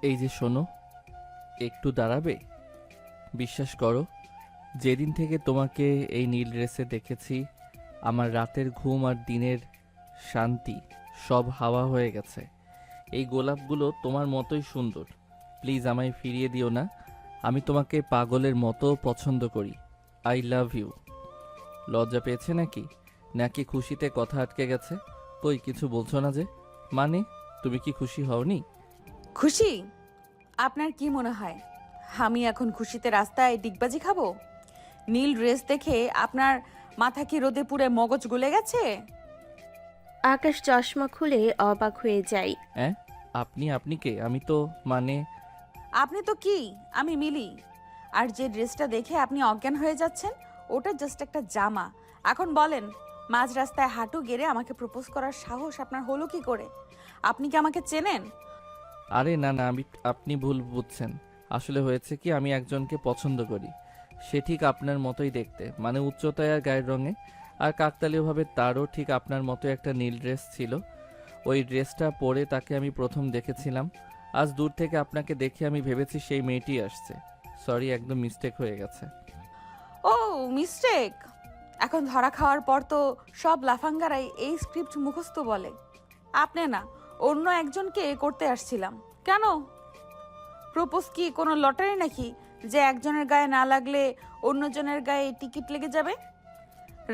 এই যে শোনো, একটু দাঁড়াবে? বিশ্বাস করো, যেদিন থেকে তোমাকে এই নীল ড্রেসে দেখেছি, আমার রাতের ঘুম আর দিনের শান্তি সব হাওয়া হয়ে গেছে। এই গোলাপগুলো তোমার মতোই সুন্দর। প্লিজ আমায় ফিরিয়ে দিও না। আমি তোমাকে পাগলের মতো পছন্দ করি। I love you. লজ্জা পেয়েছে নাকি? নাকি খুশিতে কথা আটকে গেছে? কই কিছু বলছো না যে? মানে, তুমি কি খুশি হওনি? খুশি? আপনার কি মনে হয় আমি এখন খুশিতে রাস্তায় ডিগবাজি খাবো? নীল ড্রেস দেখে আপনার মাথা কি রোদে পুড়ে মগজ গলে গেছে? আকাশ চশমা খুলে অবাক হয়ে যায়। হ্যাঁ, আপনি আপনি কে? আমি তো মানে আপনি তো কি, আমি মিলি। আর যে ড্রেসটা দেখে আপনি অজ্ঞান হয়ে যাচ্ছেন, ওটা জাস্ট একটা জামা। এখন বলেন, মাঝ রাস্তায় হাঁটু গেড়ে আমাকে প্রপোজ করার সাহস আপনার হলো কি করে? আপনি কি আমাকে চেনেন? আরে না না, আপনি ভুল বুঝছেন। আসলে হয়েছে কি, আমি একজনকে পছন্দ করি। সে ঠিক আপনার মতোই দেখতে, মানে উচ্চতায় আর গায়ের রঙে। আর কাকতালীয়ভাবে তারও ঠিক আপনার মতো একটা নীল ড্রেস ছিল। ওই ড্রেসটা পরে তাকে আমি প্রথম দেখেছিলাম। আজ দূর থেকে আপনাকে দেখে আমি ভেবেছি সেই মেয়েটি আসছে। সরি, একদম মিস্টেক হয়ে গেছে। ও, মিস্টেক? এখন ধরা খাওয়ার পর তো সব লাফাঙ্গারাই এই স্ক্রিপ্ট মুখস্থ বলে। আপনি না, অন্য একজনকে করতে আসছিলাম। কেন? প্রপোজ কি কোনো লটারি নাকি, যে একজনের গায়ে না লাগলে অন্যজনের গায়ে টিকিট লেগে যাবে?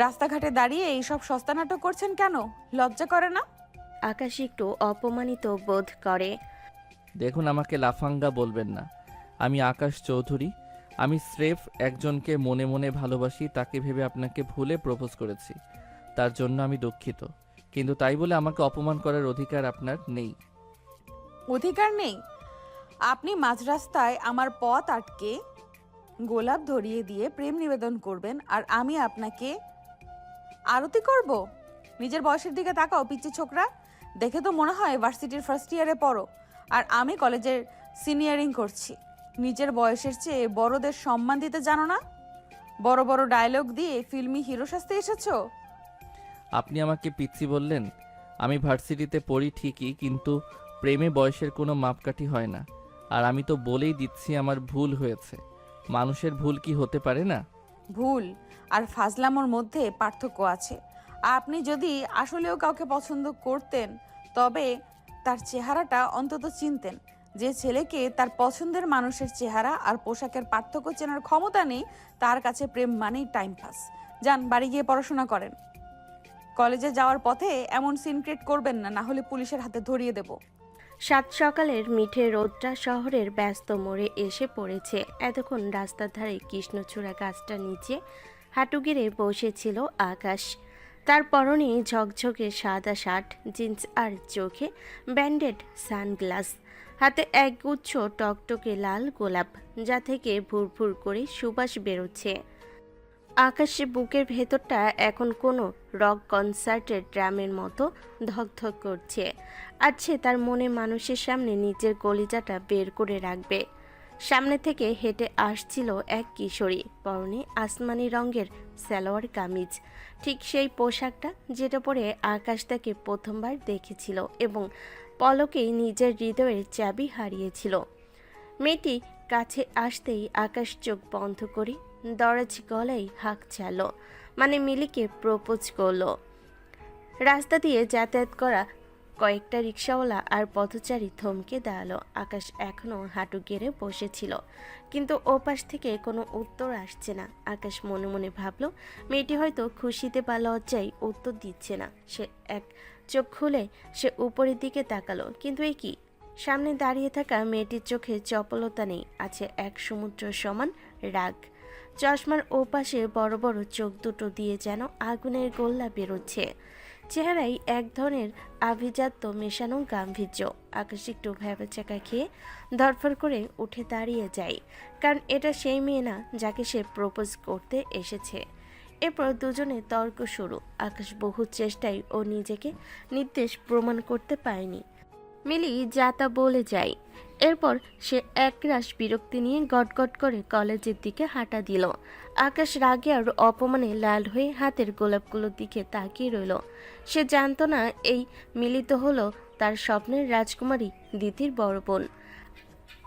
রাস্তাঘাটে দাঁড়িয়ে এইসব সস্তা নাটক করছেন কেন? লজ্জা করে না? আকাশ একটু অপমানিত বোধ করে। দেখুন, আমাকে লাফাঙ্গা বলবেন না। আমি আকাশ চৌধুরী। আমি স্রেফ একজনকে মনে মনে ভালোবাসি, তাকে ভেবে আপনাকে ভুলে প্রপোজ করেছি। তার জন্য আমি দুঃখিত। কিন্তু তাই বলে আমাকে অপমান করার অধিকার আপনার নেই। অধিকার নেই? আপনি মাঝ রাস্তায় আমার পথ আটকে গোলাপ ধরিয়ে দিয়ে প্রেম নিবেদন করবেন, আর আমি আপনাকে আরতি করব? নিজের বয়সের দিকে তাকাও, পিচ্চি ছোকরা। দেখে তো মনে হয় ভার্সিটির ফার্স্ট ইয়ারে পড়ো, আর আমি কলেজের সিনিয়রিং করছি। নিজের বয়সের চেয়ে বড়দের সম্মান দিতে জানো না? বড় বড় ডায়লগ দিয়ে ফিল্মি হিরো সাজতে এসেছো? আপনি আমাকে পিচ্চি বললেন? আমি ভার্সিটিতে পড়ি ঠিকই, কিন্তু প্রেমে বয়সের কোনো মাপকাঠি হয় না। আর আমি তো বলেই দিচ্ছি আমার ভুল হয়েছে। মানুষের ভুল কি হতে পারে না? ভুল আর ফাজলামোর মধ্যে পার্থক্য আছে। আপনি যদি আসলেও কাউকে পছন্দ করতেন, তবে তার চেহারাটা অন্তত চিনতেন। যে ছেলেকে তার পছন্দের মানুষের চেহারা আর পোশাকের পার্থক্য চেনার ক্ষমতা নেই, তার কাছে প্রেম মানেই টাইম পাস। যান, বাড়ি গিয়ে পড়াশোনা করেন। কলেজে যাওয়ার পথে এমন সিন ক্রিয়েট করবেন না, না হলে পুলিশের হাতে ধরিয়ে দেব। সাত সকালের মিঠে রোদটা শহরের ব্যস্ত মোড়ে এসে পড়েছে। এতক্ষণ রাস্তার ধারে কৃষ্ণচূড়া গাছটার নিচে হাঁটু গেড়ে বসেছিল আকাশ। তার পরনে ঝকঝকে সাদা শার্ট, জিন্স আর চোখে ব্যান্ডেড সানগ্লাস। হাতে একগুচ্ছ টকটকে লাল গোলাপ, যা থেকে ভুরভুর করে সুবাস বেরোচ্ছে। আকাশে বুকের ভেতরটা এখন কোনো রক কনসার্টের ড্রামের মতো ধকধক করছে। আর সে তার মনে মানুষের সামনে নিজের কলিজাটা বের করে রাখবে। সামনে থেকে হেঁটে আসছিল এক কিশোরী, পরনে আসমানি রঙের সালোয়ার কামিজ, ঠিক সেই পোশাকটা যেটা পরে আকাশ তাকে প্রথমবার দেখেছিল এবং পলকেই নিজের হৃদয়ের চাবি হারিয়েছিল। মেয়েটি কাছে আসতেই আকাশ চোখ বন্ধ করে দরজ গলায় হাঁক চালো, মানে মিলিকে প্রপোজ করলো। রাস্তা দিয়ে যাতায়াত করা কয়েকটা রিক্সাওয়ালা আর পথচারী থমকে দাঁড়ালো। আকাশ এখনো হাঁটু গেড়ে বসেছিল, কিন্তু ওপাশ থেকে কোনো উত্তর আসছে না। আকাশ মনে মনে ভাবলো, মেয়েটি হয়তো খুশিতে বা লজ্জায় উত্তর দিচ্ছে না। সে এক চোখ খুলে সে উপরের দিকে তাকালো, কিন্তু এ কি? সামনে দাঁড়িয়ে থাকা মেয়েটির চোখে চপলতা নেই, আছে এক সমুদ্র সমান রাগ। চশমার ওপাশে বড় বড় চোখ দুটো দিয়ে যেন আগুনের গোল্লা বেরোচ্ছে। চেহারায় এক ধরনের আভিজাত্য মেশানো গাম্ভীর্য। আকাশ একটু ভ্যাবাচ্যাকা খেয়ে ধরফর করে উঠে দাঁড়িয়ে যায়, কারণ এটা সেই মেয়ে না যাকে সে প্রপোজ করতে এসেছে। এরপর দুজনে তর্ক শুরু। আকাশ বহু চেষ্টায় ও নিজেকে নির্দেশ প্রমাণ করতে পারেনি। মিলি যা তা বলে যায়। এরপর সে একরাশ বিরক্তি নিয়ে গটগট করে কলেজের দিকে হাঁটা দিল। আকাশ রাগে আর অপমানে লাল হয়ে হাতের গোলাপগুলোর দিকে তাকিয়ে রইল। সে জানতো না এই মিলিত হলো তার স্বপ্নের রাজকুমারী দিতির বড় বোন।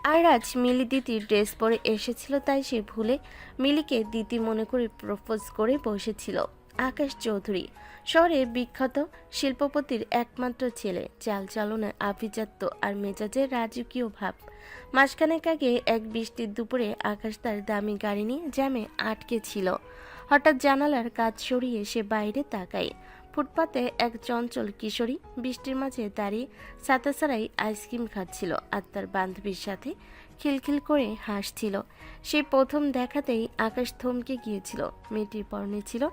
আর আজ মিলি দিতির ড্রেস পরে এসেছিল, তাই সে ভুলে মিলিকে দিতি মনে করে প্রপোজ করে বসেছিল। আকাশ চৌধুরী শহরের বিখ্যাত শিল্পপতির একমাত্র ছেলে, চালচলনে আভিজাত্য আর মেজাজের রাজকীয় ভাব। মাসখানেক আগে এক বৃষ্টির দুপুরে আকাশ তার দামি গাড়ি নিয়ে জ্যামে আটকে ছিল। হঠাৎ জানালার কাচ সরিয়ে সে বাইরে তাকায়। ফুটপাতে এক চঞ্চল কিশোরী বৃষ্টির মাঝে দাঁড়িয়ে ছাতা ছাড়াই আইসক্রিম খাচ্ছিল আর তার বান্ধবীর সাথে খিলখিল করে হাসছিল। সেই প্রথম দেখাতেই আকাশ থমকে গিয়েছিল। মেয়েটির পরনে ছিল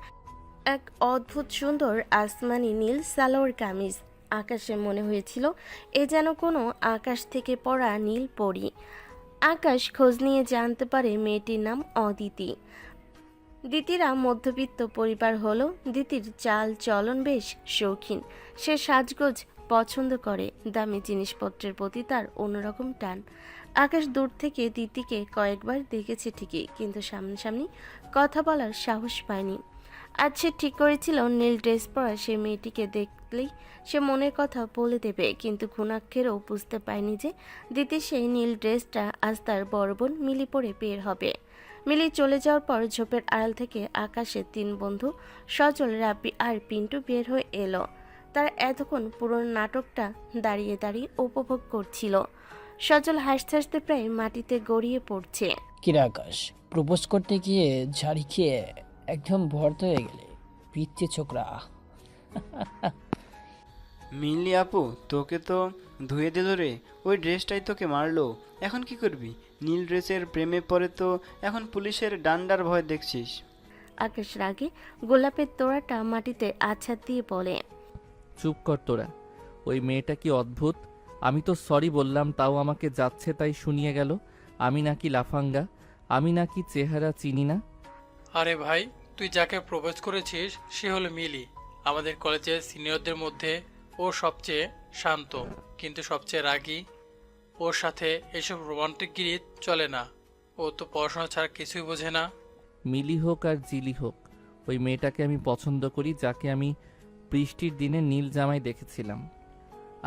এক অদ্ভুত সুন্দর আসমানি নীল সালোয়ার কামিজ। আকাশে মনে হয়েছিল এ যেন কোনো আকাশ থেকে পড়া নীল পরী। আকাশ খোঁজ নিয়ে জানতে পারে মেয়েটির নাম অদিতি। দিতিরা মধ্যবিত্ত পরিবার হলো দিতির চাল চলন বেশ শৌখিন। সে সাজগোজ পছন্দ করে, দামি জিনিসপত্রের প্রতি তার অন্যরকম টান। আকাশ দূর থেকে দিতিকে কয়েকবার দেখেছে ঠিকই, কিন্তু সামনাসামনি কথা বলার সাহস পায়নি। আজ সে ঠিক করেছিল নীল ড্রেস পরা সে মেয়েটিকে দেখলেই সে মনের কথা বলে দেবে, কিন্তু ঘুণাক্ষরেও বুঝতে পায়নি যে দিতি সেই নীল ড্রেসটা আজ তার বড় বোন মিলি পরে বের হবে। মিলি চলে যাওয়ার পর ঝোপের আড়াল থেকে আকাশের তিন বন্ধু সজল, রাব্বি আর পিন্টু বের হয়ে এলো। তারা এতক্ষণ পুরনো নাটকটা দাঁড়িয়ে দাঁড়িয়ে উপভোগ করছিল। সজল হাসতে হাসতে প্রায় মাটিতে গড়িয়ে পড়ছে। কিরে আকাশ, প্রপোজ করতে গিয়ে ঝাড়ি খেয়ে একদম ভর্ত হয়ে গেলে, পিচ্ছে ছোকরা। মিলি আপু, তোকে তো ধুয়ে দিল রে, ওই ড্রেসটাই তোকে মারলো। এখন কি করবি? নীল ড্রেসের প্রেমে পড়ে তো এখন পুলিশের ডান্ডার ভয় দেখছিস। আকাশ রাগে গোলাপের তোড়াটা মাটিতে আছাড় দিয়ে বলে, চুপ কর তোরা। ওই মেয়েটা কি অদ্ভুত। আমি তো সরি বললাম, তাও আমাকে যাচ্ছে তাই শুনিয়ে গেল। আমি নাকি লাফাঙ্গা, আমি নাকি চেহারা চিনি না। আরে ভাই, তুই যাকে প্রপোজ করেছিস সে হলো মিলি। আমাদের কলেজের সিনিয়রদের মধ্যে ও সবচেয়ে শান্ত, কিন্তু সবচেয়ে রাগী। ওর সাথে এসব রোমান্টিক গিরি চলে না। ও তো পড়াশোনা ছাড়া কিছুই বোঝে না। মিলি হোক আর জিলি হোক, ওই মেয়েটাকে আমি পছন্দ করি, যাকে আমি বৃষ্টির দিনে নীল জামায় দেখেছিলাম।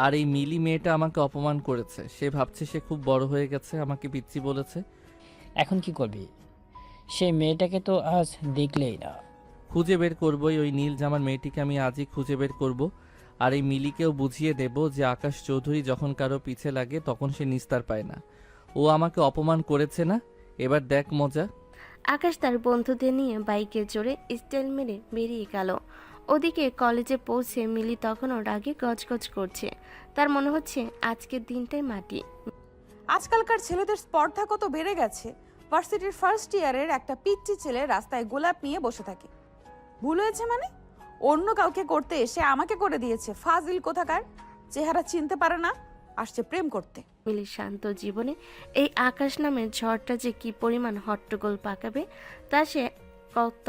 আর এই মিলি মেয়েটা আমাকে অপমান করেছে। সে ভাবছে সে খুব বড় হয়ে গেছে, আমাকে পিচ্চি বলেছে। এখন কি করবি? সেই মেয়েটাকে তো আজ দেখলেই না। খুঁজে বের করবই, ওই নীল জামার মেয়েটিকে আমি আজই খুঁজে বের করব। আর এই মিলিকেও বুঝিয়ে দেব যে আকাশ চৌধুরী যখন কারো পিছে লাগে তখন সে নিস্তার পায় না। ও আমাকে অপমান করেছে না, এবার দেখ মজা। আকাশ তার বন্ধুদের নিয়ে বাইকে চড়ে স্টাইল মেরে বেরিয়ে গেল। ওদিকে কলেজে পৌঁছে মিলি তখনও রাগে গজগজ করছে। তার মনে হচ্ছে আজকের দিনটাই মাটি। আজকালকার ছেলেদের স্পর্ধা কত বেড়ে গেছে। ভার্সিটির ফার্স্ট ইয়ারের একটা পিচ্চি ছেলে রাস্তায় গোলাপ নিয়ে বসে থাকে। ভুল হয়েছে মানে? অন্য কাউকে করতে এসে আমাকে করে দিয়েছে। ফাজিল কোথাকার, চেহারা চিনতে পারে না, আসছে প্রেম করতে। মিলির শান্ত জীবনে এই আকাশ নামের ঝড়টা যে কি পরিমাণ হট্টগোল পাকাবে তা সে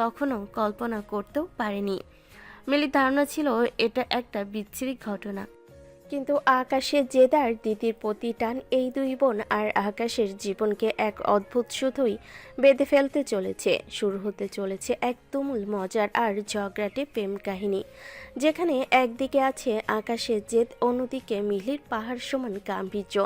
তখনও কল্পনা করতেও পারেনি। মিলির ধারণা ছিল এটা একটা বিচ্ছিরি ঘটনা, কিন্তু আকাশের জেদার দিদির প্রতি টান এই দুই বোন আর আকাশের জীবনকে এক অদ্ভুত শুধুই বেঁধে ফেলতে চলেছে। শুরু হতে চলেছে এক তুমুল মজার আর ঝগড়াটে প্রেম কাহিনী, যেখানে একদিকে আছে আকাশের জেদ, অন্যদিকে মিলির পাহাড় সমান গাম্ভীর্য,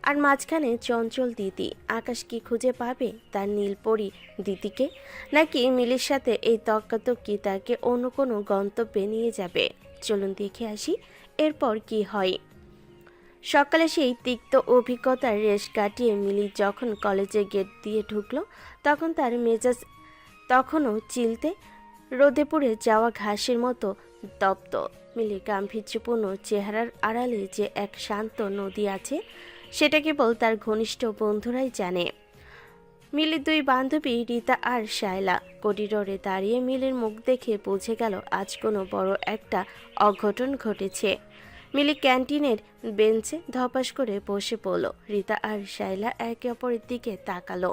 আর মাঝখানে চঞ্চল দিদি। আকাশ কি খুঁজে পাবে তার নীলপরি দিদিকে, নাকি মিলির সাথে এই তর্কাতর্কি তাকে অন্য কোনো গন্তব্যে নিয়ে যাবে? চলুন দেখে আসি এরপর কি হয়। সকালে সেই তিক্ত অভিজ্ঞতার রেশ কাটিয়ে মিলি যখন কলেজের গেট দিয়ে ঢুকলো, তখন তার মেজাজ তখনও চিলতে রোদে পুড়ে যাওয়া ঘাসের মতো তপ্ত। মিলির গাম্ভীর্যপূর্ণ চেহারার আড়ালে যে এক শান্ত নদী আছে সেটা কেবল তার ঘনিষ্ঠ বন্ধুরাই জানে। মিলির দুই বান্ধবী রীতা আর শায়লা করিডোরে দাঁড়িয়ে মিলির মুখ দেখে বুঝে গেল আজ কোনো বড় একটা অঘটন ঘটেছে। মিলি ক্যান্টিনের বেঞ্চে ধপাস করে বসে পড়ল। রীতা আর শায়লা একে অপরের দিকে তাকালো।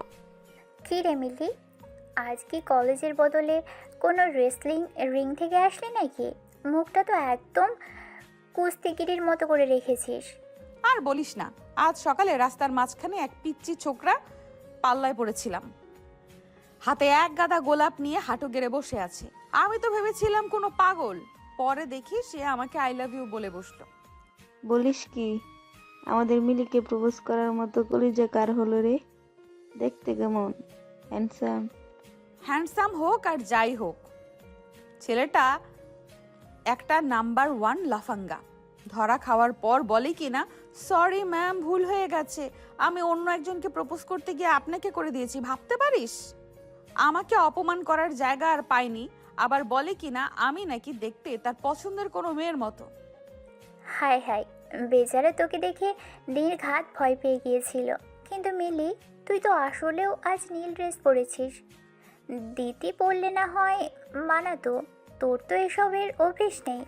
কি রে মিলি, আজ কি কলেজের বদলে কোনো রেসলিং রিং থেকে আসলি নাকি? মুখটা তো একদম কুস্তিগিরির মতো করে রেখেছিস। আর বলিস না, আজ সকালে রাস্তার মাঝখানে এক পিচ্চি ছোকরা পাল্লায় পড়েছিলাম। হাতে এক গাদা গোলাপ নিয়ে হাঁটু গেড়ে বসে আছে। আমি তো ভেবেছিলাম কোনো পাগল, পরে দেখি সে আমাকে আই লাভ ইউ বলে বসলো। বলিস কি? আমাদের মিলিকে প্রপোজ করার মতো কলিজা কার হলো রে? দেখতে কেমন? হ্যান্ডসাম? হ্যান্ডসাম হোক আর যাই হোক, ছেলেটা একটা নাম্বার 1 লাফাঙ্গা। ধরা খাওয়ার পর বলে কি না, সরি ম্যাম, ভুল হয়ে গেছে, আমি অন্য একজনকে প্রপোজ করতে গিয়ে আপনাকে করে দিয়েছি, ভাবতে পারিস? আমাকে অপমান করার জায়গা আর পাইনি, আবার বলে কি না আমি নাকি দেখতে তার পছন্দের কোনো মেয়ের মতো। হায় হায়, বেচারা তোকে দেখে নির্ঘাত ভয় পেয়ে গিয়েছিল। কিন্তু মিলি, তুই তো আসলেও আজ নীল ড্রেস পরেছিস। দিতি পরলে না হয় মানাতো, তোর তো এসবের অভ্যেস নেই।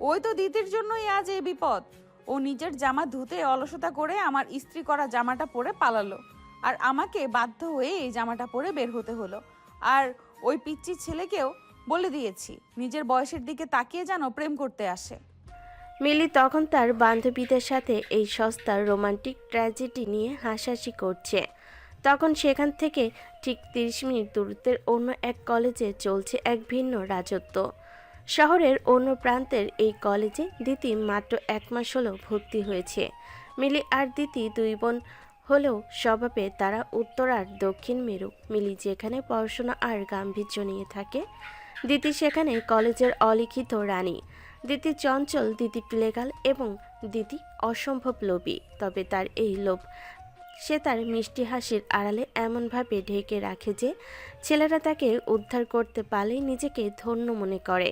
ওই তো দিদির জন্যই আজ এই বিপদ। ও নিজের জামা ধুতে অলসতা করে আমার ইস্ত্রি করা জামাটা পরে পালালো, আর আমাকে বাধ্য হয়ে এই জামাটা পরে বের হতে হলো। আর ওই পিচ্চি ছেলেকেও বলে দিয়েছি নিজের বয়সের দিকে তাকিয়ে যেন প্রেম করতে আসে। মিলি তখন তার বান্ধবীদের সাথে এই সস্তার রোমান্টিক ট্র্যাজেডি নিয়ে হাসাহাসি করছে। তখন সেখান থেকে ঠিক 30 মিনিট দূরত্বের অন্য এক কলেজে চলছে এক ভিন্ন রাজত্ব। শহরের অন্য প্রান্তের এই কলেজে দিতি মাত্র 1 মাস হলো ভর্তি হয়েছে। মিলি আর দিতি দুই বোন হলেও স্বভাবে তারা উত্তর আর দক্ষিণ মেরু। মিলি যেখানে পড়াশোনা আর গাম্ভীর্য নিয়ে থাকে, দিতি সেখানে কলেজের অলিখিত রানী। দিতি চঞ্চল, দিতি প্লেগাল এবং দিতি অসম্ভব লোভী। তবে তার এই লোভ সে তার মিষ্টি হাসির আড়ালে এমনভাবে ঢেকে রাখে যে ছেলেরা তাকে উদ্ধার করতে পারলেই নিজেকে ধন্য মনে করে।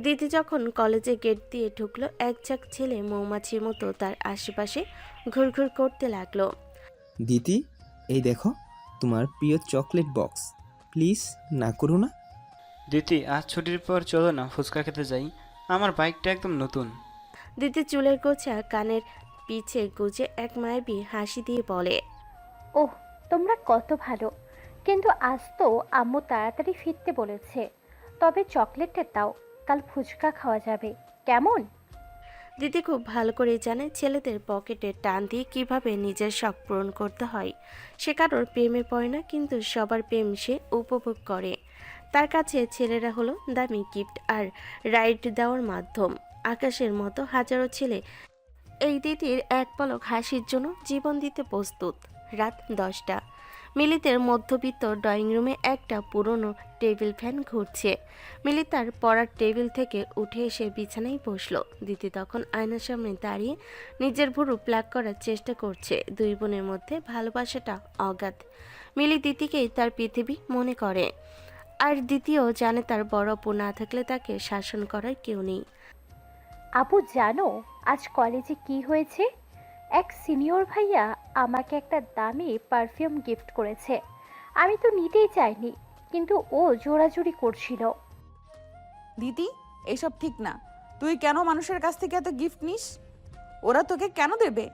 দিতি যখন কলেজে গেট দিয়ে ঢুকলো, এক ঝাঁক ছেলে মৌমাছির মতো তার আশেপাশে ঘুরঘুর করতে লাগলো। দিতি, এই দেখো তোমার প্রিয় চকলেট বক্স, প্লিজ না করো না। দিতি, আজ ছুটির পর চলো না ফুচকা খেতে যাই, আমার বাইকটা একদম নতুন। দিতি চুলের গোছা কানের পিছে গুজে এক মায়াবী হাসি দিয়ে বলে, ওহ, তোমরা কত ভালো। কিন্তু আজ তো আম্মু তাড়াতাড়ি ফিরতে বলেছে। তবে চকলেটটা দাও, কাল ফুচকা খাওয়া যাবে, কেমন? দিদি খুব ভালো করে জানে ছেলেদের পকেটে টান দিয়ে কিভাবে নিজের শখ পূরণ করতে হয়। সে কারোর প্রেমে পড়ে না, কিন্তু সবার প্রেম সে উপভোগ করে। তার কাছে ছেলেরা হলো দামি গিফট আর রাইড দেওয়ার মাধ্যম। আকাশের মতো হাজারো ছেলে এই দিদির এক পলক হাসির জন্য জীবন দিতে প্রস্তুত। রাত 10টা। মিলিতের মধ্যবিত্ত ড্রয়িং রুমে একটা পুরনো টেবিল ফ্যান ঘুরছে। মিলি তার পড়ার টেবিল থেকে উঠে এসে বিছানায় বসলো। দিদি তখন আয়নার সামনে দাঁড়িয়ে নিজের ভুরু প্লাগ করার চেষ্টা করছে। দুই বোনের মধ্যে ভালোবাসাটা অগাধ। মিলি দিদিকেই তার পৃথিবী মনে করে, আর দ্বিতীয় জানে তার বড় আপু না থাকলে তাকে শাসন করার কেউ নেই। আপু জানো আজ কলেজে কি হয়েছে? এক সিনিয়র ভাইয়া আমাকে একটা দামি পারফিউম গিফট করেছে। আমি তো নিতেই চাইনি, কিন্তু ও জোরাজুরি করছিল। দিদি, এসব ঠিক না। তুই কেন মানুষের কাছ থেকে এত গিফট নিস? ওরা তোকে কেন দেবে?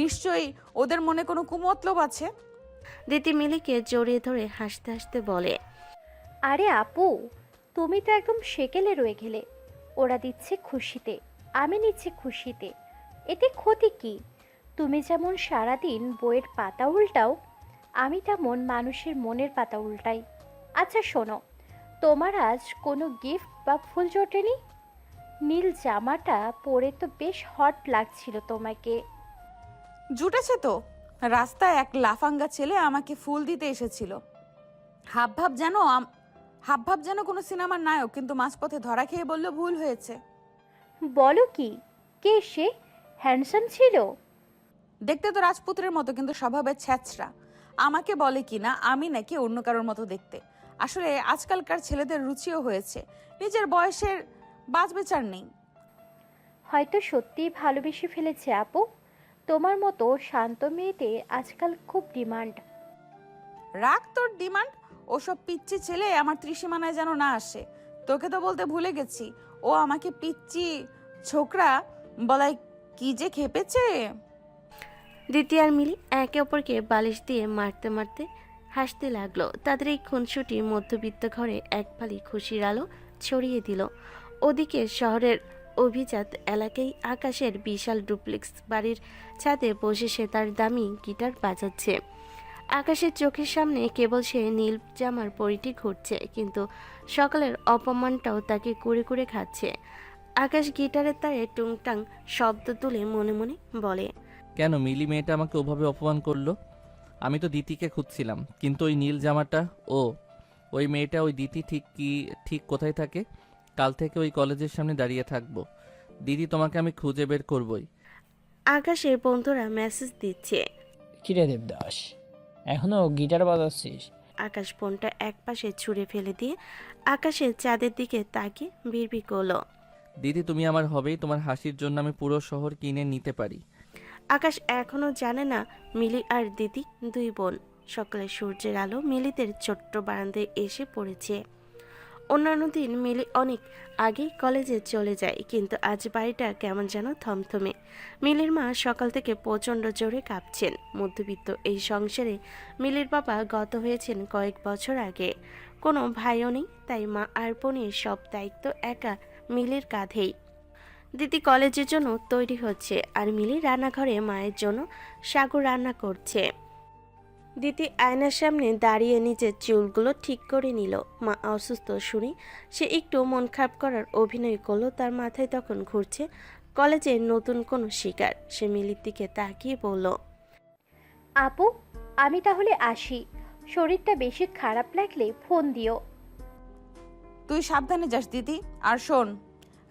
নিশ্চয়ই ওদের মনে কোনো কুমতলব আছে। দিদি মিলিকে জড়িয়ে ধরে হাসতে হাসতে বলে, আরে আপু, তুমি তো একদম সেকেলে রয়ে গেলে। ওরা দিচ্ছে খুশিতে, আমি নিচ্ছি খুশিতে, এতে ক্ষতি কি? তুমি যেমন সারাদিন বইয়ের পাতা উল্টাও, আমি তেমন মানুষের মনের পাতা উল্টাই। আচ্ছা শোনো, তোমার আজ কোনো গিফট বা ফুল জোটেনি? নীল জামাটা পরে তো বেশ হট লাগছিল তোমাকে। জুটেছে তো। রাস্তায় এক লাফাঙ্গা ছেলে আমাকে ফুল দিতে এসেছিল। হাবভাব যেন কোনো সিনেমার নায়ক, কিন্তু মাঝপথে ধরা খেয়ে বলল ভুল হয়েছে। বলো কি? কে সে? হ্যান্ডসাম ছিল? দেখতে তো রাজপুত্রের মতো, কিন্তু স্বভাবে ছ্যাঁচড়া। আমাকে বলে কিনা আমি নাকি অন্য কারোর মতো দেখতে। আসলে আজকালকার ছেলেদের রুচিও হয়েছে, নিজের বয়সের বাজবেচার নেই। হয়তো সত্যিই ভালোবেসে ফেলেছে আপু। তোমার মতো শান্ত মেয়েদের আজকাল খুব ডিমান্ড। রাখ তোর ডিমান্ড। ওসব পিচ্চি ছেলে আমার ত্রিসীমানায় যেন না আসে। তোকে তো বলতে ভুলে গেছি, ও আমাকে পিচ্চি ছোকরা বলাই কি যে খেপেছে। দিতি আর মিলি একে অপরকে বালিশ দিয়ে মারতে মারতে হাসতে লাগলো। তাদের এই খুনসুটি মধ্যবিত্ত ঘরে এক ফালি খুশির আলো ছড়িয়ে দিল। ওদিকে শহরের অভিজাত এলাকায় আকাশের বিশাল ডুপ্লেক্স বাড়ির ছাদে বসে সে তার দামি গিটার বাজাচ্ছে। আকাশের চোখের সামনে কেবল সে নীল জামার পরিটি ঘুরছে, কিন্তু সকালের অপমানটাও তাকে কুড়ে কুড়ে খাচ্ছে। আকাশ গিটারের তারে টুংটাং শব্দ তুলে মনে মনে বলে, কেন মিলি মেয়েটা আমাকে ওভাবে অপমান করলো? আমি তো দিতিকে খুঁজছিলাম, কিন্তু ওই নীল জামাটা, ও ওই মেয়েটা, ওই দিতি ঠিক কোথায় থাকে? কাল থেকে ওই কলেজের সামনে দাঁড়িয়ে থাকবো। দিদি, তোমাকে আমি খুঁজে বের করবই। আকাশের বন্ধুরা মেসেজ দিচ্ছে। কিরে দেবদাস, এখনো গিটার বাজাচ্ছিস? আকাশ ফোনটা একপাশে ছুঁড়ে ফেলে দিয়ে আকাশের চাঁদের দিকে তাকিয়ে বিড়বিড় করলো। দিদি, তুমি আমার হবেই। তোমার হাসির জন্য আমি পুরো শহর কিনে নিতে পারি। আকাশ এখনো জানে না মিলি আর দিদি দুই বোন। সকালে সূর্যের আলো মিলিদের ছোট্ট বারান্দায় এসে পড়েছে। অন্যান্য দিন মিলি অনেক আগেই কলেজে চলে যায়, কিন্তু আজ বাড়িটা কেমন যেন থমথমে। মিলির মা সকাল থেকে প্রচণ্ড জোরে কাঁপছেন। মধ্যবিত্ত এই সংসারে মিলির বাবা গত হয়েছেন কয়েক বছর আগে। কোনো ভাইও নেই, তাই মা আর বোনের সব দায়িত্ব একা মিলির কাঁধেই। দিদি কলেজের জন্য তৈরি হচ্ছে, আর মিলি রান্নাঘরে মায়ের জন্য সাগর রান্না করছে। দিদি আয়নার সামনে দাঁড়িয়ে নিজের চুলগুলো ঠিক করে নিল। মা অসুস্থ শুনে সে একটু মন খারাপ করার অভিনয় করলো। তার মাথায় তখন ঘুরছে কলেজের নতুন কোনো শিকার। সে মিলির দিকে তাকিয়ে বলল, আপু, আমি তাহলে আসি। শরীরটা বেশি খারাপ লাগলে ফোন দিও। তুই সাবধানে যাস দিদি। আর শোন,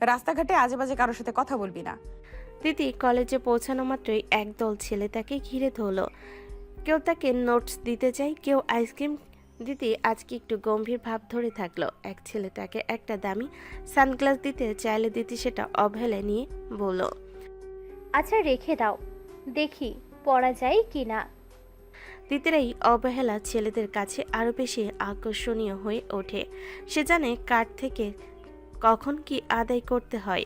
রাস্তাঘাটে আজে বাজে কারোর সাথে কথা বলবি না। দিদি কলেজে পৌঁছানো মাত্রই একদল ছেলে তাকে ঘিরে ধরলো। কেউ তাকে নোটস দিতে চায়, কেউ আইসক্রিম। দিদি আজকে একটু গম্ভীর ভাব ধরে থাকলো। এক ছেলে তাকে একটা দামি সানগ্লাস দিতে চাইলে দিদি সেটা অবহেলায় নিয়ে বলল, আচ্ছা রেখে দাও, দেখি পরা যায় কি না। দিদির এই অবহেলা ছেলেদের কাছে আরও বেশি আকর্ষণীয় হয়ে ওঠে। সে জানে কার থেকে কখন কি আদায় করতে হয়।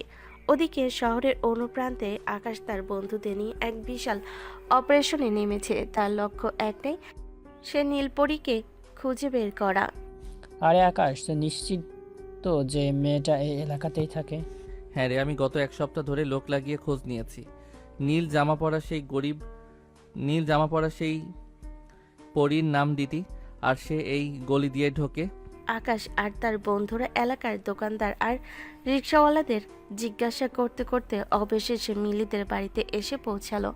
ওদিকে শহরের অনুপ্রান্তে আকাশ তার বন্ধুদের নিয়ে এক বিশাল অপারেশনে নেমেছে। তার লক্ষ্য একটাই, সে নীলপরীকে খুঁজে বের করা। আরে আকাশ, তো নিশ্চিত তো যে মেয়েটা এই এলাকাতেই থাকে? হ্যাঁ রে, আমি গত এক সপ্তাহ ধরে লোক লাগিয়ে খোঁজ নিয়েছি। নীল জামা পরা সেই পরীর নাম দিতি, আর সে এই গলি দিয়ে ঢোকে। আকাশ আর তার বন্ধুরা এলাকার দোকানদার আর রিক্সাওয়ালাদের জিজ্ঞাসা করতে করতে অবশেষে মিলিদের বাড়িতে এসে পৌঁছালো।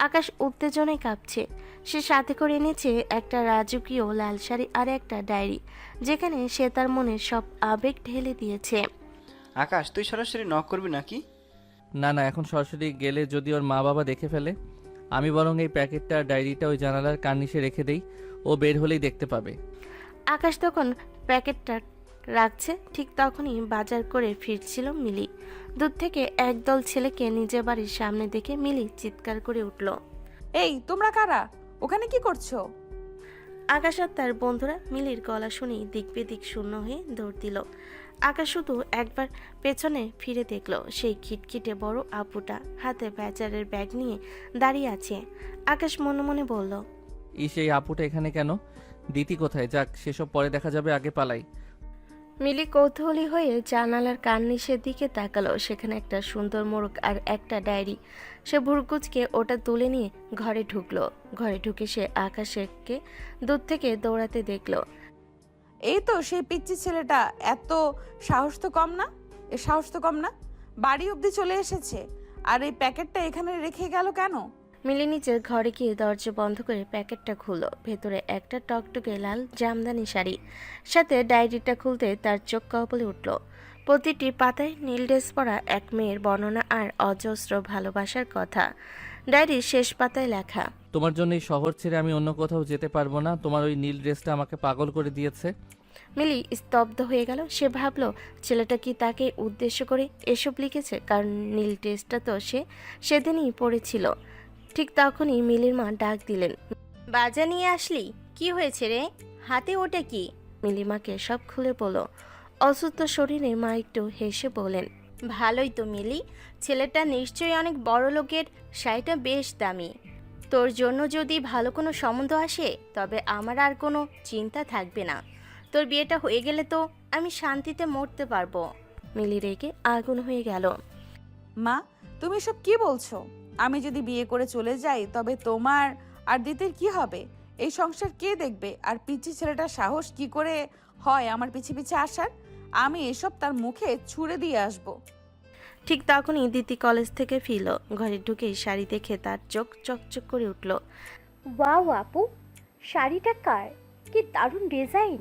আকাশ উত্তেজনায় কাঁপছে। সে সাথে করে এনেছে একটা রাজকীয় লাল শাড়ি আর একটা ডায়েরি, যেখানে সে তার মনে সব আবেগ ঢেলে দিয়েছে। আকাশ, তুই সরাসরি নক করবি নাকি? না না, এখন সরাসরি গেলে যদি ওর মা বাবা দেখে ফেলে। আমি বরং এই প্যাকেটটা আর ডায়েরিটা ওই জানালার কার্নিশে রেখে দেই, ও বের হলেই দেখতে পাবে। আকাশ তখন প্যাকেটটা রাখছে, ঠিক তখনই বাজার করে ফিরছিল মিলি। দূর থেকে একদল ছেলেকে নিজের বাড়ির সামনে দেখে মিলি চিৎকার করে উঠল, এই তোমরা কারা? ওখানে কি করছো? আকাশ আর তার বন্ধুরা মিলির গলা শুনেই দিক বেদিক শূন্য হয়ে দৌড় দিল। আকাশ শুধু একবার পেছনে ফিরে দেখলো, সেই খিটখিটে বড় আপুটা হাতে বাজারের ব্যাগ নিয়ে দাঁড়িয়ে আছে। আকাশ মনে মনে বলল, এই আপুটা এখানে কেন? দিতি কোথায়? যাক, সেসব পরে দেখা যাবে, আগে পালাই। মিলি কৌতূহলী হয়ে জানালার কার্নিশের দিকে তাকালো। সেখানে একটা সুন্দর মোড়ক আর একটা ডায়েরি। সে ভুরকুচকে ওটা তুলে নিয়ে ঘরে ঢুকলো। ঘরে ঢুকে সে আকাশকে দূর থেকে দৌড়াতে দেখলো। এই তো সেই পিচ্চি ছেলেটা। এত সাহস তো কম না। বাড়ি অবধি চলে এসেছে, আর এই প্যাকেটটা এখানে রেখে গেল কেন? মিলি নিজের ঘরে গিয়ে দরজা বন্ধ করে প্যাকেটটা খুললো। ভেতরে একটা টকটকে লাল জামদানি শাড়ি, সাথে ডায়েরিটা খুলতে তার চোখ কপালে উঠল। প্রতিটি পাতায় নীল ড্রেস পরা এক মেয়ের বর্ণনা আর অজস্র ভালোবাসার কথা। ডায়েরির শেষ পাতায় লেখা, তোমার জন্য এই শহর ছেড়ে আমি অন্য কোথাও যেতে পারবো না। তোমার ওই নীল ড্রেসটা আমাকে পাগল করে দিয়েছে। মিলি স্তব্ধ হয়ে গেল। সে ভাবলো ছেলেটা কি তাকে উদ্দেশ্য করে এসব লিখেছে, কারণ নীল ড্রেসটা তো সে সেদিনই পরেছিল। ঠিক তখনই মিলির মা ডাক দিলেন, বাজা নিয়ে আসলি? কি হয়েছে রে, হাতে ওটা কি? মিলি মাকে সব খুলে বলল। অসুস্থ শরীরে মা একটু হেসে বলেন, ভালোই তো মিলি, ছেলেটা নিশ্চয়ই অনেক বড় লোকের, শাড়িটা বেশ দামি। তোর জন্য যদি ভালো কোনো সম্বন্ধ আসে তবে আমার আর কোনো চিন্তা থাকবে না। তোর বিয়েটা হয়ে গেলে তো আমি শান্তিতে মরতে পারবো। মিলি রেগে আগুন হয়ে গেল। মা, তুমি সব কি বলছো? আমি যদি বিয়ে করে চলে যাই তবে তোমার আর দিদির কি হবে? এই সংসার কে দেখবে? আর পিচ্চি ছেলেটার সাহস কি করে হয় আমার পিছে পিছে আসার? আমি এসব তার মুখে ছুঁড়ে দিয়ে আসবো। ঠিক তখনই দিতি কলেজ থেকে ফিরল। ঘরে ঢুকেই শাড়ি দেখে তার চোখ চকচক করে উঠল। ওয়াও আপু, শাড়িটা কার? কি দারুণ ডিজাইন।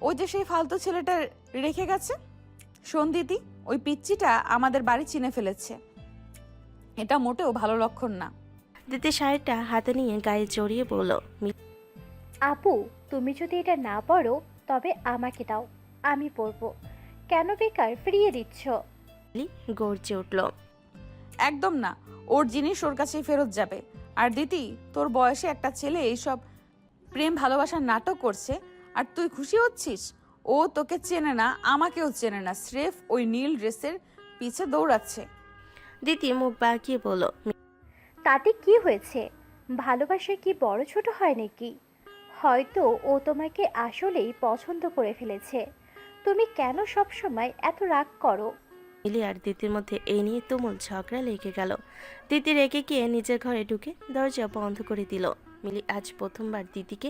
ওই যে সেই ফালতু ছেলেটা রেখে গেছে। শোন দিদি, ওই পিচ্চিটা আমাদের বাড়ি চিনে ফেলেছে। এটা মোটেও ভালো লক্ষণ না। দিতি শাড়িটা হাতে নিয়ে গায়ে জড়িয়ে বলল, আপু, তুমি যদি এটা না পরো তবে আমাকে দাও, আমি পরবো। কেন বেকার ফিরিয়ে দিচ্ছ? মিলি গর্জে উঠল। একদম না, ওর জিনিস ওর কাছেই ফেরত যাবে। আর দিদি, তোর বয়সে একটা ছেলে এইসব প্রেম ভালোবাসার নাটক করছে আর তুই খুশি হচ্ছিস? ও তোকে চেনে না, আমাকেও চেনে না, স্রেফ ওই নীল ড্রেসের পিছে দৌড়াচ্ছে। দিতি মুখ বাঁকিয়ে বলল, তাতে কি হয়েছে? ভালোবাসা কি বড় ছোট হয় নাকি? হয়তো ও তোমাকে আসলেই পছন্দ করে ফেলেছে। তুমি কেন সব সময় এত রাগ করো? মিলি আর দিতির মধ্যে এই নিয়ে তুমুল ঝগড়া লেগে গেল। দিদি রেগে গিয়ে নিজের ঘরে ঢুকে দরজা বন্ধ করে দিল। মিলি আজ প্রথমবার দিদিকে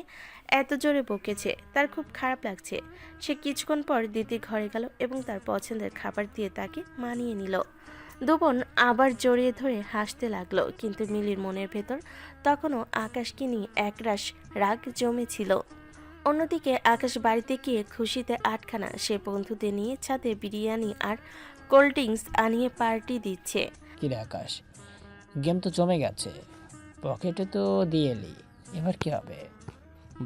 এত জোরে বকেছে, তার খুব খারাপ লাগছে। সে কিছুক্ষণ পর দিদির ঘরে গেল এবং তার পছন্দের খাবার দিয়ে তাকে মানিয়ে নিল। দুবোন আবার জড়িয়ে ধরে হাসতে লাগলো, কিন্তু মিলির মনের ভেতর তখনও আকাশকে নিয়ে একরাশ রাগ জমেছিল। অন্যদিকে আকাশ বাড়িতে গিয়ে খুশিতে আটখানা। সে বন্ধুদের নিয়ে ছাদে বিরিয়ানি আর কোল্ড ড্রিঙ্কস আনিয়ে পার্টি দিচ্ছে। কিরে আকাশ, গেম তো জমে গেছে, পকেটে তো দিয়ে এলি, এবার কি হবে?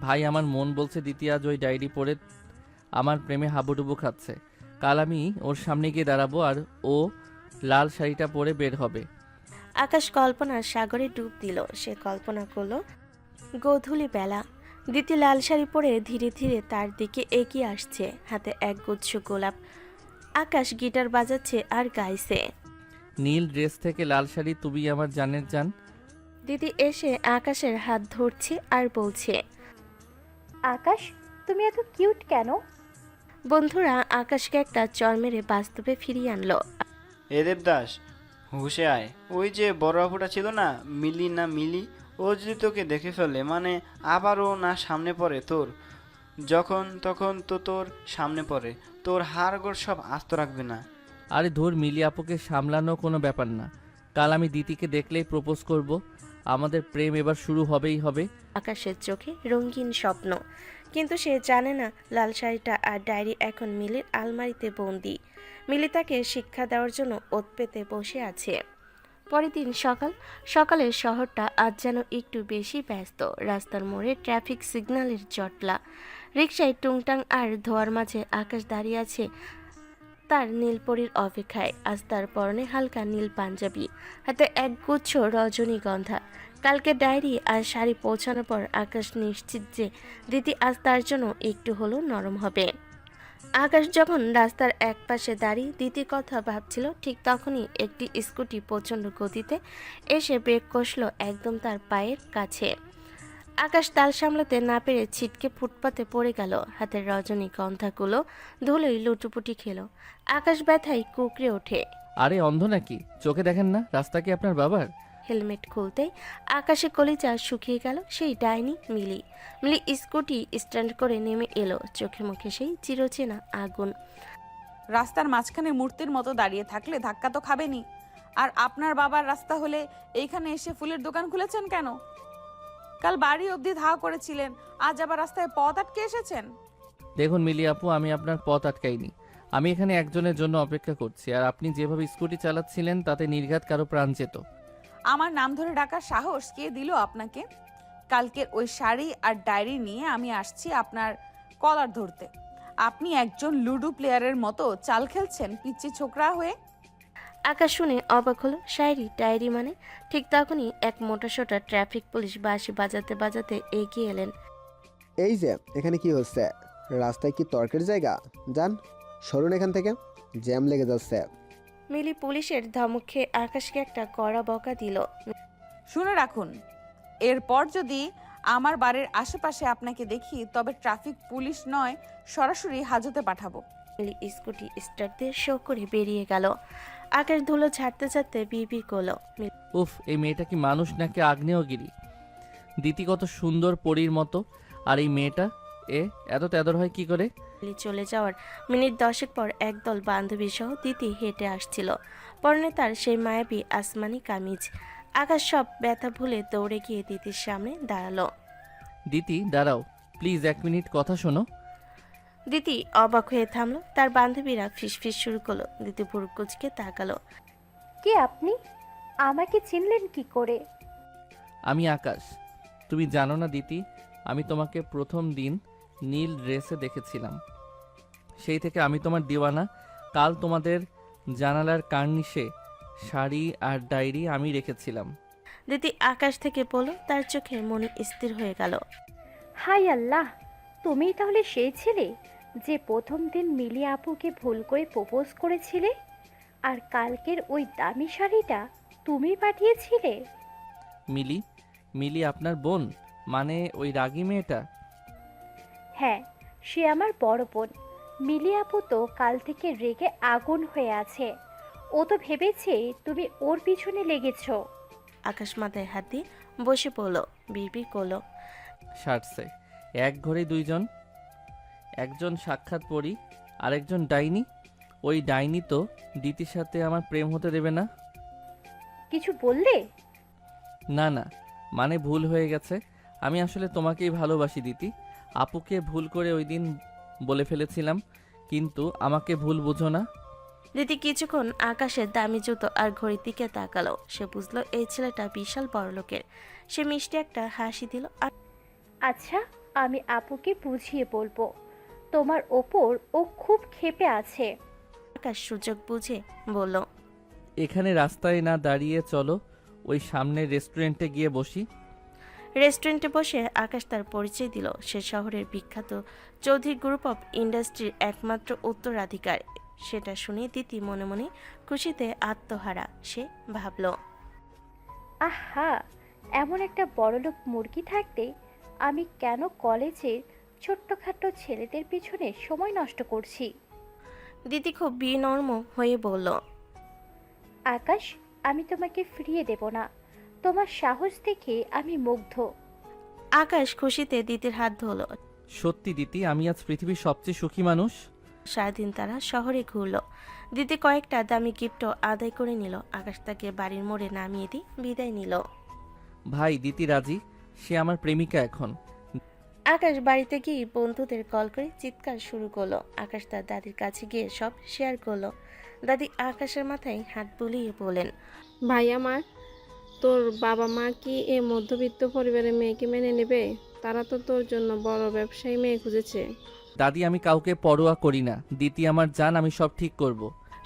ভাই, আমার মন বলছে দিতি আজ ওই ডায়েরি পড়ে আমার প্রেমে হাবুডুবু খাচ্ছে। কাল আমি ওর সামনে গিয়ে দাঁড়াবো আর ও লাল শাড়িটা পরে বের হবে। আকাশ কল্পনার সাগরে ডুব দিল। সে কল্পনা করলো গোধূলি বেলা দিতি লাল শাড়ি পরে ধীরে ধীরে তার দিকে এগিয়ে আসছে, হাতে এক গুচ্ছ গোলাপ। আকাশ গিটার বাজাচ্ছে আর গাইছে, নীল ড্রেস থেকে লাল শাড়ি, তুমি আমার জানের জান। দিদি এসে আকাশের হাত ধরছে আর বলছে, আকাশ, তুমি এত কিউট কেন? বন্ধুরা আকাশকে একটা চর মেরে বাস্তবে ফিরিয়ে আনলো। এ দেবদাস, হুশে আয়। ওই যে বড় আপুটা ছিল না, মিলি না মিলি, ও যদি তোকে দেখে ফেলে, মানে আবারও না সামনে পড়ে তোর, যখন তখন তো তোর সামনে পড়ে, তোর হাড়গোড় সব আস্ত রাখবে না। আরে ধর, মিলি আপুকে সামলানো কোনো ব্যাপার না। কাল আমি দিতিকে দেখলেই প্রপোজ করব। আমাদের প্রেম এবার শুরু হবেই হবে। আকাশের চোখে রঙিন স্বপ্ন, কিন্তু সে জানে না লাল শাড়িটা আর ডায়েরি এখন মিলির আলমারিতে বন্দি। মিলি তাকে শিক্ষা দেওয়ার জন্য ওত পেতে বসে আছে। পরের দিন সকালের শহরটা আজ যেন একটু বেশি ব্যস্ত। রাস্তার মোড়ে ট্রাফিক সিগন্যালের জটলা, রিকশায় টুংটাং আর ধোয়ার মাঝে আকাশ দাঁড়িয়ে আছে তার নীলপরীর অপেক্ষায়। আজ তার পরনে হালকা নীল পাঞ্জাবি, হাতে এক গুচ্ছ রজনীগন্ধা। কালকে ডায়েরি আর শাড়ি পৌঁছানোর পর আকাশ নিশ্চিত যে দিদি আজ তার জন্য একটু হলেও নরম হবে। আকাশ যখন রাস্তার এক পাশে দাঁড়িয়ে দিদির কথা ভাবছিল, ঠিক তখনই একটি স্কুটি প্রচণ্ড গতিতে এসে ব্রেক কষল একদম তার পায়ের কাছে। আকাশ তাল সামলাতে না পেরে ছিটকে ফুটপাতে পড়ে গেল। হাতের রজনীগন্ধাগুলো ধুলোই লুটুপুটি খেল। আকাশ ব্যথায় কুকড়ে ওঠে। আরে অন্ধ নাকি? চোখে দেখেন না রাস্তা কি আপনার বাবার? হেলমেট খুলতেই আকাশে কলিজা শুকিয়ে গেল। সেই ডাইনি মিলি স্কুটি স্ট্যান্ড করে নেমে এলো, চোখে মুখে সেই চিরচেনা আগুন। রাস্তার মাঝখানে মূর্তির মতো দাঁড়িয়ে থাকলে ধাক্কা তো খাবেনি। আর আপনার বাবার রাস্তা হলে এইখানে এসে ফুলের দোকান খুলেছেন কেন? কাল বাড়ি অবধি ধাওয়া করেছিলেন, আজ আবার রাস্তায় পথ আটকে এসেছেন। দেখুন মিলি আপু, আমি আপনার পথ আটকাইনি। আমি এখানে একজনের জন্য অপেক্ষা করছি, আর আপনি যেভাবে স্কুটি চালাচ্ছিলেন তাতে নির্ঘাত কারো প্রাণ যেত। আমার নাম ধরে ডাকার সাহস কে দিল আপনাকে? কালকের ওই শাড়ি আর ডায়েরি নিয়ে আমি আসছি আপনার কলার ধরতে। আপনি একজন লুডো প্লেয়ারের মতো চাল খেলছেন পিচ্চি ছোকরা হয়ে। আকাশ শুনে অবাক হলো, শাড়ি ডায়েরি মানে? ঠিক তখনই এক মোটাসোটা ট্রাফিক পুলিশ বাঁশি বাজাতে বাজাতে এগিয়ে এলেন। এই যে এখানে কি হচ্ছে? রাস্তায় কি তর্কের জায়গা? যান, সরুন এখান থেকে, জ্যাম লেগে যাচ্ছে। মিলি পুলিশের ধমক খেয়ে আকাশকে একটা কড়া বকা দিল। শুনে রাখুন, এরপর যদি আমার বাড়ির আশেপাশে আপনাকে দেখি তবে ট্রাফিক পুলিশ নয়, সরাসরি হাজতে পাঠাবো। মিলি স্কুটি স্টার্ট দিয়ে শো করে বেরিয়ে গেল। আকাশ ধুলো ছাড়তে ছাড়তে বিড়বিড় করলো, উফ, এই মেয়েটা কি মানুষ নাকি আগ্নেয়গিরি? দিতি কত সুন্দর পরীর মতো, আর এই মেয়েটা এত তেদর হয় কি করে? মিলি চলে যাওয়ার মিনিট 10 পর একদল বান্ধবী সহ দিতি হেঁটে আসছিল। পরনে তার সেই মায়াবী আসমানি কামিজ। আকাশ সব ব্যথা ভুলে দৌড়ে গিয়ে দিতির সামনে দাঁড়ালো। দিতি দাঁড়াও, প্লিজ 1 মিনিট কথা শোনো। দিতি অবাক হয়ে থামলো। তার বান্ধবীরা ফিসফিস শুরু করলো। দিতি ভুরু কুচকে তাকালো। কে আপনি? আমাকে চিনলেন কি করে? আমি আকাশ। তুমি জানো না দিতি, আমি তোমাকে প্রথম দিন নীল ড্রেসে দেখেছিলাম। সেই থেকে আমি তোমার দিওয়ানা। কাল তোমাদের জানালার কার্নিশে শাড়ি আর ডায়েরি আমি রেখেছিলাম। দিতি আকাশ থেকে বলল। তার চোখে মনি স্থির হয়ে গেল। হাই আল্লাহ, তুমিই তাহলে সেই ছেলে যে প্রথম দিন মিলি আপুকে ভুল করে প্রপোজ করেছিলে, আর কালকের ওই দামি শাড়িটা তুমি পাঠিয়েছিলে? মিলি? মিলি আপনার বোন? মানে ওই রাগী মেয়েটা? হ্যাঁ, সে আমার বড় বোন। মিলি আপু তো কাল থেকে রেগে আগুন হয়ে আছে। ও তো ভেবেছে তুমি ওর পিছনে লেগেছো। আকাশ মাথায় হাত দিয়ে বসে পড়ল। বিড়বিড় করলো। সারছে, এক ঘরে দুইজন, একজন সাক্ষাৎ পড়ি আরেকজন ডাইনি। ওই ডাইনি তো দিতির সাথে আমার প্রেম হতে দেবে না। কিছু বললে? না না, মানে ভুল হয়ে গেছে। আমি আসলে তোমাকেই ভালোবাসি দিতি। আপুকে ভুল করে ওই দিন বলে ফেলেছিলাম, কিন্তু আমাকে ভুল বুঝো না। দিতি কিছুক্ষণ আকাশের দামি জুতো আর ঘড়ির দিকে তাকালো। সে বুঝলো এই ছেলেটা বিশাল বড়লোকের। সে মিষ্টি একটা হাসি দিল। আর আচ্ছা, আমি আপুকে বুঝিয়ে বলবো। তোমার ওপর ও খুব ক্ষেপে আছে। আকাশ সুযোগ বুঝে বলল, এখানে রাস্তায় না দাঁড়িয়ে চলো ওই সামনের রেস্টুরেন্টে গিয়ে বসি। রেস্টুরেন্টে বসে আকাশ তার পরিচয় দিল। সে শহরের বিখ্যাত চৌধুরী গ্রুপ অফ ইন্ডাস্ট্রির একমাত্র উত্তরাধিকার। সেটা শুনে দিতি মনে মনে খুশিতে আত্মহারা। সে ভাবল, আহা, এমন একটা বড়লোক মুরগি থাকতে আমি কেন কলেজের ছোট্টখাটো ছেলেদের পিছনে সময় নষ্ট করছি। দিতি খুব বিনম্র হয়ে বলল, আকাশ, আমি তোমাকে ফিরিয়ে দেব না। তোমার সাহস দেখে আমি মুগ্ধ। আকাশ খুশিতে দিতির হাত ধরল। সত্যি দিতি, আমি আজ পৃথিবীর সবচেয়ে সুখী মানুষ। সারাদিন তারা শহরে ঘুরল। দিতি কয়েকটা দামি গিফটও আদায় করে নিল। আকাশ তাকে বাড়ির মোড়ে নামিয়ে দিয়ে বিদায় নিল। ভাই, দিতি রাজি, সে আমার প্রেমিকা এখন। আকাশ বাড়িতে গিয়ে বন্ধুদের কল করে চিৎকার শুরু করলো। আকাশ তার দাদির কাছে গিয়ে সব শেয়ার করলো। দাদি আকাশের মাথায় হাত বুলিয়ে বলেন, ভাই আমার, তোর বাবা মা কি এ মধ্যবিত্ত পরিবারের মেয়েকে মেনে নেবে? তারা তো তোর জন্য বড় ব্যবসায়ী মেয়ে খুঁজেছে। দাদি, আমি কাউকে পরোয়া করি না। দিতি আমার জান, আমি সব ঠিক করব।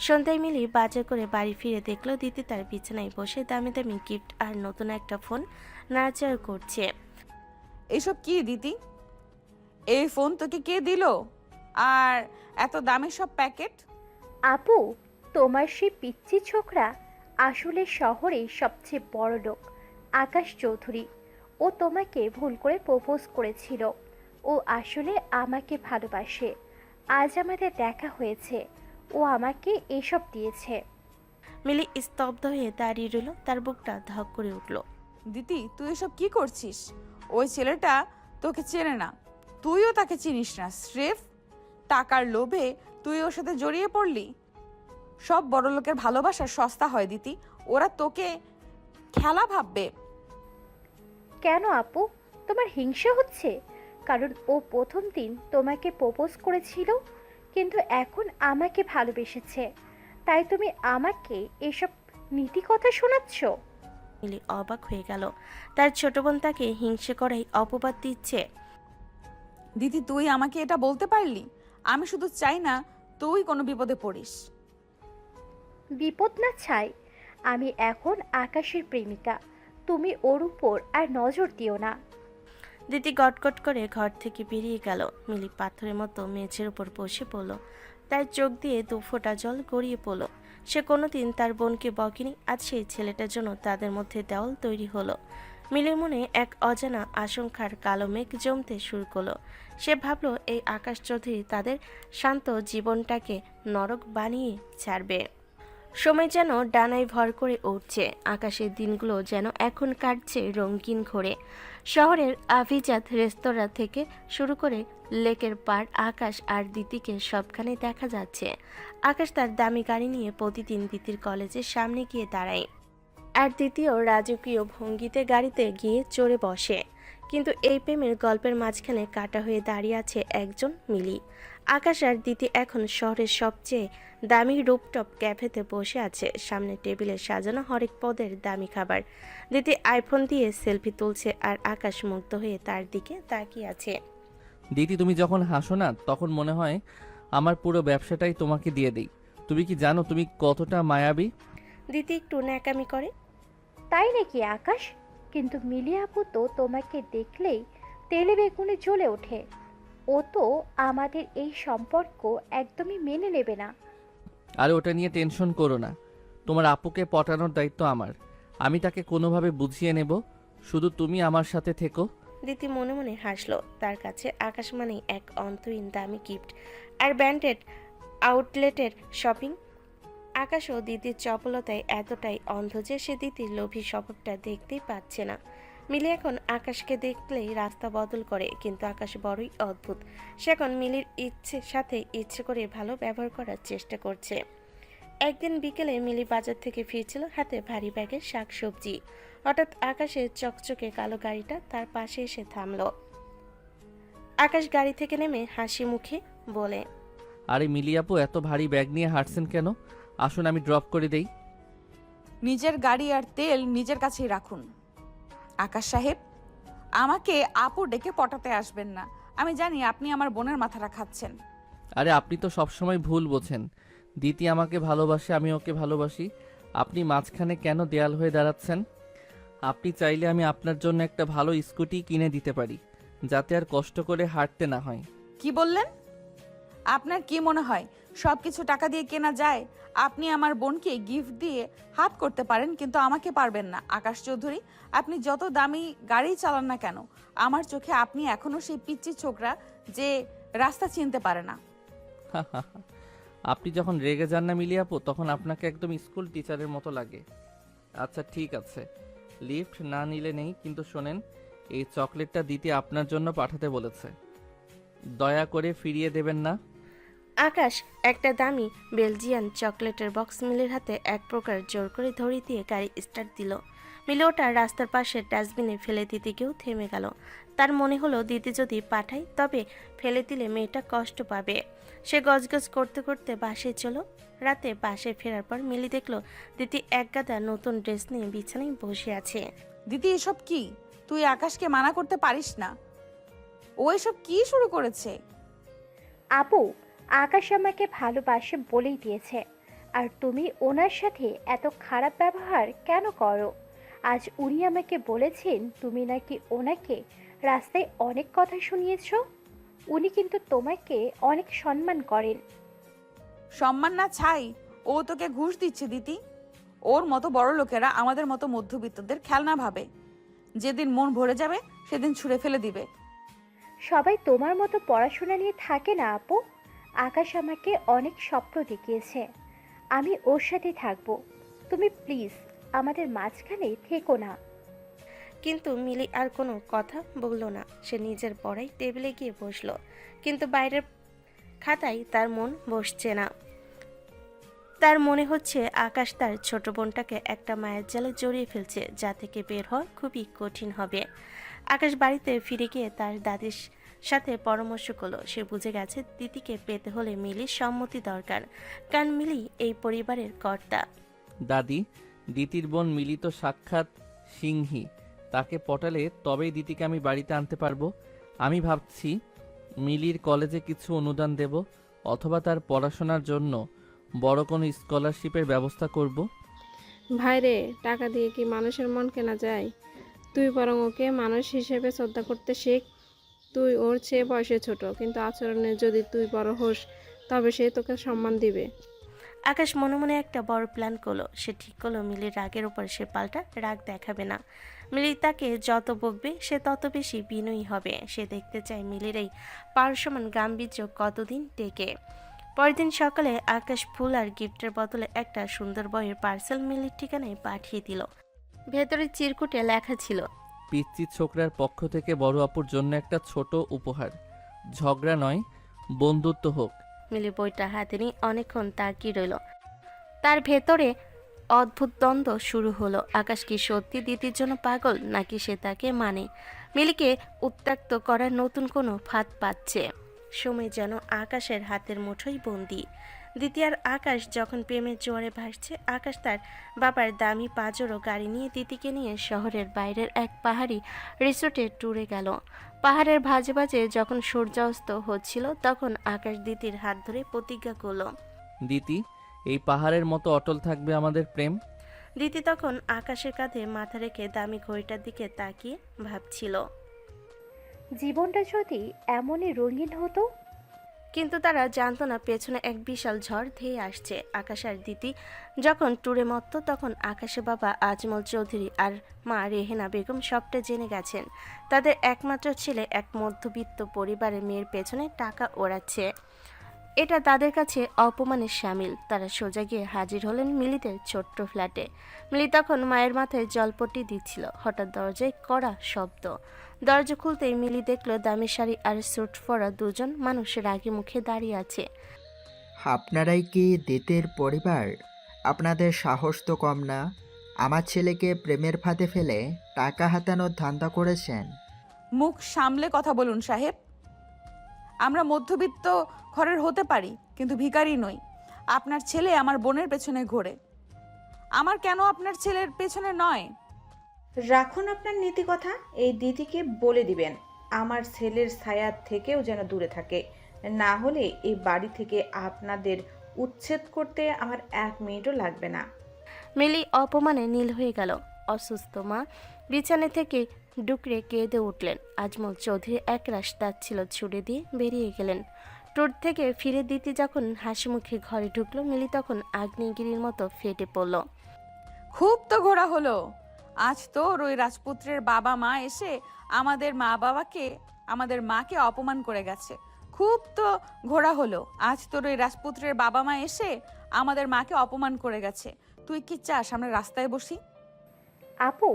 সন্ধ্যায় মিলি বাজার করে বাড়ি ফিরে দেখলো দিতি তার বিছানায় বসে দামি দামি গিফট আর নতুন একটা ফোন নাড়াচাড়া করছে। এসব কি দিদি? এই ফোন তোকে কে দিল? আর এত দামি সব প্যাকেট? আপু, তোমার সেই পিচ্চি ছোকরা আসলে শহরে সবচেয়ে বড় লোক, আকাশ চৌধুরী। ও তোমাকে ভুল করে প্রপোজ করেছিল। ও আসলে আমাকে ভালোবাসে। আজ আমাদের দেখা হয়েছে। ও আমাকে এসব দিয়েছে। মিলি স্তব্ধ হয়ে দাঁড়িয়ে রইল। তার বুকটা ধক করে উঠল। দিদি, তুই এসব কি করছিস? ওই ছেলেটা তোকে চেনে না, তুইও তাকে চিনিস না। স্রেফ টাকার লোভে তুই ওর সাথে জড়িয়ে পড়লি। সব বড় লোকের ভালোবাসা সস্তা হয় দিতি। ওরা তোকে খেলা ভাববে। কেন আপু, তোমার হিংসা হচ্ছে? কারণ ও প্রথম দিন তোমাকে প্রপোজ করেছিল, কিন্তু এখন আমাকে ভালোবেসেছে, তাই তুমি আমাকে এসব নীতি কথা শোনাচ্ছ? মিলি অবাক হয়ে গেল। তার ছোট বোন তাকে হিংসে করাই অপবাদ দিচ্ছে। দিদি, তুই আমাকে এটা বলতে পারলি? আমি শুধু চাই না তুই কোনো বিপদে পড়িস। বিপদ না চাই, আমি এখন আকাশের প্রেমিকা। তুমি ওর উপর আর নজর দিও না। দিদি গটগট করে ঘর থেকে বেরিয়ে গেল। মিলি পাথরের মতো মেঝের উপর বসে পড়ল। তার চোখ দিয়ে 2 ফোঁটা জল গড়িয়ে পড়ল। সে কোনোদিন তার বোনকে বকেনি, আজ সেই ছেলেটার জন্য তাদের মধ্যে দেওয়াল তৈরি হলো। মিলির মনে এক অজানা আশঙ্কার কালো মেঘ জমতে শুরু করলো। সে ভাবলো এই আকাশ চৌধুরী তাদের শান্ত জীবনটাকে নরক বানিয়ে ছাড়বে। সময় যেন ডানায় ভর করে উঠছে, আকাশের দিনগুলো যেন এখন কাটছে রঙিন ঘোরে। শহরের আভিজাত রেস্তোরাঁ থেকে শুরু করে লেকের পাড়, আকাশ আর দিতিকে সবখানে দেখা যাচ্ছে। আকাশ তার দামি গাড়ি নিয়ে প্রতিদিন দিতির কলেজের সামনে গিয়ে দাঁড়ায়, আর দ্বিতীয় রাজকীয় ভঙ্গিতে গাড়িতে গিয়ে চড়ে বসে। কিন্তু এই প্রেমের গল্পের মাঝখানে কাটা হয়ে দাঁড়িয়ে আছে একজন মিলি। আকাশ আর দিতি এখন শহরের সবচেয়ে দামি রুপটপ ক্যাফেতে বসে আছে। সামনে টেবিলে সাজানো হরেক পদের দামি খাবার। দিতি আইফোন দিয়ে সেলফি তুলছে আর আকাশ মুগ্ধ হয়ে তার দিকে তাকিয়ে আছে। দিদি, তুমি যখন হাসো না তখন মনে হয় আমার পুরো ব্যবসাটাই তোমাকে দিয়ে দিই। তুমি কি জানো তুমি কতটা মায়াবী? দিতি একটু ন্যাকামি করে। তাই নাকি আকাশ? কিন্তু মিলি আপু তো তোমাকে দেখলেই তেলে বেগুনে জ্বলে ওঠে। ও তো আমাদের এই সম্পর্ক একদমই মেনে নেবে না। আরে ওটা নিয়ে টেনশন করো না, তোমার আপুকে পটানোর দায়িত্ব আমার। আমি তাকে কোনোভাবে বুঝিয়ে নেব, শুধু তুমি আমার সাথে থেকো। দিতি মনে মনে হাসলো। তার কাছে আকাশ মানেই এক অন্তহীন দামি গিফট আর ব্র্যান্ডেড আউটলেটের শপিং। আকাশ ও দিদির চপলতায় এতটাই অন্ধ যে সে দিদির লোভী স্বভাবটা দেখতেই পাচ্ছে না। মিলি এখন আকাশকে দেখলেই রাস্তা বদল করে, কিন্তু আকাশ বড়ই অদ্ভুত। সে এখন মিলির সাথে ইচ্ছে করে ভালো ব্যবহার করার চেষ্টা করছে। একদিন বিকেলে মিলি বাজার থেকে ফিরছিল, হাতে ভারী ব্যাগের শাকসবজি। হঠাৎ আকাশের চকচকে কালো গাড়িটা তার পাশে এসে থামলো। আকাশ গাড়ি থেকে নেমে হাসি মুখে বলে, আরে মিলি আপু, এত ভারী ব্যাগ নিয়ে হাঁটছেন কেন? আসুন আমি ড্রপ করে দেই। নিজের গাড়ি আর তেল নিজের কাছেই রাখুন। আকাশ সাহেব, আমাকে আপু ডেকে পটাতে আসবেন না। আমি জানি আপনি আমার বোনের মাথাটা খাচ্ছেন। আরে আপনি তো সবসময় ভুল বোঝেন। দিতি আমাকে ভালোবাসে, আমি ওকে ভালোবাসি। আপনি মাঝখানে কেন দেয়াল হয়ে দাঁড়াচ্ছেন? আপনি চাইলে আমি আপনার জন্য একটা ভালো স্কুটি কিনে দিতে পারি, যাতে আর কষ্ট করে হাঁটতে না হয়। কি বললেন? আপনার কি মনে হয় সব কিছু টাকা দিয়ে কেনা যায়? আপনি আমার বোনকে গিফট দিয়ে হাত করতে পারেন, কিন্তু আমাকে পারবেন না। আকাশ চৌধুরী, আপনি যত দামি গাড়ি চালান না কেন, আমার চোখে আপনি এখনো সেই পিচ্চি ছোকরা যে রাস্তা চিনতে পারে না। আপনি যখন রেগে যান না মিলি আপু, তখন আপনাকে একদম স্কুল টিচারের মতো লাগে। আচ্ছা ঠিক আছে, লিফট না নিলে নেই, কিন্তু শোনেন, এই চকলেটটা দিতে আপনার জন্য পাঠাতে বলেছে, দয়া করে ফিরিয়ে দেবেন না। আকাশ একটা দামি বেলজিয়ান চকলেটের বক্স মিলির হাতে এক প্রকার জোর করে ধরিয়ে দিয়ে গাড়ি স্টার্ট দিল। মিলি ওটা রাস্তার পাশে ডাস্টবিনে ফেলে দিতে গিয়েও থেমে গেল। তার মনে হলো দিদি যদি পাঠায় তবে ফেলে দিলে মেয়েটা কষ্ট পাবে। সে গজগজ করতে করতে বাসে চলো। রাতে বাসে ফেরার পর মিলি দেখলো দিদি এক গাদা নতুন ড্রেস নিয়ে বিছানায় বসে আছে। দিদি, এসব কি? তুই আকাশকে মানা করতে পারিস না? ও এসব কি শুরু করেছে? আপু, আকাশ আমাকে ভালোবাসে বলেই দিয়েছে, আর তুমি ওনার সাথে এত খারাপ ব্যবহার কেন করো? আজ উনি আমাকে বলেছেন তুমি নাকি ওনাকে রাস্তায় অনেক কথা শুনিয়েছ। উনি কিন্তু তোমাকে অনেক সম্মান করেন। সম্মান না ছাই, ও তোকে ঘুষ দিচ্ছে দিতি। ওর মতো বড় লোকেরা আমাদের মতো মধ্যবিত্তদের খেলনা ভাবে। যেদিন মন ভরে যাবে সেদিন ছুঁড়ে ফেলে দিবে। সবাই তোমার মতো পড়াশোনা নিয়ে থাকে না আপু। আকাশ আমাকে অনেক স্বপ্ন দেখিয়েছে, আমি ওর সাথে থাকবো। তুমি প্লিজ আমাদের মাঝখানে থেকো না। কিন্তু মিলি আর কোনো কথা বলল না। সে নিজের পড়াই টেবিলে গিয়ে বসলো, কিন্তু বাইরের খাতায় তার মন বসছে না। তার মনে হচ্ছে আকাশ তার ছোট বোনটাকে একটা মায়ের জালে জড়িয়ে ফেলছে, যা থেকে বের হওয়া খুবই কঠিন হবে। আকাশ বাড়িতে ফিরে গিয়ে তার দাদির সাথে পরামর্শ করলো। সে বুঝে গেছে দিদিকে পেতে হলে মিলির সম্মতি দরকার, কারণ মিলি এই পরিবারের কর্তা। দাদি, দিতির বোন মিলি তো সাক্ষাৎ সিংহী, তাকে পটালে তবেই দিতিকে আমি বাড়িতে আনতে পারবো। আমি ভাবছি মিলির কলেজে কিছু অনুদান দেব, অথবা তার পড়াশোনার জন্য বড় কোনো স্কলারশিপের ব্যবস্থা করব। ভাইরে, টাকা দিয়ে কি মানুষের মন কেনা যায়? তুই বরং ওকে মানুষ হিসেবে শ্রদ্ধা করতে শেখ। তুই ওর চেয়ে বয়সে ছোট, কিন্তু আচরণে যদি তুই বড় হোস তবে সে তোকে সম্মান দিবে। আকাশ মনে মনে একটা বড় প্ল্যান করলো। সে ঠিক করলো মিলির রাগের উপর সে পাল্টা রাগ দেখাবে না। মিলি তাকে যত বকবে সে তত বেশি বিনয়ী হবে। সে দেখতে চায় মিলির এই পারসমান গাম্ভীর্য কতদিন টেকে। পরের দিন সকালে আকাশ ফুল আর গিফটের বদলে একটা সুন্দর বইয়ের পার্সেল মিলির ঠিকানায় পাঠিয়ে দিল। ভেতরে চিরকুটে লেখা ছিল, পিচ্চি ছোকরার পক্ষ থেকে বড় আপুর জন্য একটা ছোট উপহার। ঝগড়া নয়, বন্ধুত্ব হোক। মিলি বইটা হাতে নিয়ে অনেকক্ষণ তাকিয়ে রইল। তার ভেতরে অদ্ভুত দ্বন্দ্ব শুরু হলো। আকাশ কি সত্যি দিদির জন্য পাগল, নাকি সে তাকে মানে? মিলিকে উত্ত্যক্ত করার নতুন কোনো ফাঁদ পাচ্ছে। সময় যেন আকাশের হাতের মুঠোয় বন্দি। দ্বিতীয় আকাশ যখন প্রেমের জোয়ারে ভাসছে, আকাশ তার বাবার দামি পাজরো গাড়ি নিয়ে দিদিকে নিয়ে শহরের বাইরের এক পাহাড়ি রিসোর্টে ট্যুরে গেল। পাহাড়ের ভাজে ভাজে যখন সূর্যাস্ত হচ্ছিল, তখন আকাশ দিদির হাত ধরে প্রতিজ্ঞা করল। দিতি, এই পাহাড়ের মতো অটল থাকবে আমাদের প্রেম। দিদি তখন আকাশের কাঁধে মাথা রেখে দামি ঘড়িটার দিকে তাকিয়ে ভাবছিল, জীবনটা যদি এমনই রঙিন হতো। কিন্তু তারা জানতো না পেছনে এক বিশাল ঝড় ধেয়ে আসছে। আকাশ আর দিদি যখন ট্যুরে মত্ত, তখন আকাশের বাবা আজমল চৌধুরী আর মা রেহেনা বেগম সবটা জেনে গেছেন। তাদের একমাত্র ছেলে এক মধ্যবিত্ত পরিবারের মেয়ের পেছনে টাকা ওড়াচ্ছে। এটা তাদের কাছে অপমানের শামিল। তারা সোজা গিয়ে হাজির হলেন মিলিদের ছোট্ট ফ্ল্যাটে। মিলি তখন মায়ের মাথায় জলপট্টি দিচ্ছিল। হঠাৎ দরজায় কড়া শব্দ। দরজা খুলতেই মিলি দেখল দামি শাড়ি আর স্যুট পরা দুজন মানুষ রাগী মুখে দাঁড়িয়ে আছে। আপনারাই কি দিতের পরিবার? আপনাদের সাহস তো কম না। আমার ছেলেকে প্রেমের ফাঁদে ফেলে টাকা হাতানোর ধান্দা করেছেন। মুখ সামলে কথা বলুন সাহেব। আমরা মধ্যবিত্ত ঘরের হতে পারি, কিন্তু ভিখারি নই। আপনার ছেলে আমার বোনের পেছনে ঘোরে, আমার কেন আপনার ছেলের পেছনে নয়? রাখুন আপনার নীতি কথা। এই দিদিকে বলে দিবেন আমার ছেলের ছায়া থেকেও যেন দূরে থাকে, না হলে এই বাড়ি থেকে আপনাদের উচ্ছেদ করতে আমার 1 মিনিটও লাগবে না। মিলি অপমানে নীল হয়ে গেল। অসুস্থ মা বিছানা থেকে ডুকরে কেঁদে উঠলেন। আজমল চৌধুরী একরাশ দাঁত ছুড়ে দিয়ে বেরিয়ে গেলেন। ট্যুর থেকে ফিরে দিতে যখন হাসিমুখে ঘরে ঢুকলো, মিলি তখন আগ্নেয়গিরির মতো ফেটে পড়ল। খুব তো ঘোরা হলো। আজ তোর ওই রাজপুত্রের বাবা মা এসে আমাদের মাকে অপমান করে গেছে। খুব তো ঘোরা হলো। আজ তোর ওই রাজপুত্রের বাবা মা এসে আমাদের মাকে অপমান করে গেছে। তুই কি চাস আমরা রাস্তায় বসি? আপু,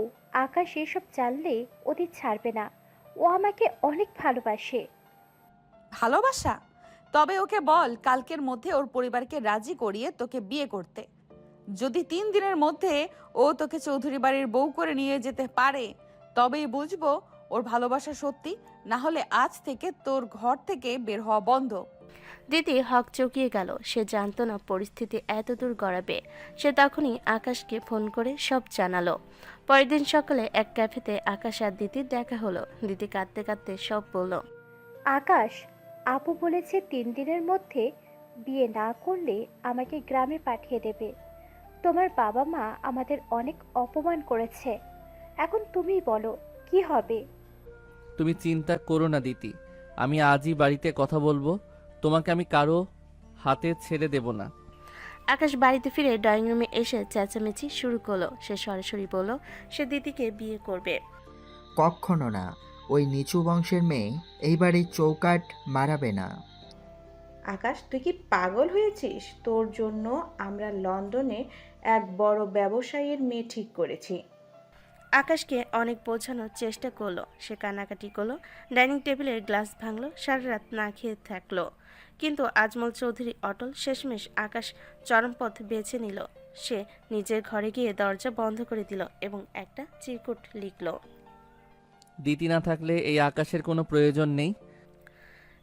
আকাশ এসব জানলে ওদের ছাড়বে না। ও আমাকে অনেক ভালোবাসে। ভালোবাসা? তবে ওকে বল কালকের মধ্যে ওর পরিবারকে রাজি করিয়ে তোকে বিয়ে করতে। যদি 3 দিনের মধ্যে ও তোকে চৌধুরী বাড়ির বউ করে নিয়ে যেতে পারে, তবেই বুঝবো ওর ভালোবাসা সত্যি। না হলে আজ থেকে তোর ঘর থেকে বের হওয়া বন্ধ। দিদি হক চকিয়ে গেল। সে জানতো না পরিস্থিতি এত দূর গড়াবে। সে তখনই আকাশকে ফোন করে সব জানালো। পরের দিন সকালে এক ক্যাফেতে আকাশ আর দিদির দেখা হলো। দিদি কাঁদতে কাঁদতে সব বলল। আকাশ, আপু বলেছে 3 দিনের মধ্যে বিয়ে না করলে আমাকে গ্রামে পাঠিয়ে দেবে। তোমার বাবা মা আমাদের অনেক অপমান করেছে। এখন তুমিই বলো কি হবে? তুমি চিন্তা করো না দিতি, আমি আজই বাড়িতে কথা বলবো। তোমাকে আমি কারো হাতে ছেড়ে দেব না। আকাশ বাড়িতে ফিরে ড্রয়িং রুমে এসে চেঁচামেচি শুরু করলো। সে সরাসরি বলল সে দিদিকে বিয়ে করবে। কখনো না। ওই নিচু বংশের মেয়ে এই বাড়ির চৌকাঠ মারাবে না। আকাশ, তুই কি পাগল হয়েছিস? তোর জন্য আমরা লন্ডনে এক বড় ব্যবসায়ীর মেয়ে ঠিক করেছি। আকাশকে অনেক বোঝানোর চেষ্টা করলো। সে কান্নাকাটি করলো, ডাইনিং টেবিলের গ্লাস ভাঙলো, সারা রাত না খেয়ে থাকলো। কিন্তু আজমল চৌধুরী অটল। শেষমেশ আকাশ চরমপথ বেছে নিল। সে নিজের ঘরে গিয়ে দরজা বন্ধ করে দিল এবং একটা চিরকুট লিখল। দিতি না থাকলে এই আকাশের কোনো প্রয়োজন নেই।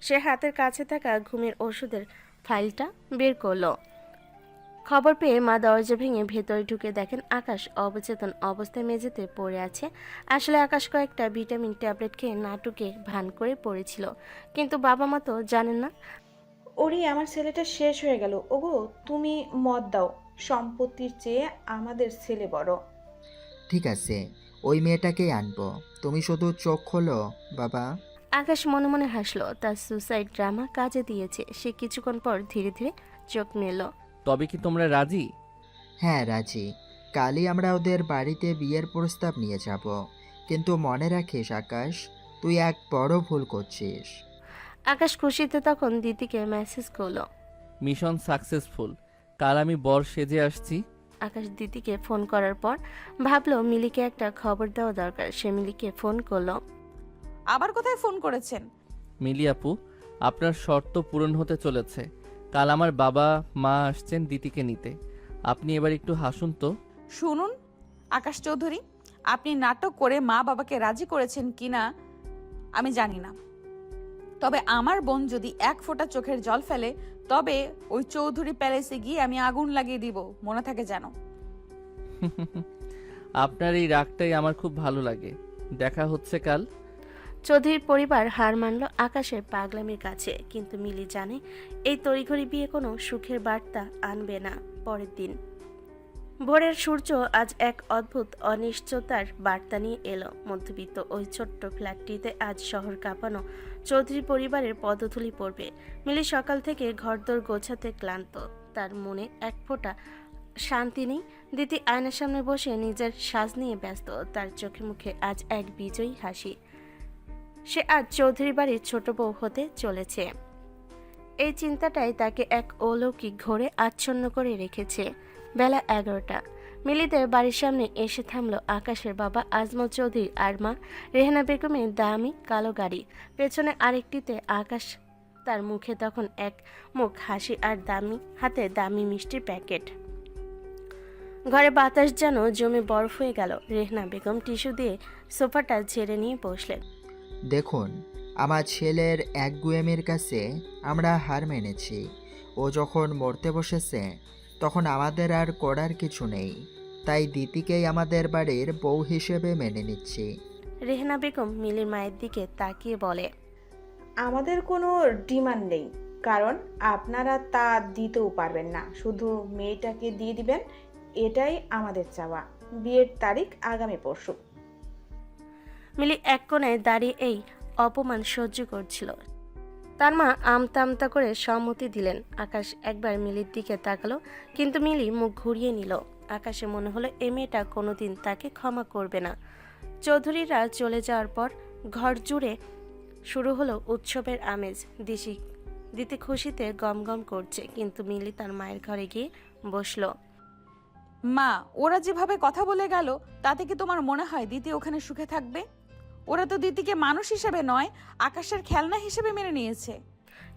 সে হাতের কাছে থাকা ঘুমের ওষুধের ফাইলটা বের করলো। খবর পেয়ে মা দরজা ভেঙে ভেতরে ঢুকে দেখেন আকাশ অবচেতন অবস্থায় মেঝেতে পড়ে আছে। আসলে আকাশ কয়েকটা ভিটামিন ট্যাবলেট খেয়ে নাটুকে ভান করে পড়েছিল, কিন্তু বাবা মা তো জানেন না। ওরে, আমার ছেলেটা শেষ হয়ে গেল। ওগো, তুমি মত দাও। সম্পত্তির চেয়ে আমাদের ছেলে বড়। ঠিক আছে, ওই মেয়েটাকেই আনবো। তুমি শুধু চোখ খোলো বাবা। আকাশ মনে মনে হাসলো। তার সুসাইড ড্রামা কাজে দিয়েছে। সে কিছুক্ষণ পর ধীরে ধীরে চোখ মেলল। তবে কি তোমরা রাজি? হ্যাঁ রাজি। কালই আমরা ওদের বাড়িতে বিয়ের প্রস্তাব নিয়ে যাব। কিন্তু মনে রাখিস আকাশ, তুই এক বড় ভুল করছিস। আকাশ খুশিতে তখন দিদিকে মেসেজ করলো। Mission successful. কাল আমি বর সেজে আসছি। আকাশ দিতিকে ফোন করার পর ভাবলো মিলিকে একটা খবর দেওয়া দরকার। সে মিলিকে ফোন করলো। আবার কোথায় ফোন করেছেন? মিলি আপু, আপনার শর্ত পূরণ হতে চলেছে। কাল আমার বাবা মা আসছেন দিতিকে নিতে। আপনি এবার একটু হাসুন তো। শুনুন আকাশ চৌধুরী, আপনি নাটক করে মা বাবাকে রাজি করেছেন কিনা আমি জানি না, তবে আমার বোন যদি এক ফোঁটা চোখের জল ফেলে তবে ওই চৌধুরী প্যালেসে গিয়ে আমি আগুন লাগিয়ে দিব, মনে থাকে যেন। আপনার এই রাগটাই আমার খুব ভালো লাগে। দেখা হচ্ছে কাল। চৌধুরীর পরিবার হার মানল আকাশের পাগলামির কাছে, কিন্তু মিলি জানে এই তড়িঘড়ি বিয়ে কোনো সুখের বার্তা আনবে না। পরের দিন ভোরের সূর্য আজ এক অদ্ভুত অনিশ্চয়তার বার্তা নিয়ে এলো। মধ্যবিত্ত ওই ছোট্ট ফ্ল্যাটটিতে আজ শহর কাঁপানো চৌধুরী পরিবারের পদধূলি পড়বে। মিলি সকাল থেকে ঘরদোর গোছাতে ক্লান্ত, তার মনে এক ফোঁটা শান্তি নেই। দিতি আয়নার সামনে বসে নিজের সাজ নিয়ে ব্যস্ত, তার চোখে মুখে আজ এক বিজয়ী হাসি। সে আজ চৌধুরী বাড়ির ছোট বউ হতে চলেছে। এই চিন্তাটাই তাকে এক অলৌকিক ঘোরে আচ্ছন্ন করে রেখেছে। বেলা 11টা। মিলিদের বাড়ির সামনে এসে থামলো আকাশের বাবা আজমল চৌধুরী আর মা রেহানা বেগমের দামি কালো গাড়ি। পেছনে আরেকটিতে আকাশ, তার মুখে তখন এক মুখ হাসি আর হাতে দামি মিষ্টির প্যাকেট। ঘরে বাতাস যেন জমে বরফ হয়ে গেল। রেহানা বেগম টিস্যু দিয়ে সোফাটা ঝেড়ে নিয়ে বসলেন। দেখুন, আমার ছেলের একগুয়েমির কাছে আমরা হার মেনেছি। ও যখন মরতে বসেছে তখন আমাদের আর করার কিছু নেই, তাই দিতিকেই আমাদের বাড়ির বউ হিসেবে মেনে নিচ্ছি। রেহানা বেগম মিলির মায়ের দিকে তাকিয়ে বলে, আমাদের কোনো ডিমান্ড নেই, কারণ আপনারা তা দিতেও পারবেন না। শুধু মেয়েটাকে দিয়ে দিবেন, এটাই আমাদের চাওয়া। বিয়ের তারিখ আগামী পরশু। মিলি এক কোণায় দাঁড়িয়ে এই অপমান সহ্য করছিল। তার মা আমতা আমতা করে সম্মতি দিলেন। আকাশ একবার মিলির দিকে তাকালো, কিন্তু মিলি মুখ ঘুরিয়ে নিল। আকাশে মনে হলো এ মেয়েটা কোনোদিন তাকে ক্ষমা করবে না। চৌধুরীরা চলে যাওয়ার পর ঘর জুড়ে শুরু হলো উৎসবের আমেজ। দিতি খুশিতে গমগম করছে, কিন্তু মিলি তার মায়ের ঘরে গিয়ে বসলো। মা, ওরা যেভাবে কথা বলে গেল তাতে কি তোমার মনে হয় দিতি ওখানে সুখে থাকবে? ওরা তো দিতিকে মানুষ হিসেবে নয়, আকাশের খেলনা হিসেবে মেনে নিয়েছে।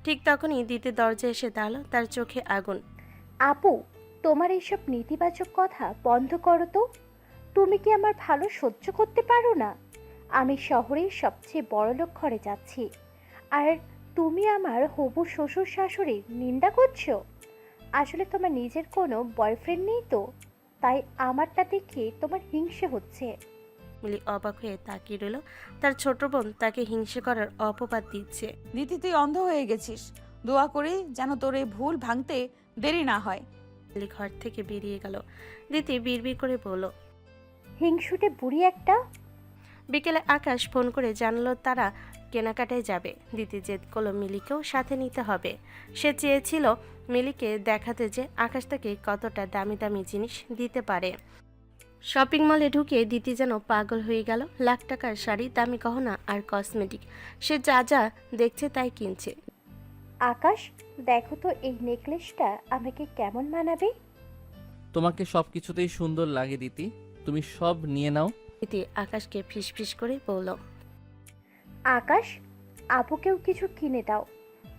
ঠিক তখনই দিতি দরজা এসে দাঁড়ালো, তার চোখে আগুন। আপু, তোমার এইসব নেতিবাচক কথা বন্ধ করো তো। তুমি কি আমার ভালো সহ্য করতে পারো না? আমি শহরের সবচেয়ে বড়লোক ঘরে যাচ্ছি, আর তুমি আমার হবু শ্বশুর শাশুড়ির নিন্দা করছো। আসলে তোমার নিজের কোনো বয়ফ্রেন্ড নেই তো, তাই আমারটা দেখে তোমার হিংসে হচ্ছে। মিলি অবাক হয়ে তাকিয়ে রইল। তার ছোট বোন তাকে হিংসে করার অপবাদ দিচ্ছে। দিতি, তুই অন্ধ হয়ে গেছিস। দোয়া করি যেন তোর এই ভুল ভাঙতে দেরি না হয়। মিলি ঘর থেকে বেরিয়ে গেল। দিতি বিড়বিড় করে বলল, হিংসুটে বুড়ি একটা। বিকেলে আকাশ ফোন করে জানালো তারা কেনাকাটায় যাবে। দিতি জেদ করলো মিলিকেও সাথে নিতে হবে। সে চেয়েছিল মিলিকে দেখাতে যে আকাশ তাকে কতটা দামি দামি জিনিস দিতে পারে। শপিং মলে ঢুকে দিতি যেন পাগল হয়ে গেল। লাখ টাকার শাড়ি, দামি গহনা আর কসমেটিক, সে যা যা দেখছে তাই কিনছে। আকাশ, দেখো তো এই নেকলেসটা আমাকে কেমন মানাবে। তোমাকে সব কিছুতেই সুন্দর লাগে দিতি, তুমি সব নিয়ে নাও। দিতি আকাশকে ফিসফিস করে বলল, আকাশ, আপুকেও কিছু কিনে দাও।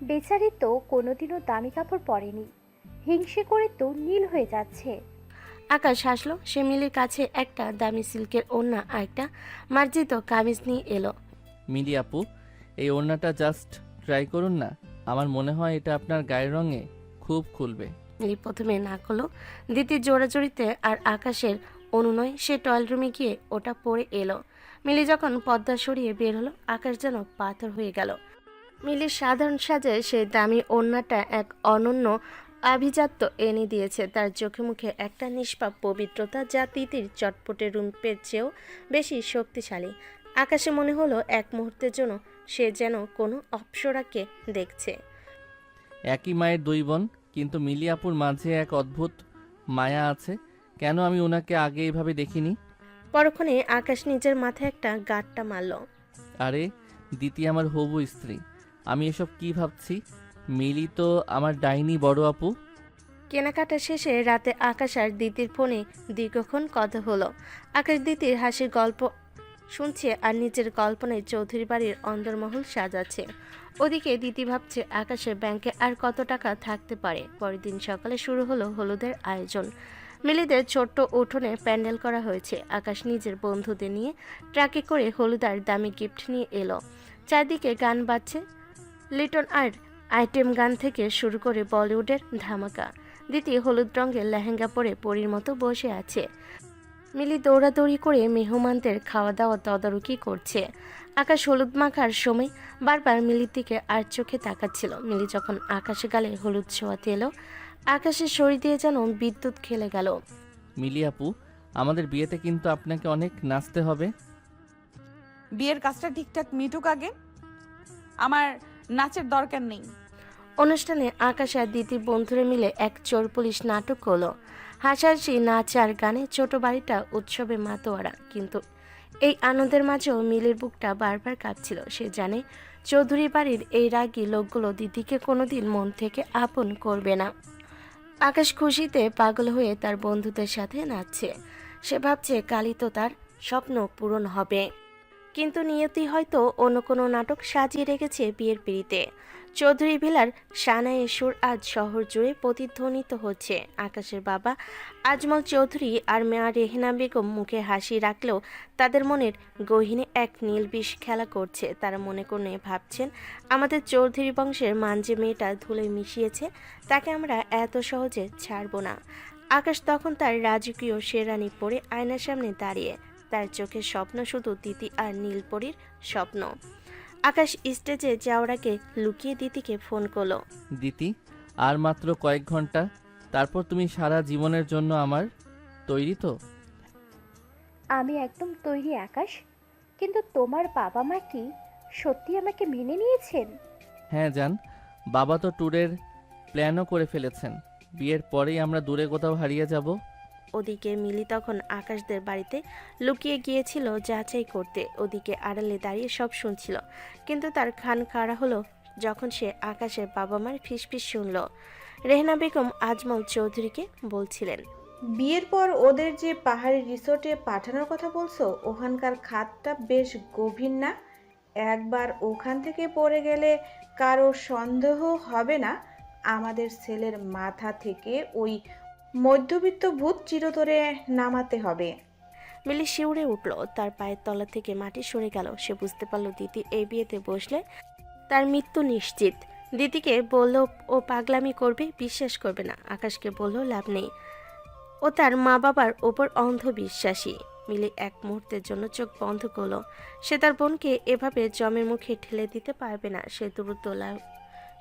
বেচারি তো কোনোদিনও দামি কাপড় পরেনি, হিংসে করে তো নীল হয়ে যাচ্ছে। আকাশ হাসলো। সে মিলির কাছে একটা দামি সিল্কের ওড়না আর একটা মার্জিত কামিজ নিয়ে এলো। মিলি আপু, এই ওড়নাটা জাস্ট ট্রাই করুন না, আমার মনে হয় এটা আপনার গায়ের রঙে খুব খুলবে। মিলি প্রথমে না করলো। দিতি জোড়াজড়িতে আর আকাশের অনুনয় সে টয়লেট রুমে গিয়ে ওটা পরে এলো। মিলি যখন পর্দা সরিয়ে বের হলো, আকাশ যেন পাথর হয়ে গেল। মিলির সাধারণ সাজে সে দামি ওড়নাটা এক অনন্য আভিজাত্য এনে দিয়েছে। তার চোখে মুখে একটা নিষ্পাপ পবিত্রতা যা তিতির চটপটে রূপের চেয়েও বেশি শক্তিশালী। আকাশে মনে হলো এক মুহূর্তের জন্য সে যেন কোনো অপ্সরাকে দেখছে। একই মায়ের দুই বোন, কিন্তু মিলি আপুর মাঝে এক অদ্ভুত মায়া আছে। কেন আমি ওনাকে আগে এইভাবে দেখিনি? পরক্ষণে আকাশ নিজের মাথায় একটা গাঁটটা মারল। আরে দিতি আমার হবু স্ত্রী, আমি এসব কি ভাবছি? মিলি তো আমার ডাইনি বড় আপু। কেনাকাটা শেষে রাতে আকাশ আর দিতির ফোনে দীর্ঘক্ষণ কথা হলো। আকাশ দিতির হাসির গল্প শুনছে আর নিজের কল্পনায় চৌধুরী বাড়ির অন্দরমহল সাজাচ্ছে। ওদিকে দিতি ভাবছে আকাশের ব্যাংকে আর কত টাকা থাকতে পারে। পরের দিন সকালে শুরু হলো হলুদের আয়োজন। মিলিদের ছোট্ট উঠোনে প্যান্ডেল করা হয়েছে। আকাশ নিজের বন্ধুদের নিয়ে ট্রাকে করে হলুদ আর দামি গিফট নিয়ে এলো। চারদিকে গান বাজছে, লিটন আর আইটেম গান থেকে শুরু করে বলিউডের ধামাকা। দিতি হলুদ রঙের লেহেঙ্গা পরে পরীর মতো বসে আছে। মিলি দৌড়াদৌড়ি করে মেহমানদের খাওয়া দাওয়া তদারকি করছে। আকাশ হলুদ মাখার সময় বারবার মিলির দিকে আর চোখে তাকাচ্ছিল। মিলি যখন আকাশে গালে হলুদ ছোঁয়াতে এলো, আকাশের শরীর দিয়ে যেন বিদ্যুৎ খেলে গেল। মিলি আপু, আমাদের বিয়েতে কিন্তু আপনাকে অনেক নাচতে হবে। বিয়ের কাজটা ঠিকঠাক মিটুক আগে, আমার নাচের দরকার নেই। অনুষ্ঠানে আকাশ আর দিদি বন্ধুরা মিলে এক চোর পুলিশ নাটক হলো। হাসাহাসি, নাচ আর গানে ছোট বাড়িটা উৎসবে মাতোয়ারা। কিন্তু এই আনন্দের মাঝেও মিলির বুকটা বারবার কাঁপছিল। সে জানে চৌধুরী বাড়ির এই রাগী লোকগুলো দিদিকে কোনোদিন মন থেকে আপন করবে না। আকাশ খুশিতে পাগল হয়ে তার বন্ধুদের সাথে নাচছে। সে ভাবছে কালই তো তার স্বপ্ন পূরণ হবে। কিন্তু নিয়তি হয়তো অন্য কোনো নাটক সাজিয়ে রেখেছে বিয়ের পিড়িতে। চৌধুরী ভিলার সানাইয়ের সুর আজ শহর জুড়ে প্রতিধ্বনিত হচ্ছে। আকাশের বাবা আজমল চৌধুরী আর মেয়া রেহেনা বেগম মুখে হাসি রাখলেও তাদের মনের গহীনে এক নীলবিষ খেলা করছে। তারা মনে করে ভাবছেন, আমাদের চৌধুরী বংশের মান যে মেয়েটা ধুলে মিশিয়েছে, তাকে আমরা এত সহজে ছাড়ব না। আকাশ তখন তার রাজকীয় শেরানি পরে আয়নার সামনে দাঁড়িয়ে। তার চোখের স্বপ্ন শুধু দিতি আর নীলপরীর স্বপ্ন। আকাশ স্টেজে যাওয়ার আগে লুকিয়ে দিতিকে ফোন করলো। দিতি, আর মাত্র কয়েক ঘন্টা, তারপর তুমি সারা জীবনের জন্য আমার। তৈরি তো? আমি একদম তৈরি আকাশ, কিন্তু তোমার বাবা মা কি সত্যি আমাকে মেনে নিয়েছেন? হ্যাঁ জান, বাবা তো ট্যুরের প্ল্যানও করে ফেলেছেন। বিয়ের পরেই আমরা দূরে কোথাও হারিয়ে যাব। ওদিকে মিলি তখন আকাশদের বাড়িতে লুকিয়ে গিয়েছিল যাচাই করতে। ওদিকে আড়ালে দাঁড়িয়ে সব শুনছিল, কিন্তু তার কান খাড়া হলো যখন সে আকাশের বাবা মার ফিসফিস শুনল। রেহনা বেগম আজমল চৌধুরীকে বলছিলেন, বিয়ের পর ওদের যে পাহাড়ি রিসোর্টে পাঠানোর কথা বলছো, ওখানকার খাতটা বেশ গভীর না? একবার ওখান থেকে পড়ে গেলে কারো সন্দেহ হবে না আমাদের ছেলের মাথা থেকে ওই মধ্যবিত্ত ভূত চিরতরে নামাতে হবে। মিলি শিউরে উঠল। তার পায়ের তলা থেকে মাটি সরে গেল। সে বুঝতে পারল দিদি এই বিয়েতে বসলে তার মৃত্যু নিশ্চিত। দিদিকে বলল ও পাগলামি করবে, বিশ্বাস করবে না। আকাশকে বলল লাভ নেই, ও তার মা বাবার ওপর অন্ধবিশ্বাসী। মিলি এক মুহূর্তের জন্য চোখ বন্ধ করলো। সে তার বোনকে এভাবে জমের মুখে ঠেলে দিতে পারবে না।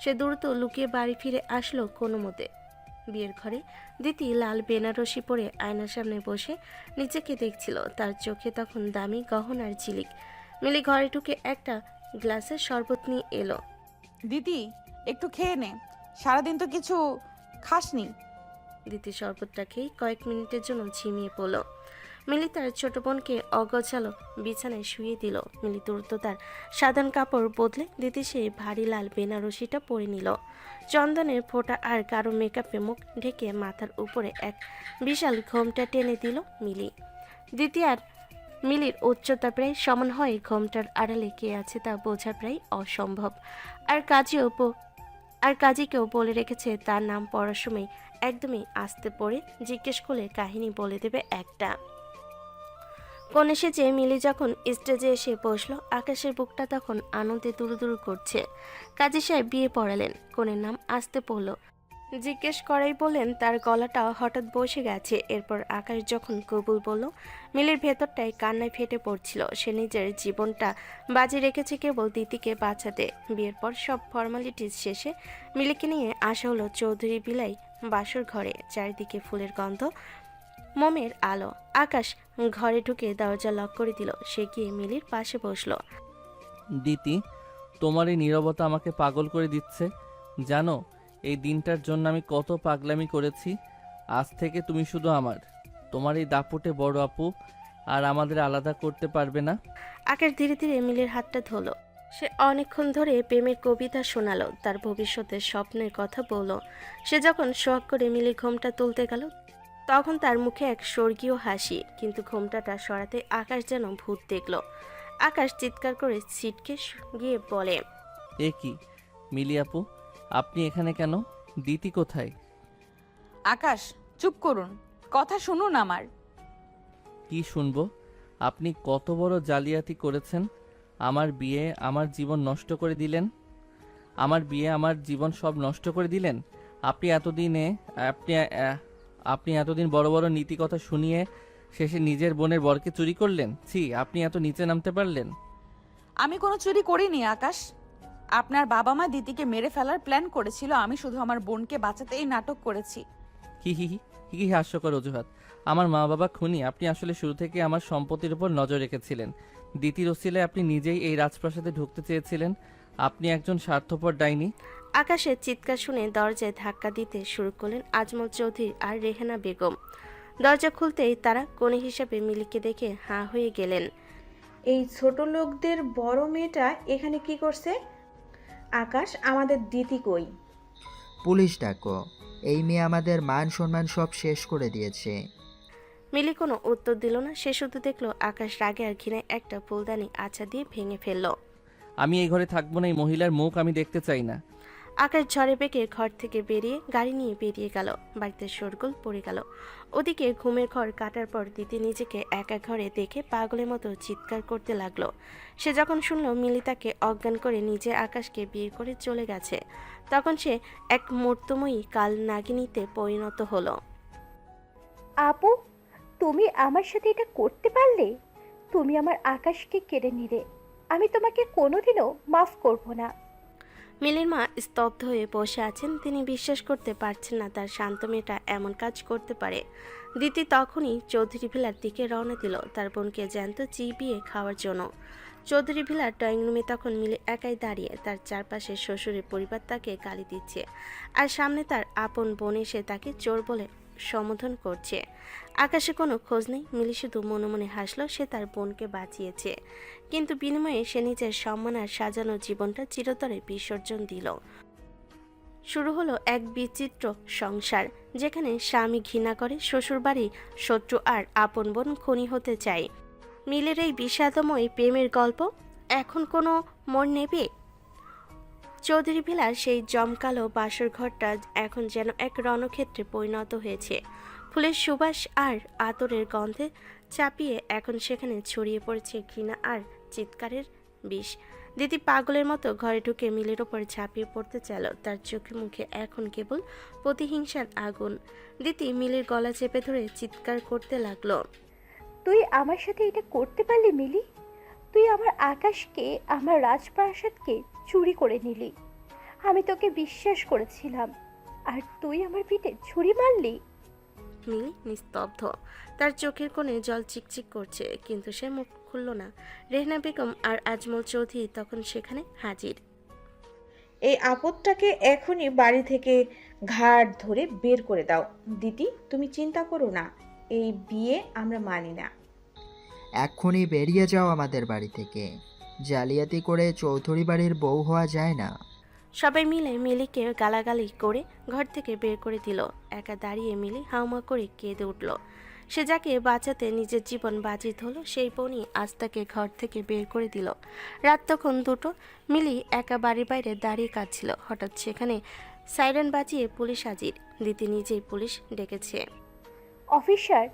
সে দ্রুত লুকিয়ে বাড়ি ফিরে আসলো কোনো মতে। বিয়ের ঘরে দিতি লাল বেনারসি পরে আয়নার সামনে বসে নিজেকে দেখছিল। তার চোখে তখন দামি গহনার ঝিলিক। মিলি ঘরে ঢুকে একটা গ্লাসে শরবত নিয়ে এলো। দিদি, একটু খেয়ে নে, সারাদিন তো কিছু খাসনি। দিতি শরবতটা খেয়ে কয়েক মিনিটের জন্য ঝিমিয়ে পড়ল। মিলি তার ছোট বোনকে অগোছালো বিছানায় শুয়ে দিল। মিলি দ্রুত তার সাধারণ কাপড় বদলে দিতি সেই ভারী লাল বেনারসিটা পরে নিল। চন্দনের ফোঁটা আর কারো মেকআপে মুখ ঢেকে মাথার উপরে এক বিশাল ঘোমটা টেনে দিল মিলি। দিতি আর মিলির উচ্চতা প্রায় সমান হয়। ঘোমটার আড়ালে কে আছে তা বোঝা প্রায় অসম্ভব। আর কাজীকেও বলে রেখেছে তার নাম পড়ার সময় একদমই আস্তে পড়ে জিজ্ঞেস করলে কাহিনী বলে দেবে একটা। কোন এসেছে মিলি যখন স্টেজে এসে বসলো, আকাশের বুকটা তখন আনন্দে দুরুদুরু করছে। কাজী সাহেব বিয়ে পড়ালেন, কোনের নাম আসতে পড়ল। জিজ্ঞেস করাই বললেন তার গলাটা হঠাৎ বসে গেছে। এরপর আকাশ যখন কবুল বলল, মিলির ভেতরটায় কান্নায় ফেটে পড়ছিল। সে নিজের জীবনটা বাজি রেখেছে কেবল দিদিকে বাঁচাতে। বিয়ের পর সব ফর্মালিটিস শেষে মিলিকে নিয়ে আসা হলো চৌধুরী বিলাই বাসর ঘরে। চারিদিকে ফুলের গন্ধ, মোমের আলো। আকাশ ঘরে ঢুকে দরজা লক করে দিল। সে গিয়ে মিলির পাশে বসলো। দিতি, তোমার এই নীরবতা আমাকে পাগল করে দিচ্ছে। জানো এই দিনটার জন্য আমি কত পাগলামি করেছি। আজ থেকে তুমি শুধু আমার। তোমার এই দাপটে বড় আপু আর আমাদের আলাদা করতে পারবে না। আকাশ ধীরে ধীরে মিলির হাতটা ধরল। সে অনেকক্ষণ ধরে প্রেমের কবিতা শোনালো, তার ভবিষ্যতের স্বপ্নের কথা বলল। সে যখন শখ করে মিলি ঘোমটা তুলতে গেল, তখন তার মুখে এক স্বর্গীয় হাসি, কিন্তু ঘোমটাটা সরাতে আকাশ যেন ভূত দেখল। আকাশ চিৎকার করে ছিটকে গিয়ে বলে, এ কি মিলি আপু, আপনি এখানে কেন? দিতি কোথায়? আকাশ, চুপ করুন, কথা শুনুন আমার। কি শুনবো? আপনি কত বড় জালিয়াতি করেছেন? আমার বিয়ে, আমার জীবন নষ্ট করে দিলেন। আমার বিয়ে, আমার জীবন সব নষ্ট করে দিলেন। আপনি এতদিন বড় বড় নীতি কথা শুনিয়ে শেষে নিজের বোনের বরকে চুরি করলেন। ছি, আপনি এত নিচে নামতে পারলেন? আমি কোনো চুরি করিনি আকাশ। আপনার বাবা মা দিদিকে মেরে ফেলার প্ল্যান করেছিল, আমি শুধু আমার বোনকে বাঁচাতে এই নাটক করেছি। হি হি হি হি হি, হাস্যকর অজুহাত। আমার মা বাবা খুনি। আপনি আসলে শুরু থেকে আমার সম্পত্তির উপর নজর রেখেছিলেন। দ্বিতীয় ওসিলায় আপনি নিজেই এই রাজপ্রাসাদে ঢুকতে চেয়েছিলেন। আপনি একজন স্বার্থপর ডাইনি। আকাশের চিৎকার শুনে দরজায় ধাক্কা দিতে শুরু করলেন আজমল চৌধুরী আর রেহানা বেগম। দরজা খুলতেই তারা কোণে হিসাবে মিলিকে দেখে হাঁ হয়ে গেলেন। এই ছোট লোকদের বড় মেয়েটা এখানে কি করছে? আকাশ, আমাদের দিতি কই? পুলিশ ডাকো, এই মেয়ে আমাদের মান সম্মান সব শেষ করে দিয়েছে। মিলি কোনো উত্তর দিল না। সে শুধু দেখলো আকাশ রাগে আর ঘৃণায় একটা ফুলদানি আছা দিয়ে ভেঙে ফেলল। আমি এই ঘরে থাকবো না। এই মহিলার মুখ আমি দেখতে চাই না। আকাশ ঝড়ে বেগে ঘর থেকে বেরিয়ে গাড়ি নিয়ে বেরিয়ে গেল। বাড়িতে শোরগোল পড়ে গেল। ওদিকে ঘুমের ঘর কাটার পর দিদি নিজেকে একা ঘরে দেখে পাগলের মতো চিৎকার করতে লাগলো। সে যখন শুনল মিলি তাকে অজ্ঞান করে নিজে আকাশকে বিয়ে করে চলে গেছে, তখন সে এক মূর্তময়ী কাল নাগিনীতে পরিণত হলো। আপু, তুমি আমার সাথে এটা করতে পারলে? তুমি আমার আকাশকে কেড়ে নিলে। আমি তোমাকে কোনোদিনও মাফ করব না। মিলির মা স্তব্ধ হয়ে বসে আছেন। তিনি বিশ্বাস করতে পারছেন না তার শান্ত মেয়েটা এমন কাজ করতে পারে। দিতি তখনই চৌধুরী ভিলার দিকে রওনা দিল তার বোনকে জ্যান্ত চিবিয়ে খাওয়ার জন্য। চৌধুরী ভিলার ড্রয়িং রুমে তখন মিলি একাই দাঁড়িয়ে। তার চারপাশে শ্বশুরের পরিবার তাকে গালি দিচ্ছে, আর সামনে তার আপন বোন এসে তাকে চোর বলে সম্বোধন করছে। আকাশে কোনো খোঁজ নেই। মিলি শুধু মনে মনে হাসলো। সে তার বোনকে বাঁচিয়েছে, কিন্তু বিনিময়ে সে নিজের সম্মান আর সাজানো জীবনটা চিরতরে বিসর্জন দিল। শুরু হলো এক বিচিত্র সংসার, যেখানে স্বামী ঘৃণা করে, শ্বশুরবাড়ি শত্রু, আর আপন বোন খুনি হতে চায়। মিলের এই বিষাদময় প্রেমের গল্প এখন কোনো মোড় নেবে? চৌধুরী ভিলার সেই জমকালো বাসর ঘরটা এখন যেন এক রণক্ষেত্রে পরিণত হয়েছে। ফুলের সুবাস আর আতরের গন্ধে চাপিয়ে এখন সেখানে ছড়িয়ে পড়েছে ঘৃণা আর চিৎকারের বিষ। দিদি পাগলের মতো ঘরে ঢুকে মিলের ওপর ঝাঁপিয়ে পড়তে চাইল। তার চোখে মুখে এখন কেবল প্রতিহিংসার আগুন। দিদি মিলের গলা চেপে ধরে চিৎকার করতে লাগলো, তুই আমার সাথে এটা করতে পারলি মিলি? তুই আমার আকাশকে, আমার রাজপ্রাসাদকে চুরি করে নিলি। আমি তোকে বিশ্বাস করেছিলাম, আর তুই আমার পিঠে ছুরি মারলি। মিলি নিস্তব্ধ। তার চোখের কোণে জল চিকচিক করছে, কিন্তু সে মুখ খুলল না। রেহনা বেগম আর আজমল চৌধুরী তখন সেখানে হাজির। এই আপদটাকে এখনই বাড়ি থেকে ঘাট ধরে বের করে দাও। দিদি, তুমি চিন্তা করো না, এই বিয়ে আমরা মানি না। এক্ষুনি বেরিয়ে যাও আমাদের বাড়ি থেকে। জালিয়াতি করে চৌধুরী বাড়ির বউ হওয়া যায় না। সবাই মিলে মিলিকে গালাগালি করে ঘর থেকে বের করে দিল। একা দাঁড়িয়ে মিলি হাউমা করে কেঁদে উঠল। সে যাকে বাঁচাতে নিজের জীবন বাজি ধরল, সেই বোনই আজ তাকে ঘর থেকে বের করে দিল। রাত তখন 2টো। মিলি একা বাড়ির বাইরে দাঁড়িয়ে কাঁদছিল। হঠাৎ সেখানে সাইরেন বাজিয়ে পুলিশ হাজির। দিদি নিজেই পুলিশ ডেকেছে। অফিসার,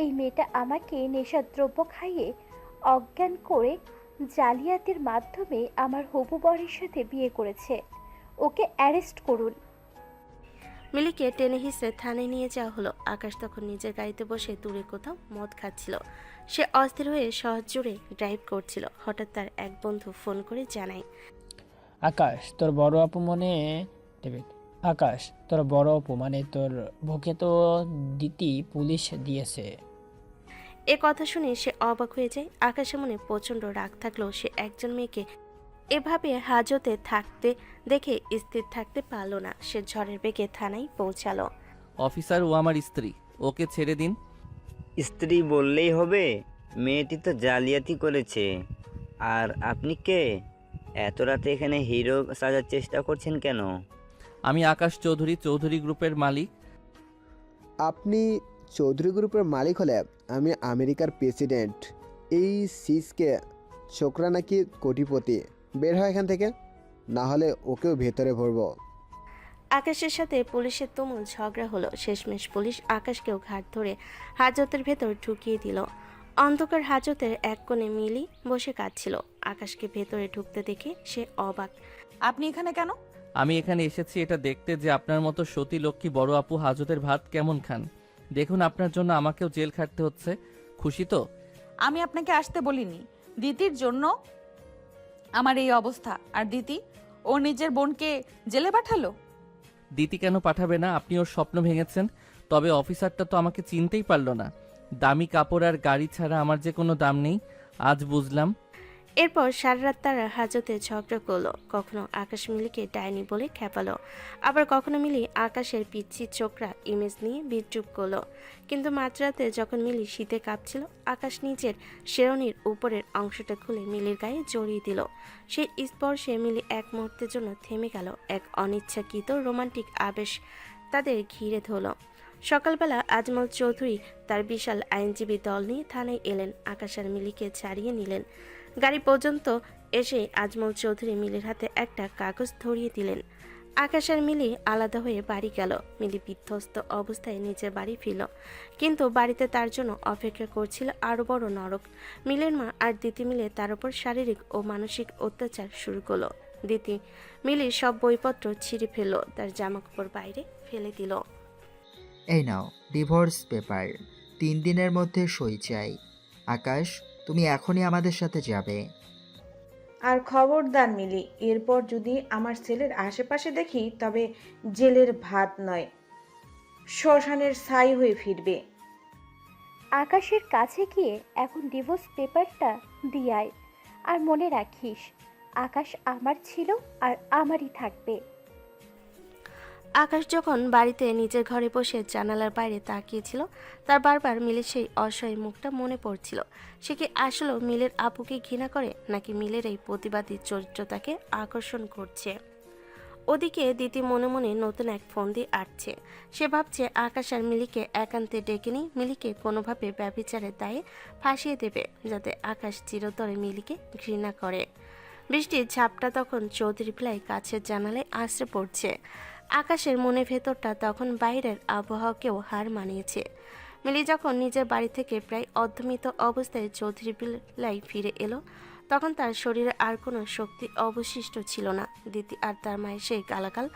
এই মেয়েটা আমাকে নেশাদ্রব্য খাইয়ে অজ্ঞান করে জালিয়াতির মাধ্যমে আমার হবু বরের সাথে বিয়ে করেছে। ওকে অ্যারেস্ট করুন। মিলিকে টেনে হিসেবে থানায় নিয়ে যাওয়া হলো। আকাশ তখন নিজের গাড়িতে বসে দূরে কোথাও মদ খাচ্ছিল। সে অস্থির হয়ে শহর জুড়ে ড্রাইভ করছিল। হঠাৎ তার এক বন্ধু ফোন করে জানায়, আকাশ তোর বড় আপু মনে আকাশ তোর বড় আপু মানে তোর বুকে তো দিতি পুলিশ দিয়েছে। এ কথা শুনে সে অবাক হয়ে যায়। আকাশের মনে প্রচণ্ড রাগ থাকলেও সে একজন মেয়েকে এভাবে হাজতে থাকতে দেখে স্থির থাকতে পারল না। সে ঝড়ের বেগে থানায় পৌঁছালো। অফিসার, ও আমার স্ত্রী, ওকে ছেড়ে দিন। স্ত্রী বললেই হবে? মেয়েটি তো জালিয়াতি করেছে। আর আপনি কে? এত রাতে এখানে হিরো সাজার চেষ্টা করছেন কেন? আমি আকাশ চৌধুরী, চৌধুরী গ্রুপের মালিক। আপনি চৌধুরী গ্রুপের মালিক হলে আমি আমেরিকার প্রেসিডেন্ট। এই সিসকে ছোকরা নাকি কোটিপতি। বের হয় এখান থেকে, না হলে ওকেও ভেতরে ভরবো। আকাশের সাথে পুলিশের তুমুল ঝগড়া হলো। শেষমেশ পুলিশ আকাশকেও ঘাট ধরে হাজতের ভেতর ঢুকিয়ে দিল। অন্ধকার হাজতের এক কোণে মিলি বসে কাঁদছিল। আকাশকে ভেতরে ঢুকতে দেখে সে অবাক। আপনি এখানে কেন? আমি এখানে এসেছি এটা দেখতে যে আপনার মতো সতী লক্ষ্মী বড় আপু হাজতের ভাত কেমন খান। দেখুন, আপনার জন্য আমাকেও জেল খাটতে হচ্ছে। খুশি তো? আমি আপনাকে আসতে বলিনি। দিতির জন্য আমার এই অবস্থা। আর দিতি ও নিজের বোনকে জেলে পাঠালো। দিতি কেন পাঠাবে না? আপনি ওর স্বপ্ন ভেঙেছেন। তবে অফিসারটা তো আমাকে চিনতেই পারলো না। দামি কাপড় আর গাড়ি ছাড়া আমার যে কোনো দাম নেই, আজ বুঝলাম। এরপর সারা রাত তারা হাজতে ঝগড়া করলো। কখনো আকাশ মিলিকে ডাইনি বলে খেপালো, আবার কখনো মিলি আকাশের পিচ্ছি চোখরা ইমেজ নিয়ে বিদ্রুপ করলো। কিন্তু মাঝরাতে যখন মিলি শীতে কাঁপছিল, আকাশ নিজের শেরনির উপরের অংশটা খুলে মিলির গায়ে জড়িয়ে দিল। সেই স্পর্শে মিলি এক মুহূর্তের জন্য থেমে গেল। এক অনিচ্ছাকৃত রোমান্টিক আবেশ তাদের ঘিরে ধরল। সকালবেলা আজমল চৌধুরী তার বিশাল আইনজীবী দল নিয়ে থানায় এলেন। আকাশ আর মিলিকে ছাড়িয়ে নিলেন। গাড়ি পর্যন্ত এসে আজমল চৌধুরী মিলির হাতে একটা কাগজ ধরিয়ে দিলেন। আকাশ আর মিলি আলাদা হয়ে বাড়ি গেল। মিলি বিধ্বস্ত অবস্থায় নিজের বাড়ি ফিরল, কিন্তু বাড়িতে তার জন্য অপেক্ষা করছিল আরও বড় নরক। মিলির মা আর দিতি মিলে তার উপর শারীরিক ও মানসিক অত্যাচার শুরু করলো। দিতি মিলির সব বইপত্র ছিঁড়ে ফেললো, তার জামাকাপড় বাইরে ফেলে দিল। এই নাও ডিভোর্স পেপার, 3 দিনের মধ্যে সই চাই। আকাশ, তুমি এখনই আমাদের সাথে যাবে। আর খবরদার মিলি, এরপর যদি আমার ছেলের আশেপাশে দেখি তবে জেলের ভাত নয়, শ্মশানের ছাই হয়ে ফিরবে। আকাশের কাছে গিয়ে এখন ডিভোর্স পেপারটা দিয়ে আয়। আর মনে রাখিস, আকাশ আমার ছিল আর আমারই থাকবে। আকাশ যখন বাড়িতে নিজের ঘরে বসে জানালার বাইরে তাকিয়েছিল, তার বারবার মিলের সেই অসহায় মুখটা মনে পড়ছিল। সে কি আসলে মিলের আপুকে ঘৃণা করে, নাকি মিলের এই প্রতিবাদী চরিত্র তাকে আকর্ষণ করছে? ওদিকে দিতি মনে মনে নতুন এক ফোন দিয়ে আটছে। সে ভাবছে আকাশ আর মিলিকে একান্তে ডেকে নিয়ে মিলিকে কোনোভাবে ব্যভিচারের দায়ে ফাঁসিয়ে দেবে, যাতে আকাশ চিরতরে মিলিকে ঘৃণা করে। বৃষ্টির ঝাপটা তখন চৌধুরী প্লাই কাছের জানালায় আশ্রে পড়ছে। আকাশের মনে ভেতরটা তখন বাইরের আবহাওয়াকেও হার মানিয়েছে। মিলি যখন নিজের বাড়ি থেকে প্রায় অর্ধমিত অবস্থায় চৌধুরী প্লাই ফিরে এলো, তখন তার শরীরে আর কোনো শক্তি অবশিষ্ট ছিল না। দিতি আর তার মায়ের সেই গালাগাল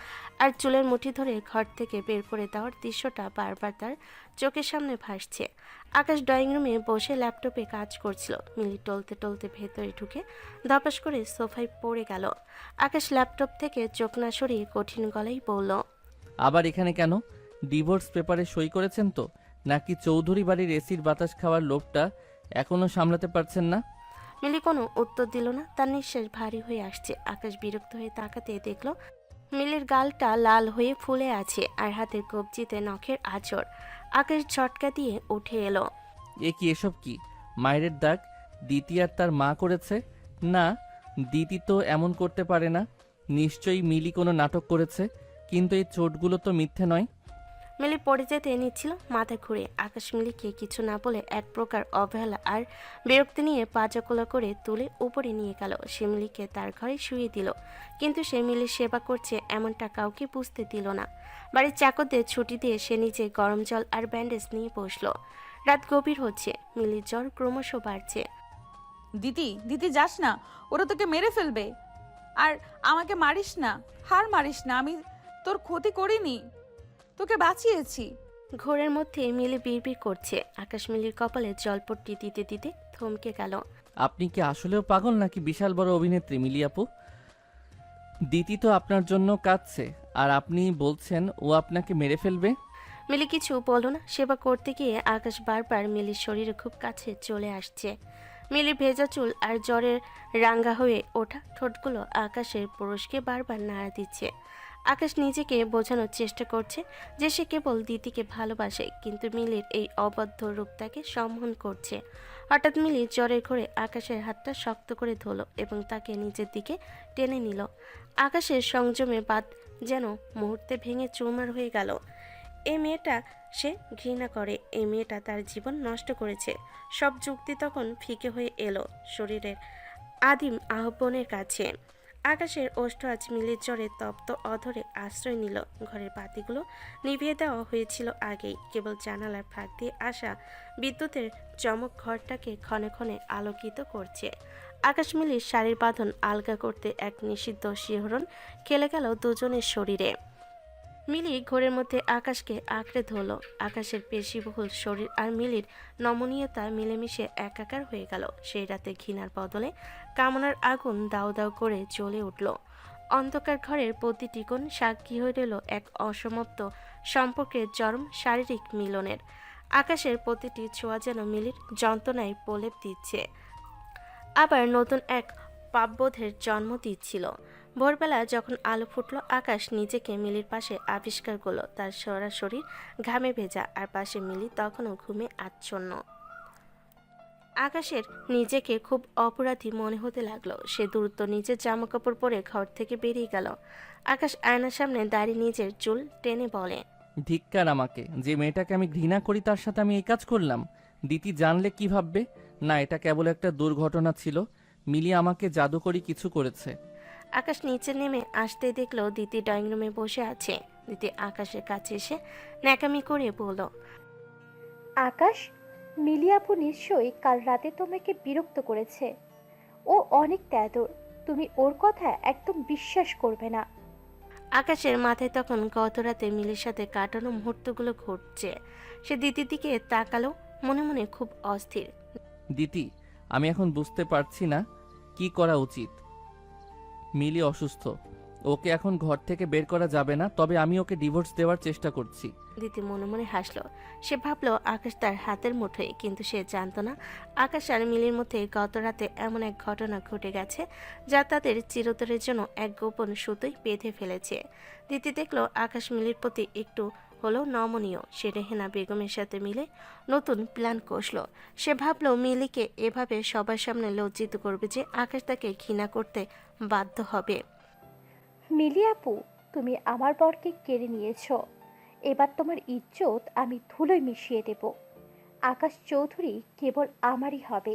আর চুলের মুঠি ধরে ঘর থেকে বের করে দেওয়ার দৃশ্যটা বারবার তার চোখের সামনে ভাসছে। আকাশ ড্রয়িং রুমে বসে ল্যাপটপে কাজ করছিল। মিলি টলতে টলতে ভেতরে ঢুকে ধপাস করে সোফায় পড়ে গেল। আকাশ ল্যাপটপ থেকে চোখ না সরিয়ে কঠিন গলায় বলল, আবার এখানে কেন? ডিভোর্স পেপারে সই করেছেন তো? নাকি চৌধুরী বাড়ির এসির বাতাস খাওয়ার লোভটা এখনো সামলাতে পারছেন না? মিলি কোনো উত্তর দিল না। তার নিঃশ্বাস ভারী হয়ে আসছে। আকাশ বিরক্ত হয়ে তাকাতে দেখলো মিলির গালটা লাল হয়ে ফুলে আছে আর হাতের কবজিতে নখের আঁচড়। আকাশ ঝটকা দিয়ে উঠে এলো। এ কি, এসব কি? মায়ের দাগ দিতি আর তার মা করেছে? না, দিতি তো এমন করতে পারে না। নিশ্চয়ই মিলি কোনো নাটক করেছে, কিন্তু এই চোটগুলো তো মিথ্যে নয়। মিলি পড়ে যেতে নিচ্ছিল, মাথা ঘুরে। আকাশ মিলিকে কিছু না বলে এক প্রকার অবহেলা আর বিরক্তি নিয়ে পাজাকোলা করে তুলে উপরে নিয়ে গেল। সে মিলিকে তার ঘরে শুয়ে দিল, কিন্তু সে মিলির সেবা করছে এমনটা কাউকে বুঝতে দিল না। বাড়ির চাকরদের ছুটি দিয়ে সে নিজে গরম জল আর ব্যান্ডেজ নিয়ে বসলো। রাত গভীর হচ্ছে, মিলির জ্বর ক্রমশ বাড়ছে। দিদি দিদি যাস না, ওরা তোকে মেরে ফেলবে। আর আমাকে মারিস না, হার মারিস না। আমি তোর ক্ষতি করিনি, তোকে বাঁচিয়েছি। ঘোরের মধ্যে মিলি বিড়বিড় করছে। আকাশ মিলির কপালে জলপট্টি দিতে দিতে থমকে গেল। আপনি কি আসলেও পাগল নাকি বিশাল বড় অভিনেত্রী মিলি আপু? দিতি তো আপনার জন্য কাঁদছে, আর আপনি বলছেন ও আপনাকে মেরে ফেলবে। মিলি কিছু বলল না। সেবা করতে গিয়ে আকাশ বারবার মিলির শরীরে খুব কাছে চলে আসছে। মিলির ভেজা চুল আর জ্বরের রাঙ্গা হয়ে ওঠা ঠোঁটগুলো আকাশের পুরুষকে বারবার নাড়া দিচ্ছে। আকাশ নিজেকে বোঝানোর চেষ্টা করছে যে সে কেবল দিতিকে ভালোবাসে, কিন্তু মিলির এই অবদ্ধ রূপ তাকে সম্মোহন করছে। হঠাৎ মিলি জ্বরের ঘরে আকাশের হাতটা শক্ত করে ধরল এবং তাকে নিজের দিকে টেনে নিল। আকাশের সংযমে বাদ যেন মুহূর্তে ভেঙে চুরমার হয়ে গেল। এই মেয়েটা সে ঘৃণা করে, এই মেয়েটা তার জীবন নষ্ট করেছে। সব যুক্তি তখন ফিকে হয়ে এলো শরীরের আদিম আহ্বানের কাছে। আকাশের ওষ্ঠ আজ মিলির জ্বরে তপ্ত অধরে আশ্রয় নিল। ঘরের বাতিগুলো নিভিয়ে দেওয়া হয়েছিল আগেই, কেবল জানালার ফাঁক দিয়ে আসা বিদ্যুতের চমক ঘরটাকে ক্ষণে ক্ষণে আলোকিত করছে। আকাশ মিলির শাড়ির বাঁধন আলগা করতে এক নিষিদ্ধ শিহরণ খেলে গেল দুজনের শরীরে। মিলি ঘরের মধ্যে আকাশকে আঁকড়ে ধরল। আকাশের পেশিবহুল শরীর আর মিলির নমনীয়তা মিলেমিশে একাকার হয়ে গেল। সেই রাতে ঘৃণার বদলে কামনার আগুন দাউ দাউ করে জ্বলে উঠল। অন্ধকার ঘরের প্রতিটি কোণ সাক্ষী হয়ে রইল এক অসমাপ্ত সম্পর্কের চরম শারীরিক মিলনের। আকাশের প্রতিটি ছোঁয়া যেন মিলির যন্ত্রণায় প্রলেপ দিচ্ছে, আবার নতুন এক পাপবোধের জন্ম দিচ্ছিল। ভোরবেলা যখন আলো ফুটল, আকাশ নিজেকে মিলির পাশে আবিষ্কার করলো। তার সারা শরীর ঘামে ভেজা, আর পাশে মিলি তখনও ঘুমে আচ্ছন্ন। আকাশের নিজেকে খুব অপরাধী মনে হতে লাগলো। সে দ্রুত নিজের জামাকাপড় পরে ঘর থেকে বেরিয়ে গেল। আকাশ আয়নার সামনে দাঁড়িয়ে নিজের চুল টেনে বলে, ধিক্কার আমাকে, যে মেয়েটাকে আমি ঘৃণা করি তার সাথে আমি এই কাজ করলাম। দিতি জানলে কি ভাববে? না, এটা কেবল একটা দুর্ঘটনা ছিল। মিলি আমাকে জাদুকরি কিছু করেছে। আকাশ নিচে নেমে আসতে দেখলো দিতি ড্রয়িং রুমে বসে আছে। দিতি আকাশের কাছে এসে ন্যাকামি করে বলল, আকাশ, মিলি আপু নিশ্চয়ই কাল রাতে তোমাকে বিরক্ত করেছে। ও অনেক তেদর, তুমি ওর কথা একদম বিশ্বাস করবে না। আকাশের মাথায় তখন গত রাতে মিলির সাথে কাটানো মুহূর্তগুলো ঘটছে। সে দিদির দিকে তাকালো, মনে মনে খুব অস্থির। দিতি, আমি এখন বুঝতে পারছি না কি করা উচিত। মিলি অসুস্থ, ওকে এখন ঘর থেকে বের করা যাবে না, তবে আমি ওকে ডিভোর্স দেওয়ার চেষ্টা করছি। দিতি মনে মনে হাসলো। সে ভাবলো আকাশ তার হাতের মুঠোয়, কিন্তু সে জানতো না আকাশ আর মিলির মধ্যে গত রাতে এমন এক ঘটনা ঘটে গেছে যা তাদের চিরতরের জন্য এক গোপন সুতোই বেঁধে ফেলেছে। দিতি দেখলো আকাশ মিলির প্রতি একটু হলো নমনীয়। সে রেহেনা বেগমের সাথে মিলে নতুন প্ল্যান কষলো। সে ভাবলো মিলিকে এভাবে সবার সামনে লজ্জিত করবে যে আকাশ তাকে ঘৃণা করতে বাধ্য হবে। মিলি আপু, তুমি আমার বরকে কেড়ে নিয়েছো। এবার তোমার ইজ্জত আমি ধুলোয় মিশিয়ে দেব। আকাশ চৌধুরী কেবল আমারই হবে।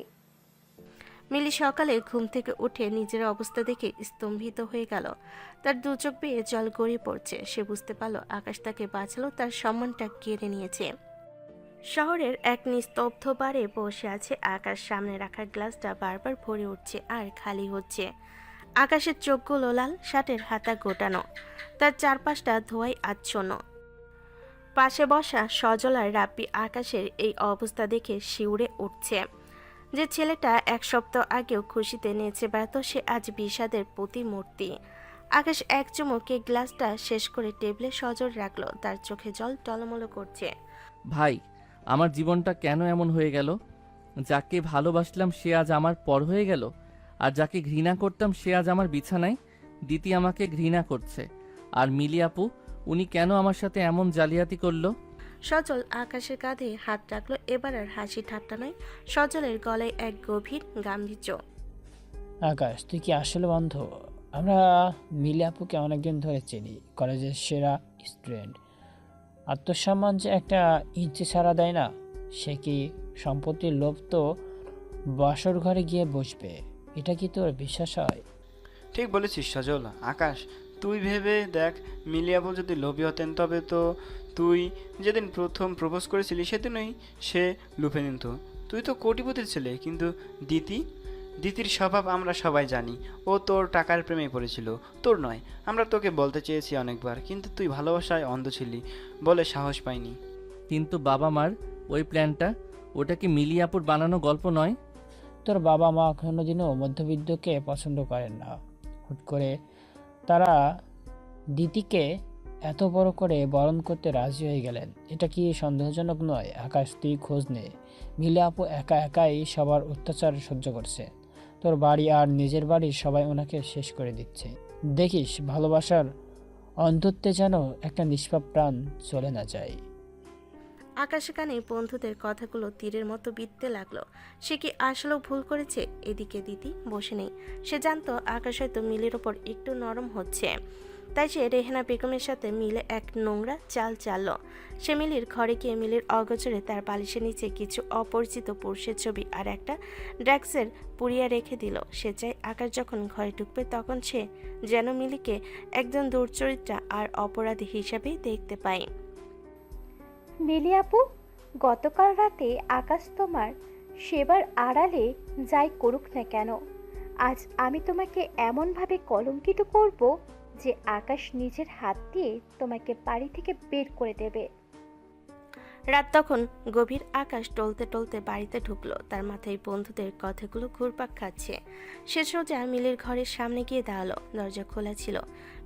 মিলি সকালে ঘুম থেকে উঠে নিজের অবস্থা দেখে স্তম্ভিত হয়ে গেল। তার দু চোখ বেয়ে জল গড়িয়ে পড়ছে। সে বুঝতে পারল আকাশ তাকে বাঁচালো, তার সম্মানটা কেড়ে নিয়েছে। শহরের এক নিস্তব্ধ বারে বসে আছে আকাশ। সামনে রাখা গ্লাসটা বারবার ভরে উঠছে আর খালি হচ্ছে। আকাশের চোখগুলো লাল, শার্টের হাতা গোটানো, তার চারপাশটা ধোঁয়ায় আচ্ছন্ন। পাশে বসা সজল আর রাব্বি আকাশের এই অবস্থা দেখে শিউরে উঠছে। যে ছেলেটা এক সপ্তাহ আগেও খুশিতে নেচে বেড়াতো, সে আজ বিষাদের প্রতিমূর্তি। আকাশ এক চুমুকে গ্লাসটা শেষ করে টেবিলে সজল রাখলো। তার চোখে জল টলমলো করছে। ভাই, আমার জীবনটা কেন এমন হয়ে গেল? যাকে ভালোবাসলাম সে আজ আমার পর হয়ে গেল, আর যাকে ঘৃণা করতাম সে আজ আমার বিছানায়। দিতি আমাকে ঘৃণা করছে, আর মিলি আপু, উনি কেন আমার সাথে এমন জালিয়াতি করলো? সজল আকাশের কাঁধে হাত রাখলো। এবার আর হাসি ঠাট্টা নয়, সজলের গলায় এক গভীর গাম্ভীর্য। আকাশ, তুই কি আসলে বন্ধ? আমরা মিলি আপুকে অনেকদিন ধরে চিনি, কলেজের সেরা স্টুডেন্ট। আত্মসম্মান যে একটা ইঞ্চি ছাড়া দেয় না। সে কি সম্পত্তির লোভ তো বাসর ঘরে গিয়ে বসবে? এটা কি তোর বিশ্বাস হয়? ঠিক বলেছিস সজল। আকাশ, তুই ভেবে দেখ, মিলিয়াবু যদি লোভী হতেন তবে তো তুই যেদিন প্রথম প্রপোজ করেছিলি সেদিনই সে লুপে নিত। তুই তো কোটিপতির ছেলে, কিন্তু দিতির স্বভাব আমরা সবাই জানি। ও তোর টাকার প্রেমে পড়েছিল, তোর নয়। আমরা তোকে বলতে চেয়েছি অনেকবার, কিন্তু তুই ভালোবাসায় অন্ধ ছিলি বলে সাহস পাইনি। কিন্তু বাবা মার ওই প্ল্যানটা, ওটা কি মিলি আপুর বানানো গল্প নয়? তোর বাবা মা কোনোদিনও মধ্যবিত্তকে পছন্দ করেন না। হুট করে তারা দিতিকে এত বড় করে বরণ করতে রাজি হয়ে গেলেন। এটা কি সন্দেহজনক নয়? আকাশ, তুই খোঁজ নে। মিলি আপু একা একাই সবার অত্যাচার সহ্য করছে। তোর বাড়ি আর নিজের বাড়ির সবাই ওনাকে শেষ করে দিচ্ছে। দেখিস ভালোবাসার অন্ধত্বে যেন একটা নিষ্পাপ প্রাণ চলে না যায়। আকাশের কানে বন্ধুদের কথাগুলো তীরের মতো বিঁধতে লাগলো। সে কি আসলেও ভুল করেছে? এদিকে দিতি বসে নেই। সে জানতো আকাশ হয়তো মিলির ওপর একটু নরম হচ্ছে, তাই সে রেহেনা বেগমের সাথে মিলে এক নোংরা চাল চালল। সে মিলির ঘরে গিয়ে মিলির অগোচরে তার বালিশের নিচে কিছু অপরিচিত পুরুষের ছবি আর একটা ড্রাগসের পুড়িয়ে রেখে দিল। সে চায় আকাশ যখন ঘরে ঢুকবে তখন সে যেন মিলিকে একজন দুর্চরিত্রা আর অপরাধী হিসাবেই দেখতে পায়। মিলি আপু, গতকাল রাতে আকাশ তোমার সেবার আড়ালে যাই করুক না কেন, আজ আমি তোমাকে এমনভাবে কলঙ্কিত করব যে আকাশ নিজের হাত দিয়ে তোমাকে বাড়ি থেকে বের করে দেবে। রাত তখন গভীর। আকাশ টলতে টলতে বাড়িতে ঢুকলো। তার মাথায় বন্ধুদের কথাগুলো ঘুরপাক খাচ্ছে। সে সোজা মিলির ঘরের সামনে গিয়ে দাঁড়ালো। দরজা খোলা ছিল।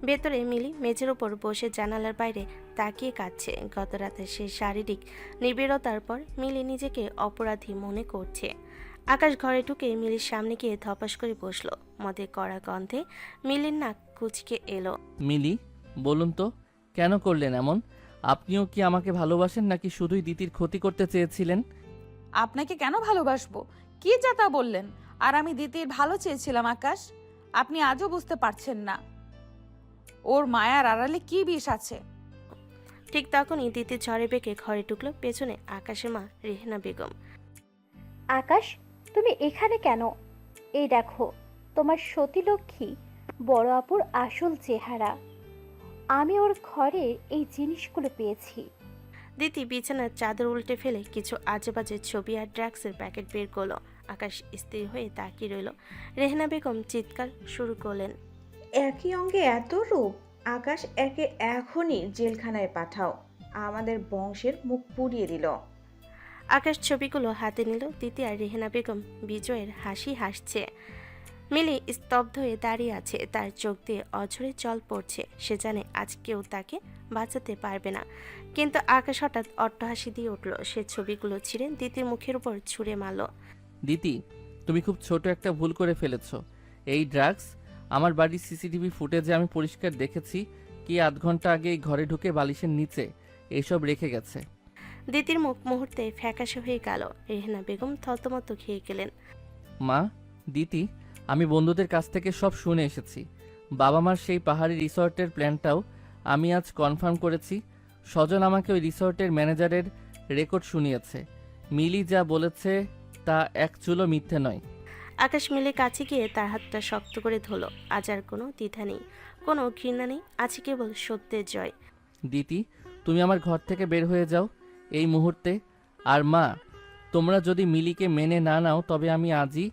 ভেতরে মিলি মেঝের ওপর বসে জানালার বাইরে তাকিয়ে কাঁদছে। গত রাতে সে শারীরিক নিবিড়তার পর মিলি নিজেকে অপরাধী মনে করছে। আকাশ ঘরে ঢুকে মিলির সামনে গিয়ে ধপাস করে বসলো। মদের কড়া গন্ধে মিলির নাক কুচকে এলো। মিলি, বলুন তো কেন করলেন এমন? আপনিও কি আমাকে ভালোবাসেন নাকি শুধুই দিতির ক্ষতি করতে চেয়েছিলেন? আপনাকে কেন ভালোবাসবো? কি যা তা বললেন? আর আমি দিতির ভালো চেয়েছিলাম আকাশ। আপনি আজও বুঝতে পারছেন না ওর মায়ার আড়ালে কি বিষ আছে। ঠিক তখনই দিতি ঝড়ে বেঁকে ঘরে ঢুকলো। পেছনে আকাশের মা রেহেনা বেগম। আকাশ, তুমি এখানে কেন? এই দেখো তোমার সতীলক্ষ্মী বড় আপুর আসল চেহারা। আমি ওর ঘরে এই জিনিসগুলো পেয়েছি। দিতি বিছানার চাদর উল্টে ফেলে কিছু আজেবাজে ছবি আর ড্রাগসের প্যাকেট বের করলো। আকাশ স্থির হয়ে তাকিয়ে রইল। রেহেনা বেগম চিৎকার শুরু করলেন। একই অঙ্গে এত রূপ! আকাশ, একে এখনই জেলখানায় পাঠাও। আমাদের বংশের মুখ পুড়িয়ে দিল। আকাশ ছবিগুলো হাতে নিল। দিতি আর রেহেনা বেগম বিজয়ের হাসি হাসছে। মিলি স্তব্ধ হয়ে দাঁড়িয়ে আছে। তার চোখ দিয়ে অঝরে জল পড়ছে। সে জানে আজ কেউ তাকে বাঁচাতে পারবে না। কিন্তু আকাশ হঠাৎ অট্টহাসি দিয়ে উঠল। সে ছবিগুলো ছিঁড়ে দিতির মুখের উপর ছুঁড়ে মারল। দিতি, তুমি খুব ছোট একটা ভুল করে ফেলেছো। এই ড্রাগস আমার বাড়ির সিসিটিভি ফুটেজে আমি পরিষ্কার দেখেছি কি আধ ঘন্টা আগে এই ঘরে ঢুকে বালিশের নিচে এসব রেখে গেছে। দিতির মুখ মুহূর্তে ফ্যাকাশে হয়ে গেল। রেহেনা বেগম থতমত খেয়ে গেলেন। মা, দিতি, আমি বন্ধুদের কাছ থেকে সব শুনে এসেছি। বাবা মার সেই পাহাড়ি রিসর্টের প্ল্যানটাও আমি আজ কনফার্ম করেছি। স্বজন আমাকে ওই রিসর্টের ম্যানেজারের রেকর্ড শুনিয়েছে। মিলি যা বলেছে তা এক চুলো মিথ্যে নয়। আকাশ মিলে কাছে গিয়ে তার হাতটা শক্ত করে ধরল। আজ আর কোনো দ্বিধা নেই, কোনো ঘৃণা নেই, আছে কেবল সত্যের জয়। দিতি, তুমি আমার ঘর থেকে বের হয়ে যাও এই মুহূর্তে। আর মা, তোমরা যদি মিলিকে মেনে না নাও তবে আমি আজই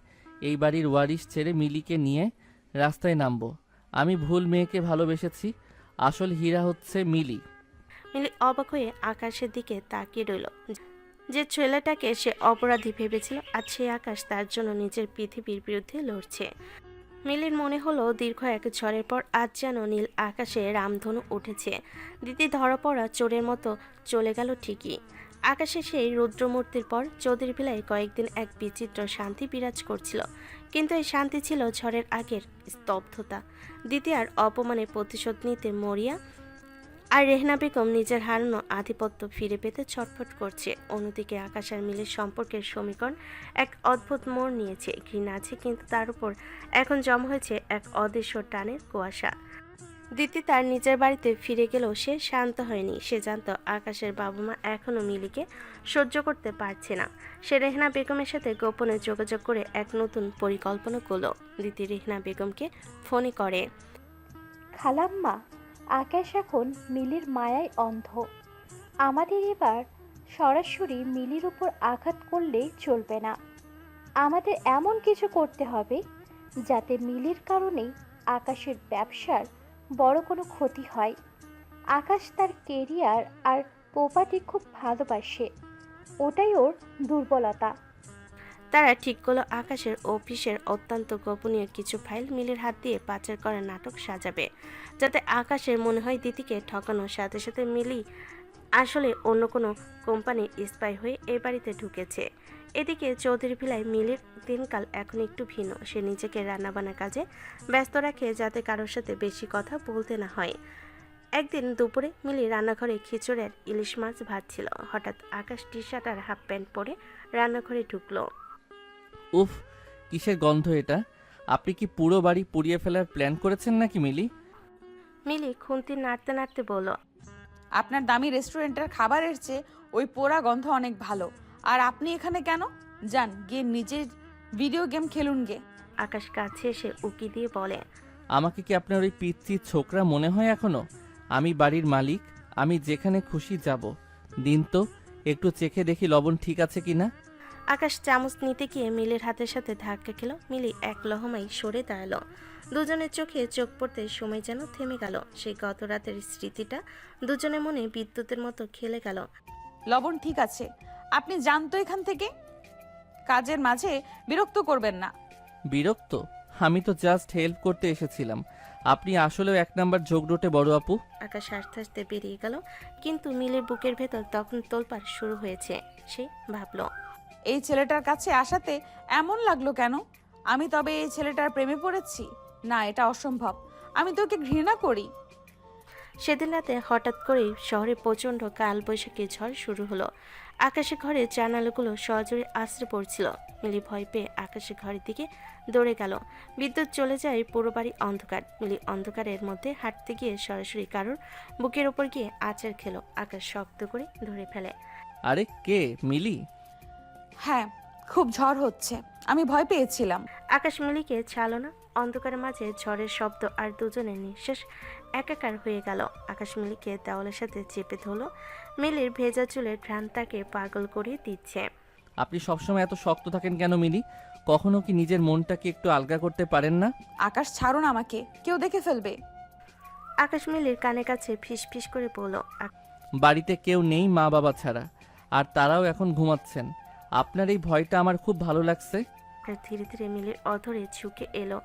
এই বাড়ির ওয়ারিশ ছেড়ে মিলিকে নিয়ে রাস্তায় নামবো। আমি ভুল মেয়েকে ভালোবেসেছি। আসল হীরা হচ্ছে মিলি। মিলি অবাক হয়ে আকাশের দিকে তাকিয়ে রইল। যে ছেলেটাকে সে অপরাধী ভেবেছিল, আজ সে আকাশ তার জন্য নিজের পৃথিবীর বিরুদ্ধে লড়ছে। মিলির মনে হলো দীর্ঘ এক ঝড়ের পর আজ যেন নীল আকাশে রামধনু উঠেছে। দিতি ধরা পড়া চোরের মতো চলে গেল ঠিকই। আকাশে সেই রুদ্রমূর্তির পর চৌধুরী ভিলায় কয়েকদিন এক বিচিত্র শান্তি বিরাজ করছিল। কিন্তু এই শান্তি ছিল ঝড়ের আগের স্তব্ধতা। দিতি আর অপমানে প্রতিশোধ নিতে মরিয়া, আর রেহেনা বেগম নিজের হারানো আধিপত্য ফিরে পেতে ছটফট করছে। অন্যদিকে আকাশ আর মিলের সম্পর্কের সমীকরণ এক অদ্ভুত মোড় নিয়েছে। ঘৃণা আছে, কিন্তু তার উপর এখন জমা হয়েছে এক অদৃশ্য টানের কুয়াশা। দিতি তার নিজের বাড়িতে ফিরে গেলেও সে শান্ত হয়নি। সে জানত আকাশের বাবা মা এখনও মিলিকে সহ্য করতে পারছে না। সে রেহেনা বেগমের সাথে গোপনে যোগাযোগ করে এক নতুন পরিকল্পনা করল। দিতি রেহেনা বেগমকে ফোনে করে। খালাম্মা, আকাশ এখন মিলির মায়ায় অন্ধ। আমাদের এবার সরাসরি মিলির উপর আঘাত করলেই চলবে না। আমাদের এমন কিছু করতে হবে যাতে মিলির কারণে আকাশের ব্যবসার বড় কোনো ক্ষতি হয়। আকাশ তার কেরিয়ার আর প্রপার্টি খুব ভালোবাসে, ওটাই ওর দুর্বলতা। তারা ঠিক করলো আকাশের অফিসের অত্যন্ত গোপনীয় কিছু ফাইল মিলির হাত দিয়ে পাচার করার নাটক সাজাবে, যাতে আকাশের মনে হয় দিতিকে ঠকানোর সাথে সাথে মিলি আসলে অন্য কোনো কোম্পানির স্পাই হয়ে এই বাড়িতে ঢুকেছে। এদিকে চৌধুরী ভিলায় মিলির দিনকাল এখন একটু ভিন্ন। সে নিজেকে রান্নাবান্নার কাজে ব্যস্ত রাখে যাতে কারোর সাথে বেশি কথা বলতে না হয়। একদিন দুপুরে মিলি রান্নাঘরে খিচুড়ি আর ইলিশ মাছ ভাজছিল। হঠাৎ আকাশ টি শার্ট আর হাফ প্যান্ট পরে রান্নাঘরে ঢুকলো। উফ, কিসের গন্ধ এটা? আপনি কি পুরো বাড়ি পুড়িয়ে ফেলার প্ল্যান করেছেন নাকি মিলি? মিলি খুন্তি নাড়তে নাড়তে বলল, আপনার দামি রেস্টুরেন্টের খাবারের চেয়ে ওই পোড়া গন্ধ অনেক ভালো। আর আপনি এখানে কেন? যান গিয়ে নিজের ভিডিও গেম খেলুন গে। আকাশ কাছে এসে উকি দিয়ে বলে, আমাকে কি আপনার ওই পিচ্চি ছোকরা মনে হয় এখনো? আমি বাড়ির মালিক, আমি যেখানে খুশি যাব। দিন তো, একটু চেখে দেখি লবণ ঠিক আছে কিনা। আকাশ চামচ নিতে গিয়ে মিলির হাতের সাথে ধাক্কা খেল। মিলি এক লহমায় সরে দাঁড়ালো। দুজনের চোখে চোখ পড়তে সময় যেন থেমে গেল। সেই গত রাতের স্মৃতিটা দুজনের মনে বিদ্যুতের মতো খেলে গেল। লবণ ঠিক আছে, আপনি যান তো এখান থেকে। কাজের মাঝে বিরক্ত করবেন না। বিরক্ত? আমি তো জাস্ট হেল্প করতে এসেছিলাম। আপনি আসলেও এক নাম্বার ঝগড়ুটে বড় আপু। আকাশ হাসতে হাসতে বেরিয়ে গেল, কিন্তু মিলির বুকের ভেতর তখন তোলপাড় শুরু হয়েছে। সে ভাবল, এই ছেলেটার কাছে আসাতে এমন লাগলো কেন? আমি তবে এই ছেলেটার প্রেমে পড়েছি? না, এটা অসম্ভব। আমি তো ওকে ঘৃণা করি। সেদিন রাতে হঠাৎ করেই শহরে প্রচণ্ড কালবৈশাখী ঝড় শুরু হলো। আকাশের ঘরের জানালাগুলো সজোরে আছড়ে পড়ছিল। মিলি ভয় পেয়ে আকাশের ঘরের দিকে দৌড়ে গেল। বিদ্যুৎ চলে যায়, পুরো বাড়ি অন্ধকার। মিলি অন্ধকারের মধ্যে হাঁটতে গিয়ে সরাসরি কারোর বুকের ওপর গিয়ে আছাড় খেলো। আকাশ শক্ত করে ধরে ফেলে। আরে কে? মিলি? হ্যাঁ, খুব ঝড় হচ্ছে, আমি ভয় পেয়েছিলাম। আকাশ মিলিকে ছাড়লো না। অন্ধকারের মাঝে ঝড়ের শব্দ আর দুজনের নিঃশ্বাস একাকার হয়ে গেল। আকাশ মিলিকে দেওয়ালের সাথে চেপে ধরলো। মিলির ভেজা চুলের ঘ্রাণ তাকে পাগল করে দিচ্ছে। আপনি সবসময় এত শক্ত থাকেন কেন মিলি? কখনো কি নিজের মনটাকে একটু আলগা করতে পারেন না? আকাশ ছাড়ুন আমাকে, কেউ দেখে ফেলবে। আকাশ মিলির কানে কাছে ফিস ফিস করে বলল, বাড়িতে কেউ নেই মা বাবা ছাড়া, আর তারাও এখন ঘুমাচ্ছেন। আপনার এই ভয়টা আমার খুব ভালো লাগছে। ধীরে ধীরে মিলির অধরে ঝুঁকে এলো।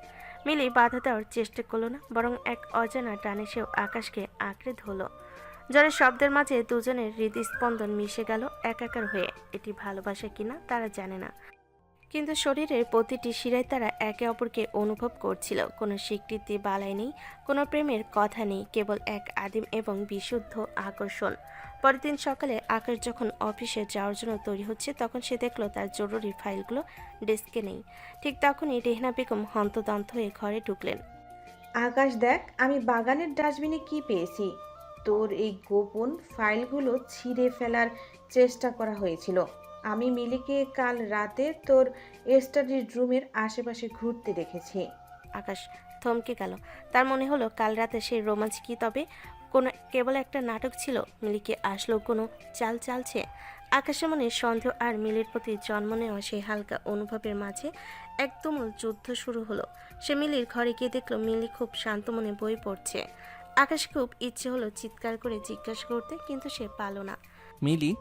মিলি বাধা দেওয়ার চেষ্টা করলো না, বরং এক অজানা টানে সেও আকাশকে আঁকড়ে ধরল। ঝড়ের শব্দের মাঝে দুজনের হৃদস্পন্দন মিশে গেল একাকার হয়ে। এটি ভালোবাসা কিনা তারা জানে না, কিন্তু শরীরের প্রতিটি শিরায় তারা একে অপরকে অনুভব করছিল। কোনো স্বীকৃতি বালাই নেই, কোনো প্রেমের কথা নেই, কেবল এক আদিম এবং বিশুদ্ধ আকর্ষণ। পরের দিন সকালে আকাশ যখন অফিসে যাওয়ার জন্য তৈরি হচ্ছে, তখন সে দেখলো তার জরুরি ফাইলগুলো ডেস্কে নেই। ঠিক তখনই রেহনা বেগম হন্তদন্ত হয়ে ঘরে ঢুকলেন। আকাশ দেখ, আমি বাগানের ডাস্টবিনে কি পেয়েছি। তোর এই গোপন ফাইলগুলো ছিঁড়ে ফেলার চেষ্টা করা হয়েছিল। আমি মিলিকে কাল রাতে তোর স্টাডি রুমের আশেপাশে ঘুরতে দেখেছি। আকাশ থমকে গেল। তার মনে হলো কাল রাতে সেই রোমাঞ্চ কি তবে কোনো কেবল একটা নাটক ছিল? মিলিকে আসলো কোনো চাল চালছে? আকাশের মনে সন্দেহ আর মিলির প্রতি জন্ম নেওয়া সেই হালকা অনুভবের মাঝে একদম যুদ্ধ শুরু হলো। সে মিলির ঘরে গিয়ে দেখলো মিলি খুব শান্ত মনে বই পড়ছে। আকাশ খুব ইচ্ছে হলো চিৎকার করে জিজ্ঞাসা করতে, কিন্তু সে পারল না। মিলি,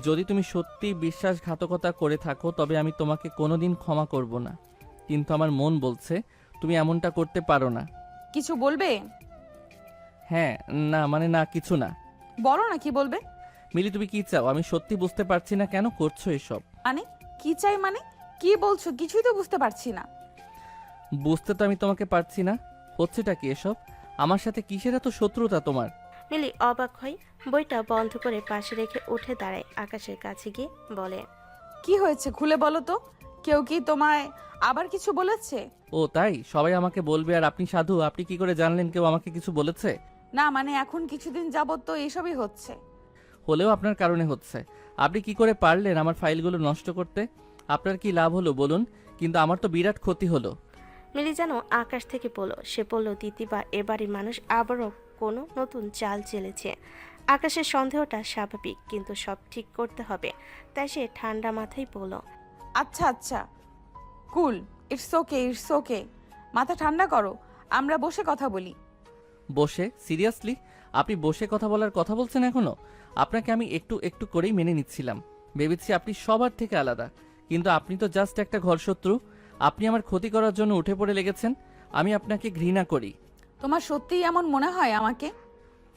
যদি তুমি সত্যি বিশ্বাসঘাতকতা করে থাকো তবে আমি তোমাকে কোনোদিন ক্ষমা করব না, কিন্তু আমার মন বলছে তুমি এমনটা করতে পারো না। কিছু বলবে? হ্যাঁ, না মানে না, কিছু না। বলো না কি বলবে। মিলি, তুমি কি চাও? আমি সত্যি বুঝতে পারছি না কেন করছো এসব। মানে কি চাই? মানে কি বলছো? কিছুই তো বুঝতে পারছি না। বুঝতে তো আমি তোমাকে পারছি না, হচ্ছেটা কি এসব? আমার সাথে কিসের এত শত্রুতা তোমার? মিলি অবাক হয়, বইটা বন্ধ করে পাশে রেখে উঠে দাঁড়ায়। আকাশের কাছে গিয়ে বলে, কি হয়েছে খুলে বলো তো। কেউ কি তোমায় আবার কিছু বলেছে? ও তাই? সবাই আমাকে বলবে আর আপনি সাধু? আপনি কি করে জানলেন কেউ আমাকে কিছু বলেছে? না মানে এখন কিছুদিন যাবত তো এইসবই হচ্ছে। হলেও আপনার কারণে হচ্ছে। আপনি কি করে পারলেন আমার ফাইলগুলো নষ্ট করতে? আপনার কি লাভ হলো বলুন? কিন্তু আমার তো বিরাট ক্ষতি হলো। মিলি যেন আকাশ থেকে বলল। সে বলল, দিদি বা এবারই মানুষ আবারও কোনো নতুন চাল চেলেছে। আকাশের সন্দেহটা স্বাভাবিক, কিন্তু সব ঠিক করতে হবে। তাই সে ঠান্ডা মাথায় বলল, আচ্ছা আচ্ছা, কুল, ইটস ওকে, ইটস ওকে। মাথা ঠান্ডা করো, আমরা বসে কথা বলি। বসে? সিরিয়াসলি আপনি বসে কথা বলার কথা বলছেন এখনো? আপনাকে আমি একটু একটু করেই মেনে নিচ্ছিলাম, ভেবেছি আপনি সবার থেকে আলাদা, কিন্তু আপনি তো জাস্ট একটা ঘরশত্রু। আপনি আমার ক্ষতি করার জন্য উঠে পড়ে লেগেছেন। আমি আপনাকে ঘৃণা করি। তোমার সত্যিই এমন মনে হয় আমাকে?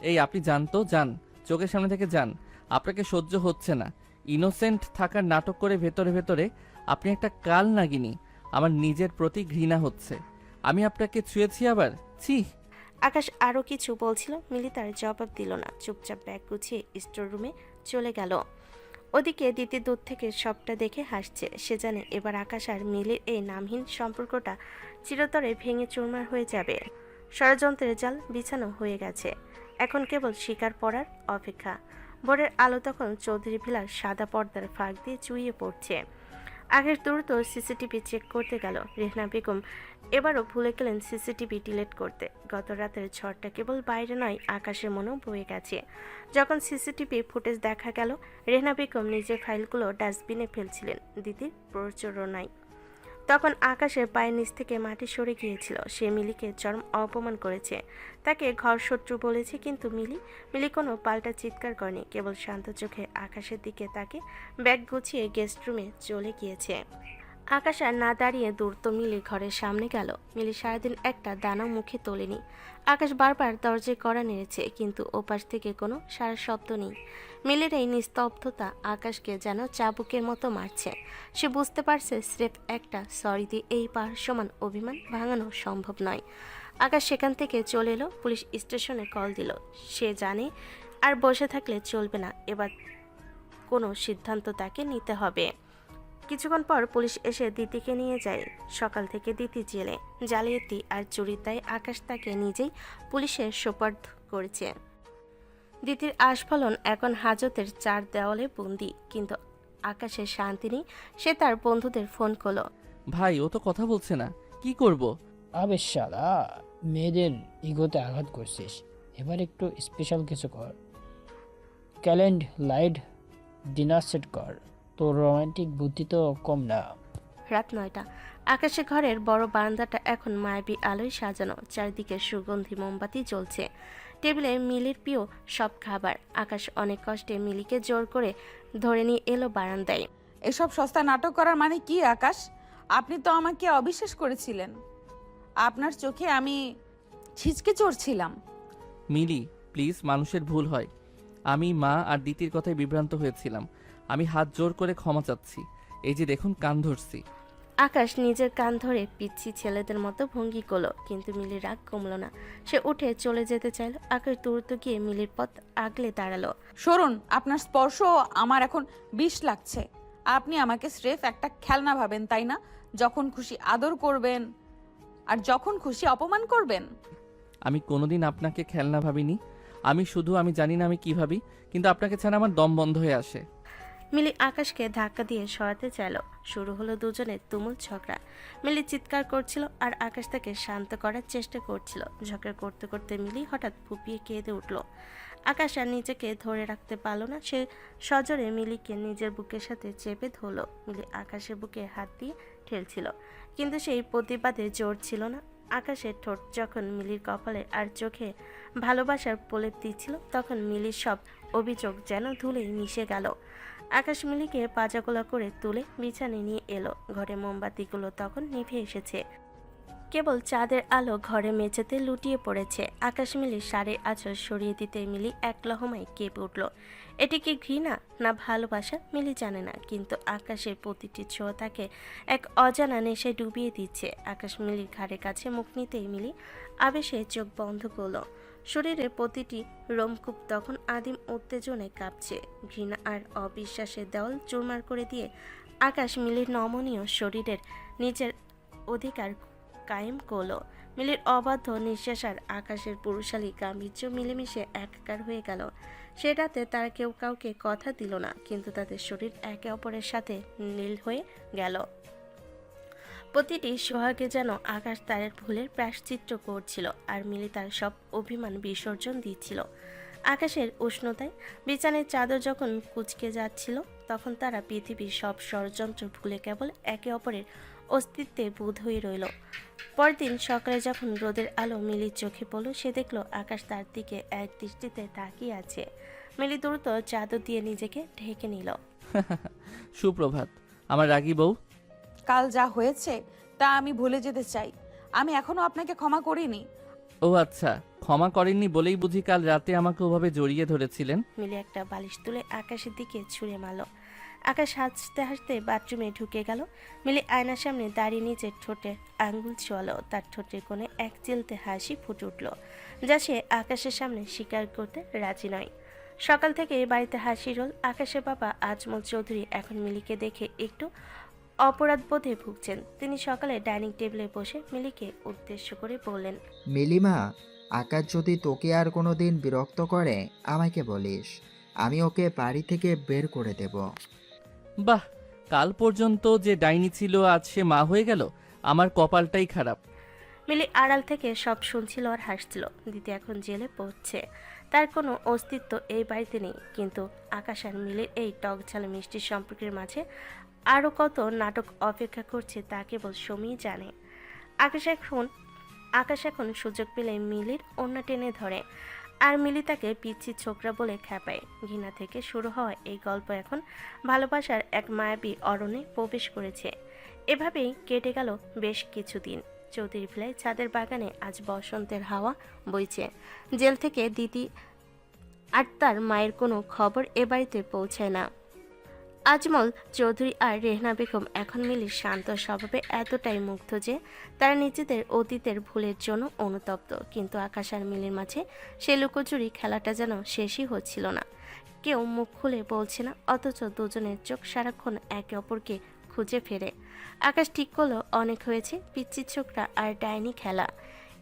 এই আপনি যান তো, যান, চোখের সামনে থেকে যান। আপনাকে সহ্য হচ্ছে না। ইনোসেন্ট থাকার নাটক করে ভেতরে ভেতরে আপনি একটা কাল নাগিনী। আমার নিজের প্রতি ঘৃণা হচ্ছে। আমি আপনাকে ছুঁয়েছি আবার? ছি! আকাশ আরও কিছু বলছিল, মিলি তার জবাব দিল না, চুপচাপ ব্যাগ গুছিয়ে স্টোর রুমে চলে গেল। ওদিকে দিতি দূর থেকে সবটা দেখে হাসছে। সে জানে এবার আকাশ আর মিলির এই নামহীন সম্পর্কটা চিরতরে ভেঙে চুরমার হয়ে যাবে। ষড়যন্ত্রের জাল বিছানো হয়ে গেছে, এখন কেবল শিকার পড়ার অপেক্ষা। ভোরের আলো তখন চৌধুরী ভিলার সাদা পর্দার ফাঁক দিয়ে চুইয়ে পড়ছে। আগের দ্রুত সিসিটিভি চেক করতে গেল। রেহনা বেগম এবারও ভুলে গেলেন সিসিটিভি ডিলিট করতে। গত রাতের ঝড়টা কেবল বাইরে নয়, আকাশের মনেও বয়ে গেছে। যখন সিসিটিভি ফুটেজ দেখা গেল, রেহনা বেগম নিজের ফাইলগুলো ডাস্টবিনে ফেলছিলেন দিদির প্ররোচনায়। তখন আকাশের পায়ের নিচ থেকে মাটি সরে গিয়েছিল। সে মিলিকে চরম অপমান করেছে, তাকে ঘর শত্রু বলেছে, কিন্তু মিলি কোনো পাল্টা চিৎকার করেনি, কেবল শান্ত চোখে আকাশের দিকে তাকে ব্যাগ গুছিয়ে গেস্ট রুমে চলে গিয়েছে। আকাশ আর না দাঁড়িয়ে দ্রুত মিলির ঘরের সামনে গেল। মিলি সারাদিন একটা দানাও মুখে তোলেনি। আকাশ বারবার দরজায় কড়া নেড়েছে, কিন্তু ওপাশ থেকে কোনো সারা শব্দ নেই। মিলির এই নিস্তব্ধতা আকাশকে যেন চাবুকের মতো মারছে। সে বুঝতে পারছে স্রেফ একটা সরি দিয়ে এই পাহাড় সমান অভিমান ভাঙানো সম্ভব নয়। আকাশ সেখান থেকে চলে এলো, পুলিশ স্টেশনে কল দিল। সে জানে আর বসে থাকলে চলবে না, এবার কোনো সিদ্ধান্ত তাকে নিতে হবে। কিছুক্ষণ পর পুলিশ এসে দিতিকে নিয়ে যায়। সকাল থেকে দিতি জেলে, জালিয়াতি আর চুরির দায়ে আকাশ তাকে নিজেই পুলিশের সোপর্দ করেছে। দিতির আস্ফলন এখন হাজতের চার দেওয়ালে বন্দি, কিন্তু আকাশের শান্তি নেই। সে তার বন্ধুদের ফোন করলো। ভাই, ও তো কথা বলছে না, কি করব? আবে শালা, মেয়েদের ইগোতে আঘাত করছিস, এবার একটু স্পেশাল কিছু কর। ক্যালেন্ড লাইট ডিনার সেট কর, তোর রোমান্টিক বুদ্ধি তো কম না। রাত 9টা। আকাশের ঘরের বড় বারান্দাটা এখন মায়াবী আলোয় সাজানো, চারিদিকে সুগন্ধি মোমবাতি জ্বলছে। টেবিলে মিলির প্রিয় সব খাবার। আকাশ অনেক কষ্টে মিলিকে জোর করে ধরে নিয়ে এলো বারান্দায়। এসব সস্তা নাটক করার মানে কি আকাশ? আপনি তো আমাকে অবিশ্বাস করেছিলেন। আপনার চোখে আমি ছিচকে চড়ছিলাম। মিলি, প্লিজ, মানুষের ভুল হয়। আমি মা আর দিতির কথায় বিভ্রান্ত হয়েছিলাম। আমি হাত জোর করে ক্ষমা চাচ্ছি। এই যে দেখুন, কান ধরছি। আকাশ নিজের কান ধরে পিচ্ছি ছেলেদের মতো ভঙ্গি করলো, কিন্তু মিলির রাগ কমলো না। সে উঠে চলে যেতে চাইল। আকাশ দ্রুত গিয়ে মিলির পথ আগলে দাঁড়ালো। সরুন, আপনার স্পর্শ আমার এখন বিষ লাগছে। আপনি আমাকে স্রেফ একটা খেলনা ভাবেন, তাই না? যখন খুশি আদর করবেন আর যখন খুশি অপমান করবেন। আমি কোনোদিন আপনাকে খেলনা ভাবিনি। আমি জানি না আমি কি ভাবি, কিন্তু আপনাকে ছাড়া আমার দম বন্ধ হয়ে আসে। মিলি আকাশকে ধাক্কা দিয়ে সরাতে চাইল। শুরু হলো দুজনের তুমুল ঝগড়া। মিলি চিৎকার করছিল আর আকাশ তাকে শান্ত করার চেষ্টা করছিল। ঝগড়া করতে করতে মিলি হঠাৎ ফুপিয়ে কেঁদে উঠল। আকাশ আর নিজেকে ধরে রাখতে পারল না। সে সজোরে মিলিকে নিজের বুকের সাথে চেপে ধরল। মিলি আকাশের বুকে হাত দিয়ে ঠেলছিল, কিন্তু সেই প্রতিবাদে জোর ছিল না। আকাশের ঠোঁট যখন মিলির কপালে আর চোখে ভালোবাসার প্রলেপ দিচ্ছিল, তখন মিলির সব অভিযোগ যেন ধুলোয় মিশে গেল। আকাশ মিলিকে পাজাগোলা করে তুলে বিছানায় নিয়ে এলো। ঘরে মোমবাতিগুলো তখন নিভে এসেছে, কেবল চাঁদের আলো ঘরে মেঝেতে লুটিয়ে পড়েছে। আকাশ মিলির শাড়ির আঁচল সরিয়ে দিতে মিলি এক লহমায় কেঁপে উঠল। এটি কি ঘৃণা না ভালোবাসা মিলি জানে না, কিন্তু আকাশের প্রতিটি ছোঁয়া তাকে এক অজানা নেশায় ডুবিয়ে দিচ্ছে। আকাশ মিলির ঘাড়ের কাছে মুখ নিতেই মিলি আবেশে চোখ বন্ধ করল। শরীরে প্রতিটি রোমকূপ তখন আদিম উত্তেজনায় কাঁপছে। ঘৃণা আর অবিশ্বাসের দেওয়াল চুরমার করে দিয়ে আকাশ মিলির নমনীয় শরীরের নিজের অধিকার কায়েম করল। মিলির অবাধ্য নিঃশ্বাস আর আকাশের পুরুষালী গাম্ভীর্য মিলেমিশে একাকার হয়ে গেল। সে রাতে তারা কেউ কাউকে কথা দিল না, কিন্তু তাদের শরীর একে অপরের সাথে নীল হয়ে গেল। প্রতিটি সোহাগে যেন আকাশ তার ভুলের প্রায়শ্চিত্ত করছিল, আর মিলি তার সব অভিমান বিসর্জন দিচ্ছিল। আকাশের উষ্ণতায় বিছানের চাদর যখন কুঁচকে যাচ্ছিল, তখন তারা পৃথিবীর সব ষড়যন্ত্র ভুলে কেবল একে অপরের অস্তিত্বে বোধ হয়ে রইল। পরদিন সকালে যখন রোদের আলো মিলির চোখে পড়ল, সে দেখল আকাশ তার দিকে এক দৃষ্টিতে তাকিয়ে আছে। মিলি দ্রুত চাদর দিয়ে নিজেকে ঢেকে নিল। সুপ্রভাত, আমার রাগী বউ। কাল যা হয়েছে তা আমি ভুলে যেতে চাই। আমি এখনো আপনাকে ক্ষমা করিনি। ও আচ্ছা, ক্ষমা করেননি বলেই বুঝি কাল রাতে আমাকে ওভাবে জড়িয়ে ধরেছিলেন? মিলি একটা বালিশ তুলে আকাশের দিকে ছুঁড়ে মারল। আকাশ হাসতে হাসতে বাথরুমে ঢুকে গেল। মিলি আয়নার সামনে দাঁড়িয়ে নিজের ঠোঁটে আঙ্গুল ছোয়ালো। তার ঠোঁটের কোণে এক চিলতে হাসি ফুটে উঠল, যা সে আকাশের সামনে স্বীকার করতে রাজি নয়। সকাল থেকে বাড়িতে হাসি রোল। আকাশের বাবা আজমল চৌধুরী এখন মিলিকে দেখে একটু অপরাধ বোধে ভুগছেন। তিনি সকালে ডাইনিং টেবিলে বসে মিলিকে উদ্দেশ্য করে বললেন, মিলিমা, আকাশ যদি তোকে আর কোনো দিন বিরক্ত করে আমাকে বলিস, আমি ওকে বাড়ি থেকে বের করে দেব। বাহ, কাল পর্যন্ত যে ডাইনি ছিল আজ সে মা হয়ে গেল। আমার কপালটাই খারাপ। মিলি আড়াল থেকে সব শুনছিল আর হাসছিল। দিদি এখন জেলে পড়ছে, তার কোনো অস্তিত্ব এই বাড়িতে নেই। কিন্তু আকাশ আর মিলির এই টক ঝাল মিষ্টির সম্পর্কের মাঝে আরও কত নাটক অপেক্ষা করছে তা কেবল সময়ই জানে। আকাশ এখন সুযোগ পেলে মিলির ওড়না টেনে ধরে, আর মিলি তাকে পিচ্ছি ছোকরা বলে খেপায়। ঘৃণা থেকে শুরু হওয়া এই গল্প এখন ভালোবাসার এক মায়াবী অরণ্যে প্রবেশ করেছে। এভাবেই কেটে গেল বেশ কিছুদিন। চৌধুরী ভিলায় ছাদের বাগানে আজ বসন্তের হাওয়া বইছে। জেল থেকে দিদি আর তার মায়ের কোনো খবর এ বাড়িতে পৌঁছায় না। আজমল চৌধুরী আর রেহনা বেগম এখন মিলির শান্ত স্বভাবে এতটাই মুগ্ধ যে তারা নিজেদের অতীতের ভুলের জন্য অনুতপ্ত। কিন্তু আকাশ আর মিলির মাঝে সে লুকোচুরি খেলাটা যেন শেষই হচ্ছিল না। কেউ মুখ খুলে বলছে না, অথচ দুজনের চোখ সারাক্ষণ একে অপরকে খুঁজে ফেরে। আকাশ ঠিক করলো অনেক হয়েছে পিচ্ছি ছোকরা আর ডাইনি খেলা।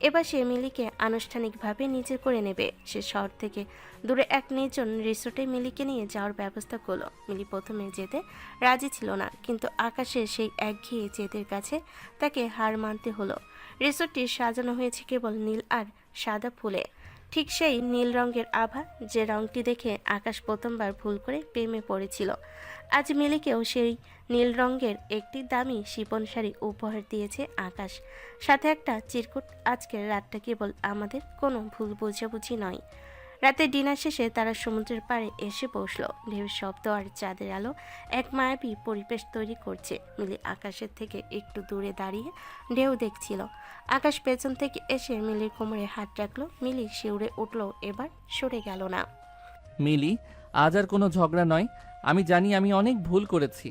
এবার সে মিলিকে আনুষ্ঠানিকভাবে নিজে করে নেবে। সে শহর থেকে দূরে এক নির্জন রিসোর্টে মিলিকে নিয়ে যাওয়ার ব্যবস্থা করলো। মিলি প্রথমে যেতে রাজি ছিল না, কিন্তু আকাশের সেই একঘেয়ে জেদের কাছে তাকে হার মানতে হলো। রিসোর্টটি সাজানো হয়েছে কেবল নীল আর সাদা ফুলে, ঠিক সেই নীল রঙের আভা যে রঙটি দেখে আকাশ প্রথমবার ভুল করে প্রেমে পড়েছিল। আজ মিলিকেও সেই নীল রঙের একটি দামি শিপন শাড়ি উপহার দিয়েছে আকাশ, সাথে একটা চিরকুট। আজকের রাতটা কেবল আমাদের কোনো ভুল বোঝাবুঝি নয়। রাতে ডিনার শেষে তারা সমুদ্রের পাড়ে এসে বসলো। ঢেউর শব্দ আর চাঁদের আলো এক মায়াবী পরিবেশ তৈরি করছে। মিলি আকাশের থেকে একটু দূরে দাঁড়িয়ে ঢেউ দেখছিল। আকাশ পেছন থেকে এসে মিলির কোমরে হাত রাখলো। মিলি শিউরে উঠলো, এবার সরে গেল না। মিলি, আজ আর কোনো ঝগড়া নয়। আমি জানি আমি অনেক ভুল করেছি,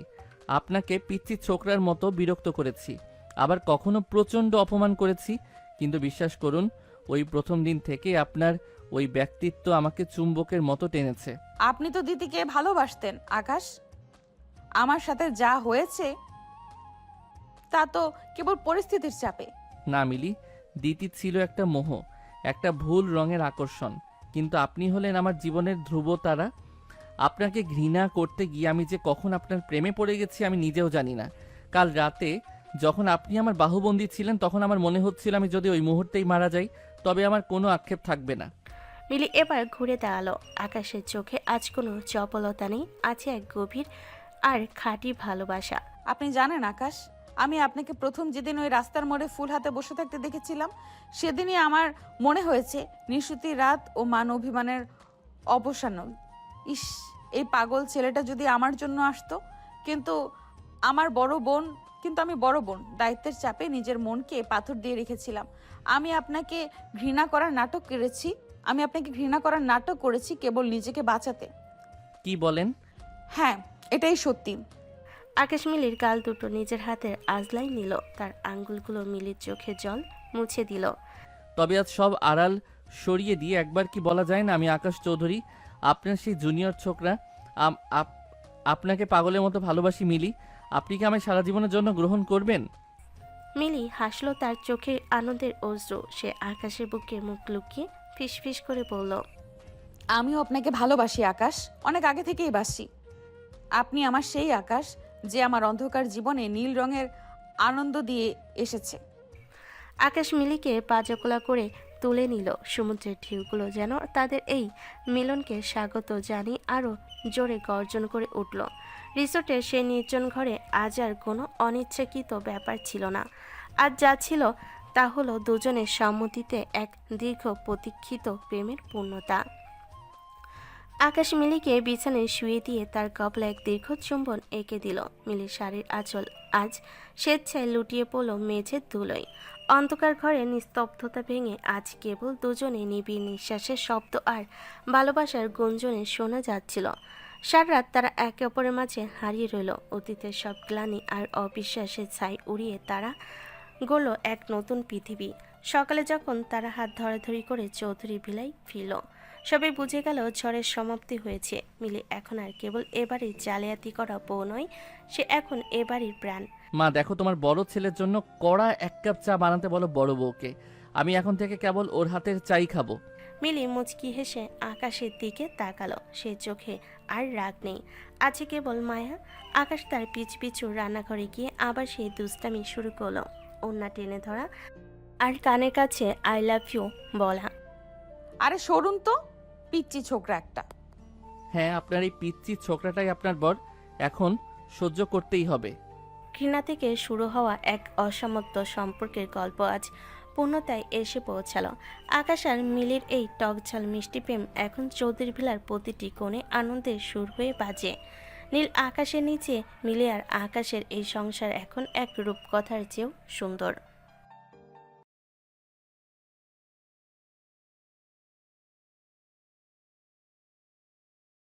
আপনাকে পিচ্ছি ছোকরার মতো বিরক্ত করেছি, আবার কখনো প্রচণ্ড অপমান করেছি। কিন্তু বিশ্বাস করুন, ওই প্রথম দিন থেকে আপনার ওই ব্যক্তিত্ব আমাকে চুম্বকের মতো টেনেছে। আপনি তো দিদিকে ভালোবাসতেন আকাশ। আমার সাথে যা হয়েছে তা তো কেবল পরিস্থিতির চাপে। না মিলি, দিতি ছিল একটা মোহ, একটা ভুল রঙের আকর্ষণ। কিন্তু আপনি হলেন আমার জীবনের ধ্রুবতারা। আপনাকে ঘৃণা করতে গিয়ে আমি যে কখন আপনার প্রেমে পড়ে গেছি আমি নিজেও জানি না। কাল রাতে যখন আপনি আমার বাহুবন্দী ছিলেন তখন আমার মনে হচ্ছিল আমি যদি ওই মুহূর্তেই মারা যাই তবে আমার কোনো আক্ষেপ থাকবে না। মিলি এবার ঘুরে দাঁড়ালো। আকাশের চোখে আজ কোনো চপলতা নেই, আছে এক গভীর আর খাঁটি ভালোবাসা। আপনি জানেন আকাশ, আমি আপনাকে প্রথম যেদিন ওই রাস্তার মোড়ে ফুল হাতে বসে থাকতে দেখেছিলাম, সেদিনই আমার মনে হয়েছে নিশুতি রাত ও মান অভিমানের অবসান। ইস, এই পাগল ছেলেটা যদি আমার জন্য আসতো। কিন্তু আমি বড় বোন, দায়িত্বের চাপে নিজের মনকে পাথর দিয়ে রেখেছিলাম। আমি আপনাকে ঘৃণা করার নাটক করেছি কেবল নিজেকে বাঁচাতে। কি বলেন? হ্যাঁ, এটাই সত্যি। আকাশ মিলির গাল দুটো নিজের হাতের আজলাই নিল, তার আঙ্গুলগুলো মিলির চোখে জল মুছে দিল। তবে আজ সব আড়াল সরিয়ে দিয়ে একবার কি বলা যায় না, আমি আকাশ চৌধুরী, আপনার সেই জুনিয়র ছোকরা। আপনাকে পাগলের মতো ভালোবাসি মিলি। আপনি কি আমায় সারা জীবনের জন্য গ্রহণ করবেন? মিলি হাসলো, তার চোখে আনন্দের অশ্রু। সে আকাশের বুকে মুখ লুকিয়ে ফিসফিস করে বলল, আমিও আপনাকে ভালোবাসি আকাশ, অনেক আগে থেকেই বাসি। আপনি আমার সেই আকাশ যে আমার অন্ধকার জীবনে নীল রঙের আনন্দ দিয়ে এসেছে। আকাশ মিলিকে পাজাকোলা করে তুলে নিল। সমুদ্রের ঢেউগুলো যেন তাদের এই মিলনকে স্বাগত জানিয়ে আরও জোরে গর্জন করে উঠল। রিসোর্টের সেই নির্জন ঘরে আজ আর কোনো অনিচ্ছাকৃত ব্যাপার ছিল না। আজ যা ছিল তা হলো দুজনের সম্মতিতে এক দীর্ঘ প্রতীক্ষিত প্রেমের পূর্ণতা। আকাশ মিলিকে বিছানায় শুয়ে দিয়ে তার কপালে এক দীর্ঘ চুম্বন এঁকে দিল। মিলির শাড়ির আঁচল আজ স্বেচ্ছায় লুটিয়ে পড়ল মেঝের ধুলোয়। অন্ধকার ঘরে নিস্তব্ধতা ভেঙে আজ কেবল দুজনে নিবিড় নিঃশ্বাসের শব্দ আর ভালোবাসার গুঞ্জনে শোনা যাচ্ছিল। সারা রাত তারা একে অপরের মাঝে হারিয়ে রইল। অতীতের সব গ্লানি আর অবিশ্বাসের ছাই উড়িয়ে তারা গড়ল এক নতুন পৃথিবী। সকালে যখন তারা হাত ধরাধরি করে চৌধুরী ভিলায় ফিরল, সবাই বুঝে গেল ঝড়ের সমাপ্তি হয়েছে। মিলি এখন আর কেবল এবাড়ির জালিয়াতি করা বউ নয়, সে এখন এবাড়ির প্রাণ। মা দেখো, তোমার বড় ছেলের জন্য কড়া 1 কাপ চা বানাতে বলো বড় বউকে। আমি এখন থেকে কেবল ওর হাতের চাই খাবো। মিলি মুচকি হেসে আকাশের দিকে তাকালো। সে চোখে আর রাগ নেই, আছে কেবল মায়া। আকাশ তার পিছু রান্নাঘরে গিয়ে আবার সেই দুষ্টামি শুরু করলো। ওন্না টেনে ধরা আর কানের কাছে আই লাভ ইউ বলা। আরে সরুন তো, পিচ্চি ছোকরা একটা। হ্যাঁ, আপনার এই পিচ্চি ছোকরাটাই আপনার বর, এখন সহ্য করতেই হবে। ঘৃণা থেকে শুরু হওয়া এক অসামর্থ্য সম্পর্কের গল্প আজ পূর্ণতায় এসে পৌঁছালো। আকাশ আর মিলির এই টকঝাল মিষ্টি প্রেম এখন চৌধুরী ভিলার প্রতিটি কোণে আনন্দের সুর হয়ে বাজে। নীল আকাশের নিচে মিলি আর আকাশের এই সংসার এখন এক রূপকথার চেয়েও সুন্দর।